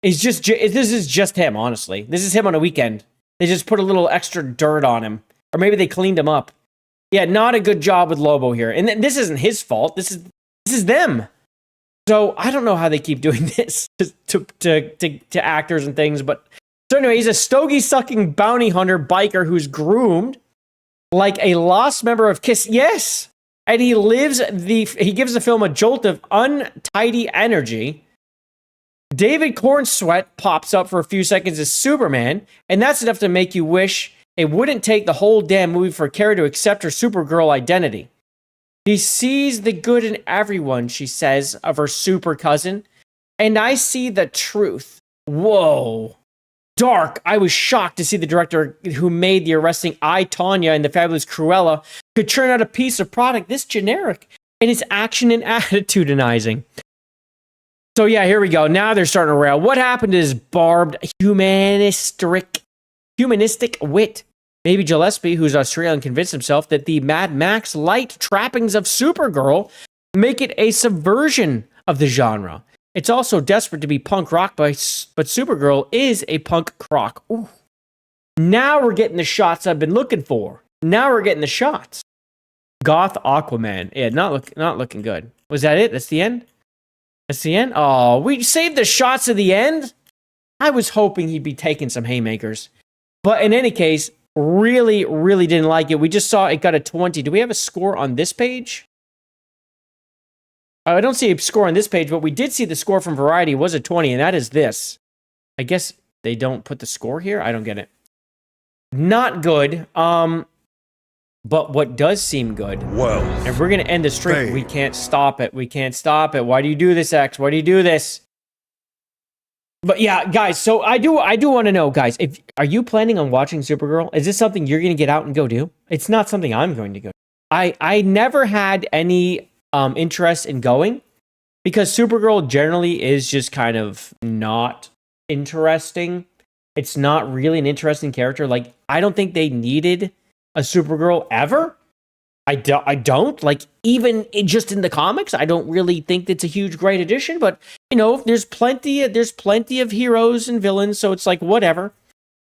This is just him, honestly. This is him on a weekend. They just put a little extra dirt on him. Or maybe they cleaned him up. Yeah, not a good job with Lobo here. And this isn't his fault. This is them. So I don't know how they keep doing this to actors and things. But so anyway, he's a stogie-sucking bounty hunter biker who's groomed like a lost member of Kiss. Yes! And he gives the film a jolt of untidy energy. David Cornsweat pops up for a few seconds as Superman, and that's enough to make you wish it wouldn't take the whole damn movie for Carrie to accept her Supergirl identity. He sees the good in everyone, she says, of her super cousin, and I see the truth. Whoa. Dark. I was shocked to see the director who made the arresting I, Tonya and the fabulous Cruella could churn out a piece of product this generic and it's action and attitudinizing. So yeah, here we go. Now they're starting to rail. What happened to his barbed humanistic wit? Maybe Gillespie, who's Australian, convinced himself that the Mad Max light trappings of Supergirl make it a subversion of the genre. It's also desperate to be punk rock, but Supergirl is a punk rock. Ooh. Now we're getting the shots I've been looking for. Now we're getting the shots. Goth Aquaman. Yeah, not looking good. Was that it? That's the end? That's the end? Oh, we saved the shots of the end? I was hoping he'd be taking some haymakers. But in any case, really, really didn't like it. We just saw it got a 20. Do we have a score on this page? I don't see a score on this page, but we did see the score from Variety was a 20, and that is this. I guess they don't put the score here? I don't get it. Not good. But what does seem good, well, and we're going to end the streak. We can't stop it. We can't stop it. Why do you do this, X? Why do you do this? But yeah, guys, so I do want to know, guys, are you planning on watching Supergirl? Is this something you're going to get out and go do? It's not something I'm going to go do. I never had any interest in going because Supergirl generally is just kind of not interesting. It's not really an interesting character. Like, I don't think they needed a Supergirl ever. I don't like, even just in the comics, I don't really think it's a huge great addition, but you know, there's plenty of heroes and villains, so it's like whatever.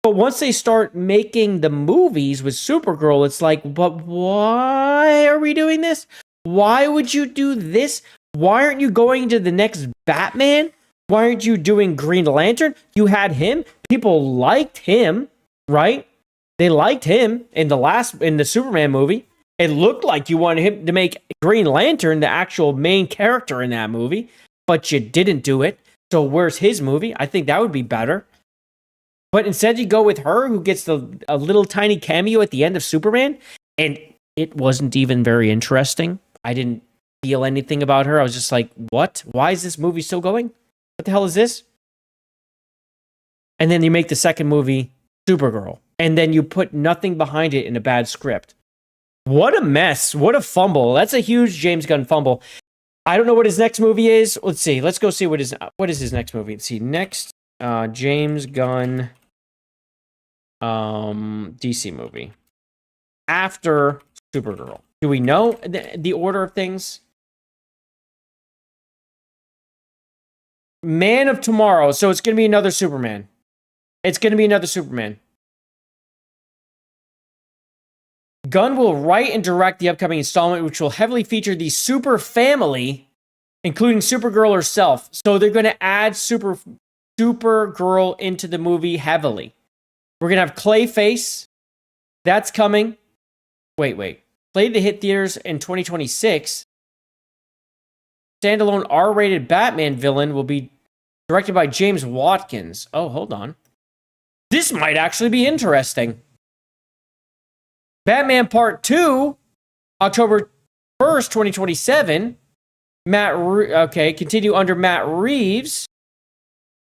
But once they start making the movies with Supergirl, it's like, but why are we doing this? Why would you do this? Why aren't you going to the next Batman? Why aren't you doing Green Lantern? You had him. People liked him, right? They liked him in the Superman movie. It looked like you wanted him to make Green Lantern the actual main character in that movie, but you didn't do it. So where's his movie? I think that would be better. But instead you go with her, who gets a little tiny cameo at the end of Superman, and it wasn't even very interesting. I didn't feel anything about her. I was just like, what? Why is this movie still going? What the hell is this? And then you make the second movie, Supergirl, and then you put nothing behind it in a bad script. What a mess. What a fumble. That's a huge James Gunn fumble. I don't know what his next movie is. Let's see. Let's go see what is his next movie. Let's see. Next James Gunn DC movie. After Supergirl. Do we know the order of things? Man of Tomorrow. So it's going to be another Superman. It's going to be another Superman. Gunn will write and direct the upcoming installment, which will heavily feature the Super family, including Supergirl herself. So they're going to add Supergirl into the movie heavily. We're going to have Clayface. That's coming. Wait. Slated to hit theaters in 2026. Standalone R-rated Batman villain will be directed by James Watkins. Oh, hold on. This might actually be interesting. Batman Part 2, October 1st, 2027. Continue under Matt Reeves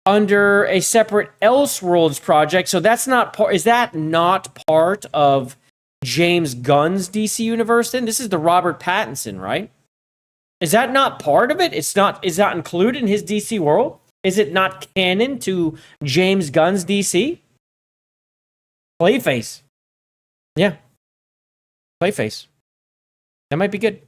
under a separate Elseworlds project. So that's not part. Is that not part of James Gunn's DC universe? Then this is the Robert Pattinson, right? Is that not part of it? It's not. Is that included in his DC world? Is it not canon to James Gunn's DC? Clayface. Yeah. Clayface. That might be good.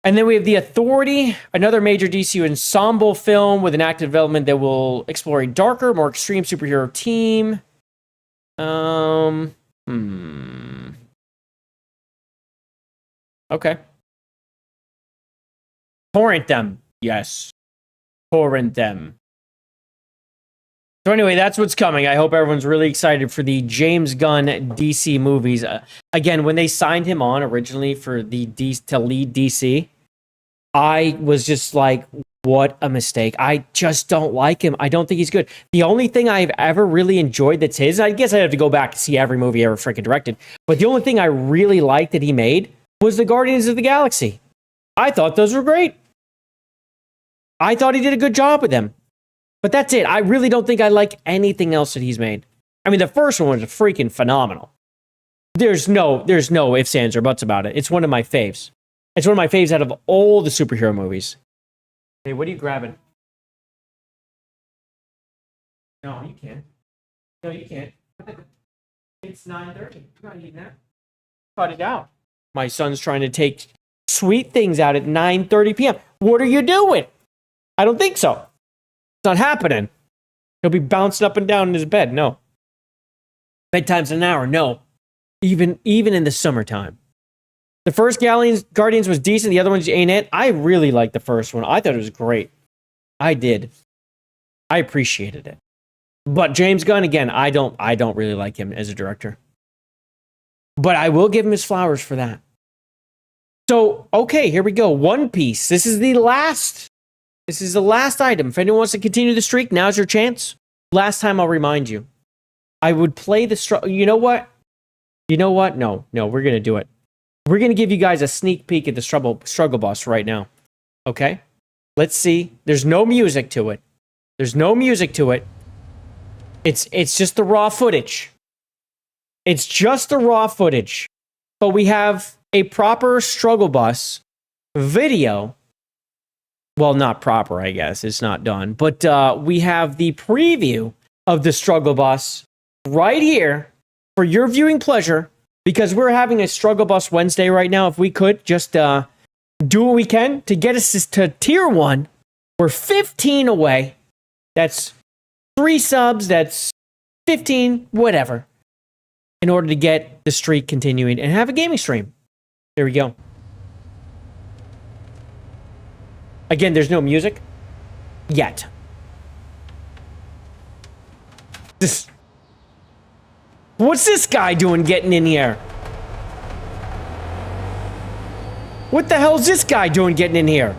And then we have The Authority, another major DC ensemble film with an active development that will explore a darker, more extreme superhero team. Okay. Torrent them. Yes. Torrent them. So anyway, that's what's coming. I hope everyone's really excited for the James Gunn DC movies. Again, when they signed him on originally for to lead DC, I was just like, what a mistake. I just don't like him. I don't think he's good. The only thing I've ever really enjoyed that's his, I guess I'd have to go back and see every movie ever freaking directed, but the only thing I really liked that he made was the Guardians of the Galaxy. I thought those were great. I thought he did a good job with them. But that's it. I really don't think I like anything else that he's made. I mean, the first one was freaking phenomenal. There's no ifs, ands, or buts about it. It's one of my faves. It's one of my faves out of all the superhero movies. Hey, what are you grabbing? No, you can't. No, you can't. It's 9:30. You're not eating that. Cut it out. My son's trying to take sweet things out at 9:30 p.m. What are you doing? I don't think so. It's not happening. He'll be bouncing up and down in his bed. No. Bedtime's an hour. No. Even in the summertime. The first Guardians was decent. The other ones ain't it. I really liked the first one. I thought it was great. I did. I appreciated it. But James Gunn, again, I don't really like him as a director. But I will give him his flowers for that. So, okay, here we go. One Piece. This is the last item. If anyone wants to continue the streak, now's your chance. Last time I'll remind you. I would play the You know what? No, we're going to do it. We're going to give you guys a sneak peek at the struggle bus right now. Okay? Let's see. There's no music to it. It's just the raw footage. It's just the raw footage. But we have a proper struggle bus video. Well, not proper, I guess. It's not done. But we have the preview of the struggle bus right here for your viewing pleasure. Because we're having a Struggle Bus Wednesday right now. If we could just do what we can to get us to tier 1. We're 15 away. That's 3 subs. That's 15, whatever. In order to get the streak continuing and have a gaming stream. There we go. Again, there's no music yet. What's this guy doing getting in here? What the hell's this guy doing getting in here?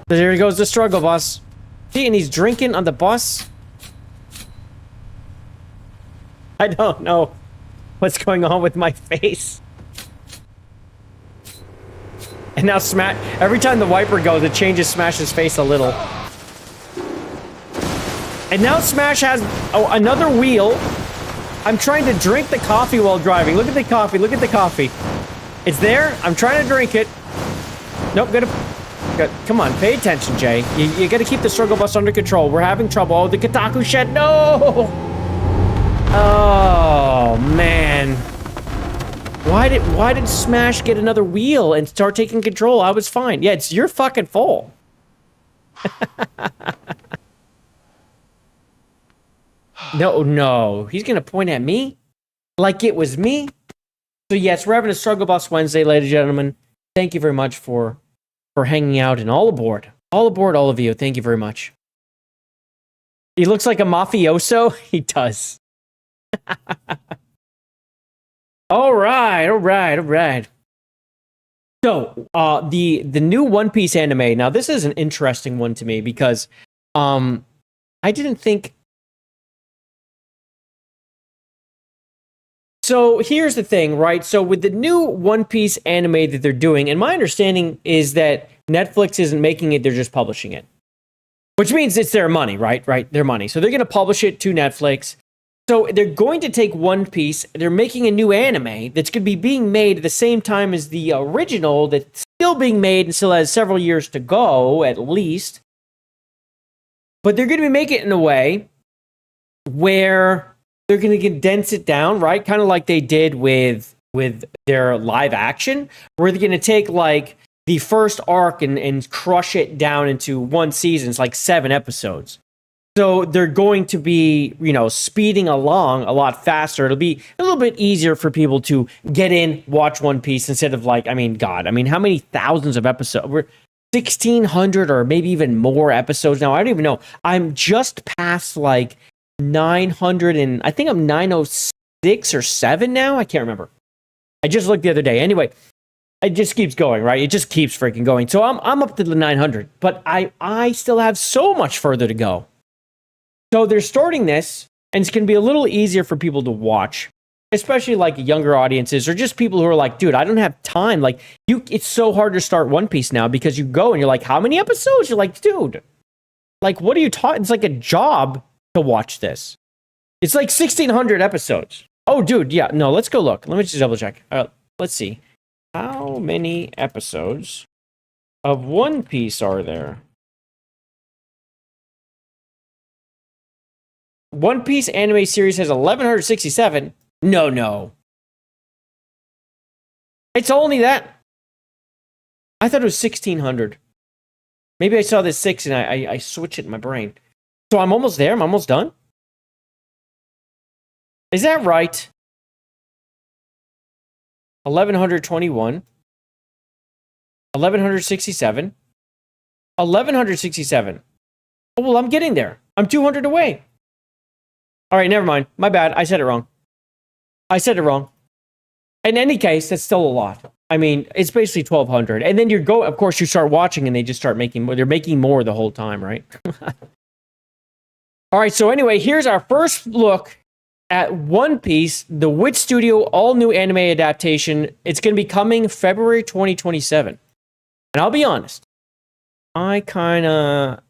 There goes the struggle bus. See, and he's drinking on the bus. I don't know what's going on with my face. And now every time the wiper goes, it changes Smash's face a little. And now Smash has another wheel. I'm trying to drink the coffee while driving. Look at the coffee. It's there. I'm trying to drink it. Nope, come on, pay attention, Jay. You gotta keep the struggle bus under control. We're having trouble. Oh, the Kotaku shed. No! Oh, man. Why did Smash get another wheel and start taking control? I was fine. Yeah, it's your fucking fault. No. He's gonna point at me like it was me. So yes, we're having a Struggle Bus Wednesday, ladies and gentlemen. Thank you very much for hanging out and all aboard, all of you. Thank you very much. He looks like a mafioso. He does. All right. So, the new One Piece anime. Now, this is an interesting one to me because, I didn't think. So here's the thing, right? So with the new One Piece anime that they're doing, and my understanding is that Netflix isn't making it, they're just publishing it. Which means it's their money, right? Right, their money. So they're going to publish it to Netflix. So they're going to take One Piece, they're making a new anime that's going to be being made at the same time as the original that's still being made and still has several years to go, at least. But they're going to be making it in a way where they're going to condense it down, right? Kind of like they did with their live action, where they're going to take like the first arc and crush it down into one season. It's like 7 episodes. So they're going to be, speeding along a lot faster. It'll be a little bit easier for people to get in, watch One Piece instead of how many thousands of episodes? We're 1,600 or maybe even more episodes now. I don't even know. I'm just past like 900 and I think I'm 906 or 7 now. I can't remember. I just looked the other day. Anyway, it just keeps going, right? It just keeps freaking going. So I'm up to the 900, but I still have so much further to go. So they're starting this, and it's going to be a little easier for people to watch, especially like younger audiences or just people who are like, dude, I don't have time. Like, it's so hard to start One Piece now because you go and you're like, how many episodes? You're like, dude, like, what are you talking? It's like a job to watch this. It's like 1,600 episodes. Oh, dude, yeah, no, let's go look. Let me just double check. Let's see. How many episodes of One Piece are there? One Piece anime series has 1,167. No. It's only that. I thought it was 1,600. Maybe I saw this 6 and I switched it in my brain. So I'm almost there. I'm almost done. Is that right? 1,121. 1,167. 1,167. Oh, well, I'm getting there. I'm 200 away. All right, never mind. My bad. I said it wrong. In any case, that's still a lot. I mean, it's basically 1,200. And then of course, you start watching and they just start making more. They're making more the whole time, right? All right, so anyway, here's our first look at One Piece, the Wit Studio all-new anime adaptation. It's going to be coming February 2027. And I'll be honest, I kind of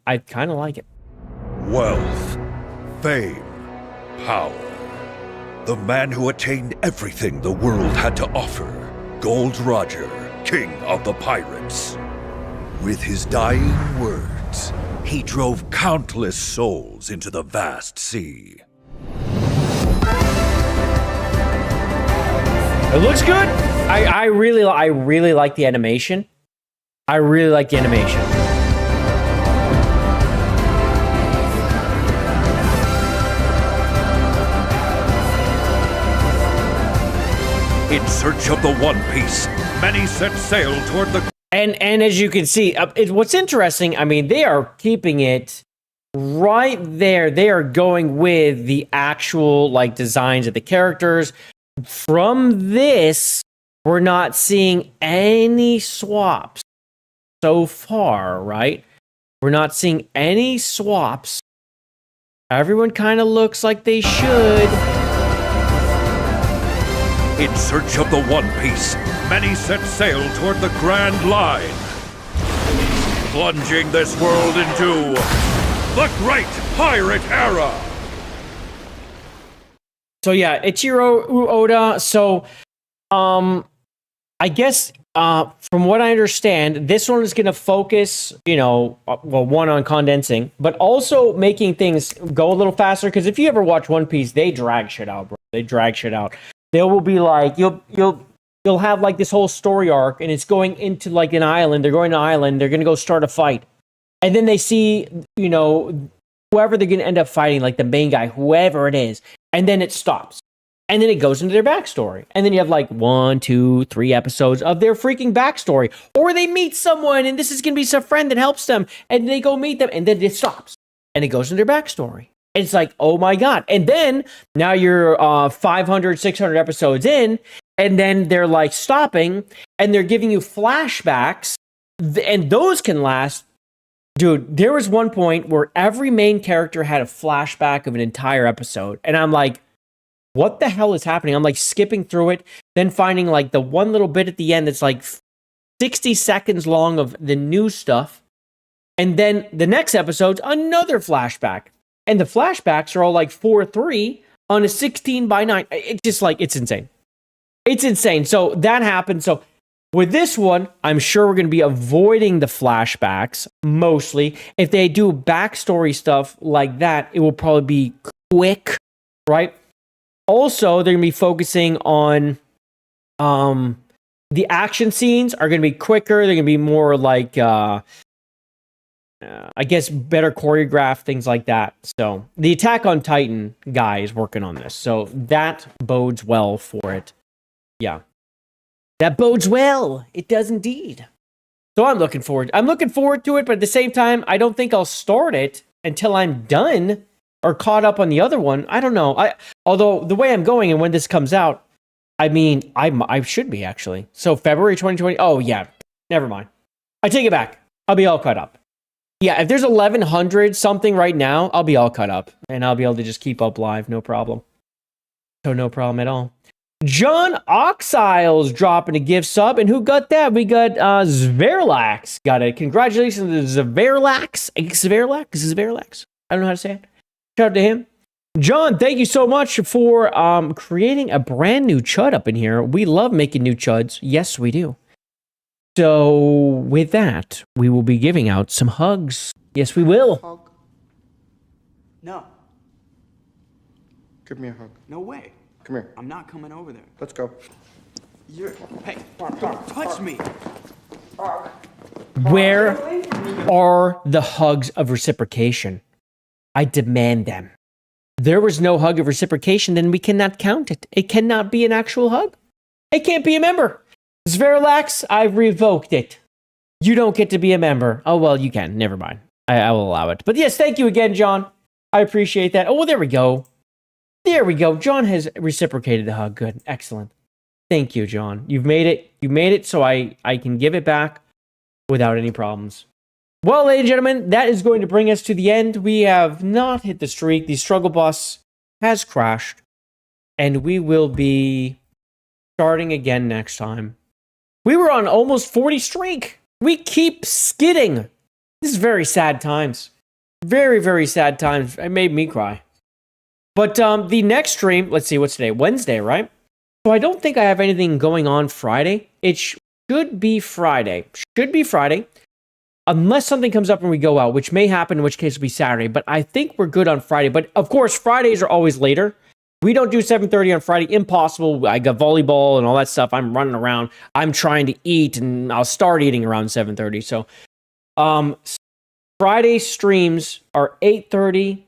like it. Wealth, fame, power. The man who attained everything the world had to offer. Gold Roger, king of the pirates. With his dying words, he drove countless souls into the vast sea. It looks good. I really like the animation. In search of the One Piece, many set sail toward the... And as you can see, what's interesting, I mean, they are keeping it right there. They are going with the actual, designs of the characters. From this, we're not seeing any swaps so far, right? We're not seeing any swaps. Everyone kind of looks like they should. In search of the One Piece, many set sail toward the Grand Line, plunging this world into the Great Pirate Era. So yeah, Ichiro Oda. So, I guess from what I understand, this one is going to focus, one on condensing, but also making things go a little faster. Because if you ever watch One Piece, they drag shit out, bro. They drag shit out. There will be you'll have this whole story arc, and it's going into an island. They're going to an island. They're going to go start a fight, and then they see whoever they're going to end up fighting, the main guy, whoever it is, and then it stops, and then it goes into their backstory, and then you have 1, 2, 3 episodes of their freaking backstory, or they meet someone, and this is going to be some friend that helps them, and they go meet them, and then it stops, and it goes into their backstory. It's oh my God. And then now you're 500, 600 episodes in, and then they're stopping and they're giving you flashbacks, and those can last. Dude, there was one point where every main character had a flashback of an entire episode. And I'm like, what the hell is happening? I'm like skipping through it, then finding like the one little bit at the end that's like 60 seconds long of the new stuff. And then the next episode's another flashback. And the flashbacks are all like 4:3 on a 16:9. It's just like, it's insane. It's insane. So that happened. So with this one, I'm sure we're going to be avoiding the flashbacks mostly. If they do backstory stuff like that, it will probably be quick, right? Also, they're going to be focusing on the action scenes are going to be quicker. They're going to be more like, I guess, better choreographed, things like that. So the Attack on Titan guy is working on this. So that bodes well for it. Yeah. That bodes well. It does indeed. So I'm looking forward to it, but at the same time, I don't think I'll start it until I'm done or caught up on the other one. I don't know. Although the way I'm going and when this comes out, I mean, I should be actually. So February 2020. Oh yeah, never mind. I take it back. I'll be all caught up. Yeah, if there's 1100 something right now, I'll be all caught up and I'll be able to just keep up live, no problem. So no problem at all. John Oxiles dropping a gift sub, and who got that? We got Zverlax got it. Congratulations to Zverlax. Zverlax. I don't know how to say it. Shout out to him. John, thank you so much for creating a brand new chud up in here. We love making new chuds. Yes, we do. So with that, we will be giving out some hugs. Yes, we will. Hug. No. Give me a hug. No way. Come here. I'm not coming over there. Let's go. Hey, don't touch me. Where are the hugs of reciprocation? I demand them. There was no hug of reciprocation, then we cannot count it. It cannot be an actual hug. It can't be a member. Zverlax, I've revoked it. You don't get to be a member. Oh, well, you can. Never mind. I will allow it. But yes, thank you again, John. I appreciate that. Oh, well, there we go. There we go. John has reciprocated the hug. Good. Excellent. Thank you, John. You've made it. You made it so I can give it back without any problems. Well, ladies and gentlemen, that is going to bring us to the end. We have not hit the streak. The struggle bus has crashed. And we will be starting again next time. We were on almost 40 streak. We keep skidding. This is very sad times. Very, very sad times. It made me cry. But the next stream, let's see, what's today? Wednesday, right? So I don't think I have anything going on Friday. It should be Friday. Should be Friday. Unless something comes up and we go out, which may happen, in which case it'll be Saturday. But I think we're good on Friday. But of course, Fridays are always later. We don't do 7:30 on Friday. Impossible. I got volleyball and all that stuff. I'm running around. I'm trying to eat, and I'll start eating around 7:30. So Friday streams are 8:30.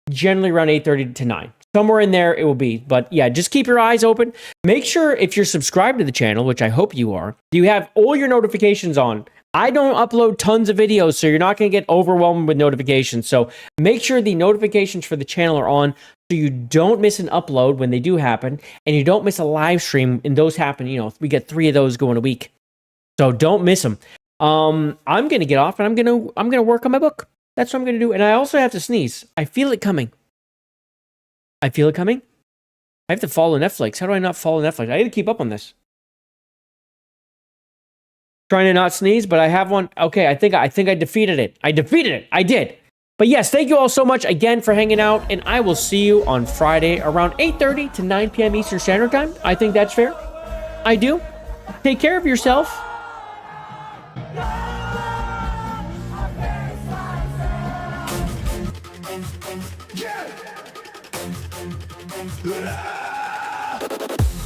Generally around 8:30 to 9. Somewhere in there it will be. But yeah, just keep your eyes open. Make sure if you're subscribed to the channel, which I hope you are, you have all your notifications on. I don't upload tons of videos, so you're not going to get overwhelmed with notifications. So make sure the notifications for the channel are on so you don't miss an upload when they do happen, and you don't miss a live stream, and those happen, you know, we get 3 of those going a week. So don't miss them. I'm going to get off, and I'm going to work on my book. That's what I'm going to do. And I also have to sneeze. I feel it coming. I feel it coming. I have to follow Netflix. How do I not follow Netflix? I need to keep up on this. Trying to not sneeze, but I have one. Okay, I think I defeated it. I did. But yes, thank you all so much again for hanging out, and I will see you on Friday around 8:30 to 9 p.m. Eastern Standard Time. I think that's fair. I do. Take care of yourself.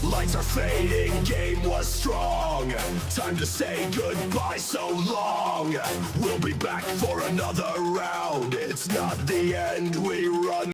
Lights are fading, game was strong. Time to say goodbye so long. We'll be back for another round. It's not the end, we run.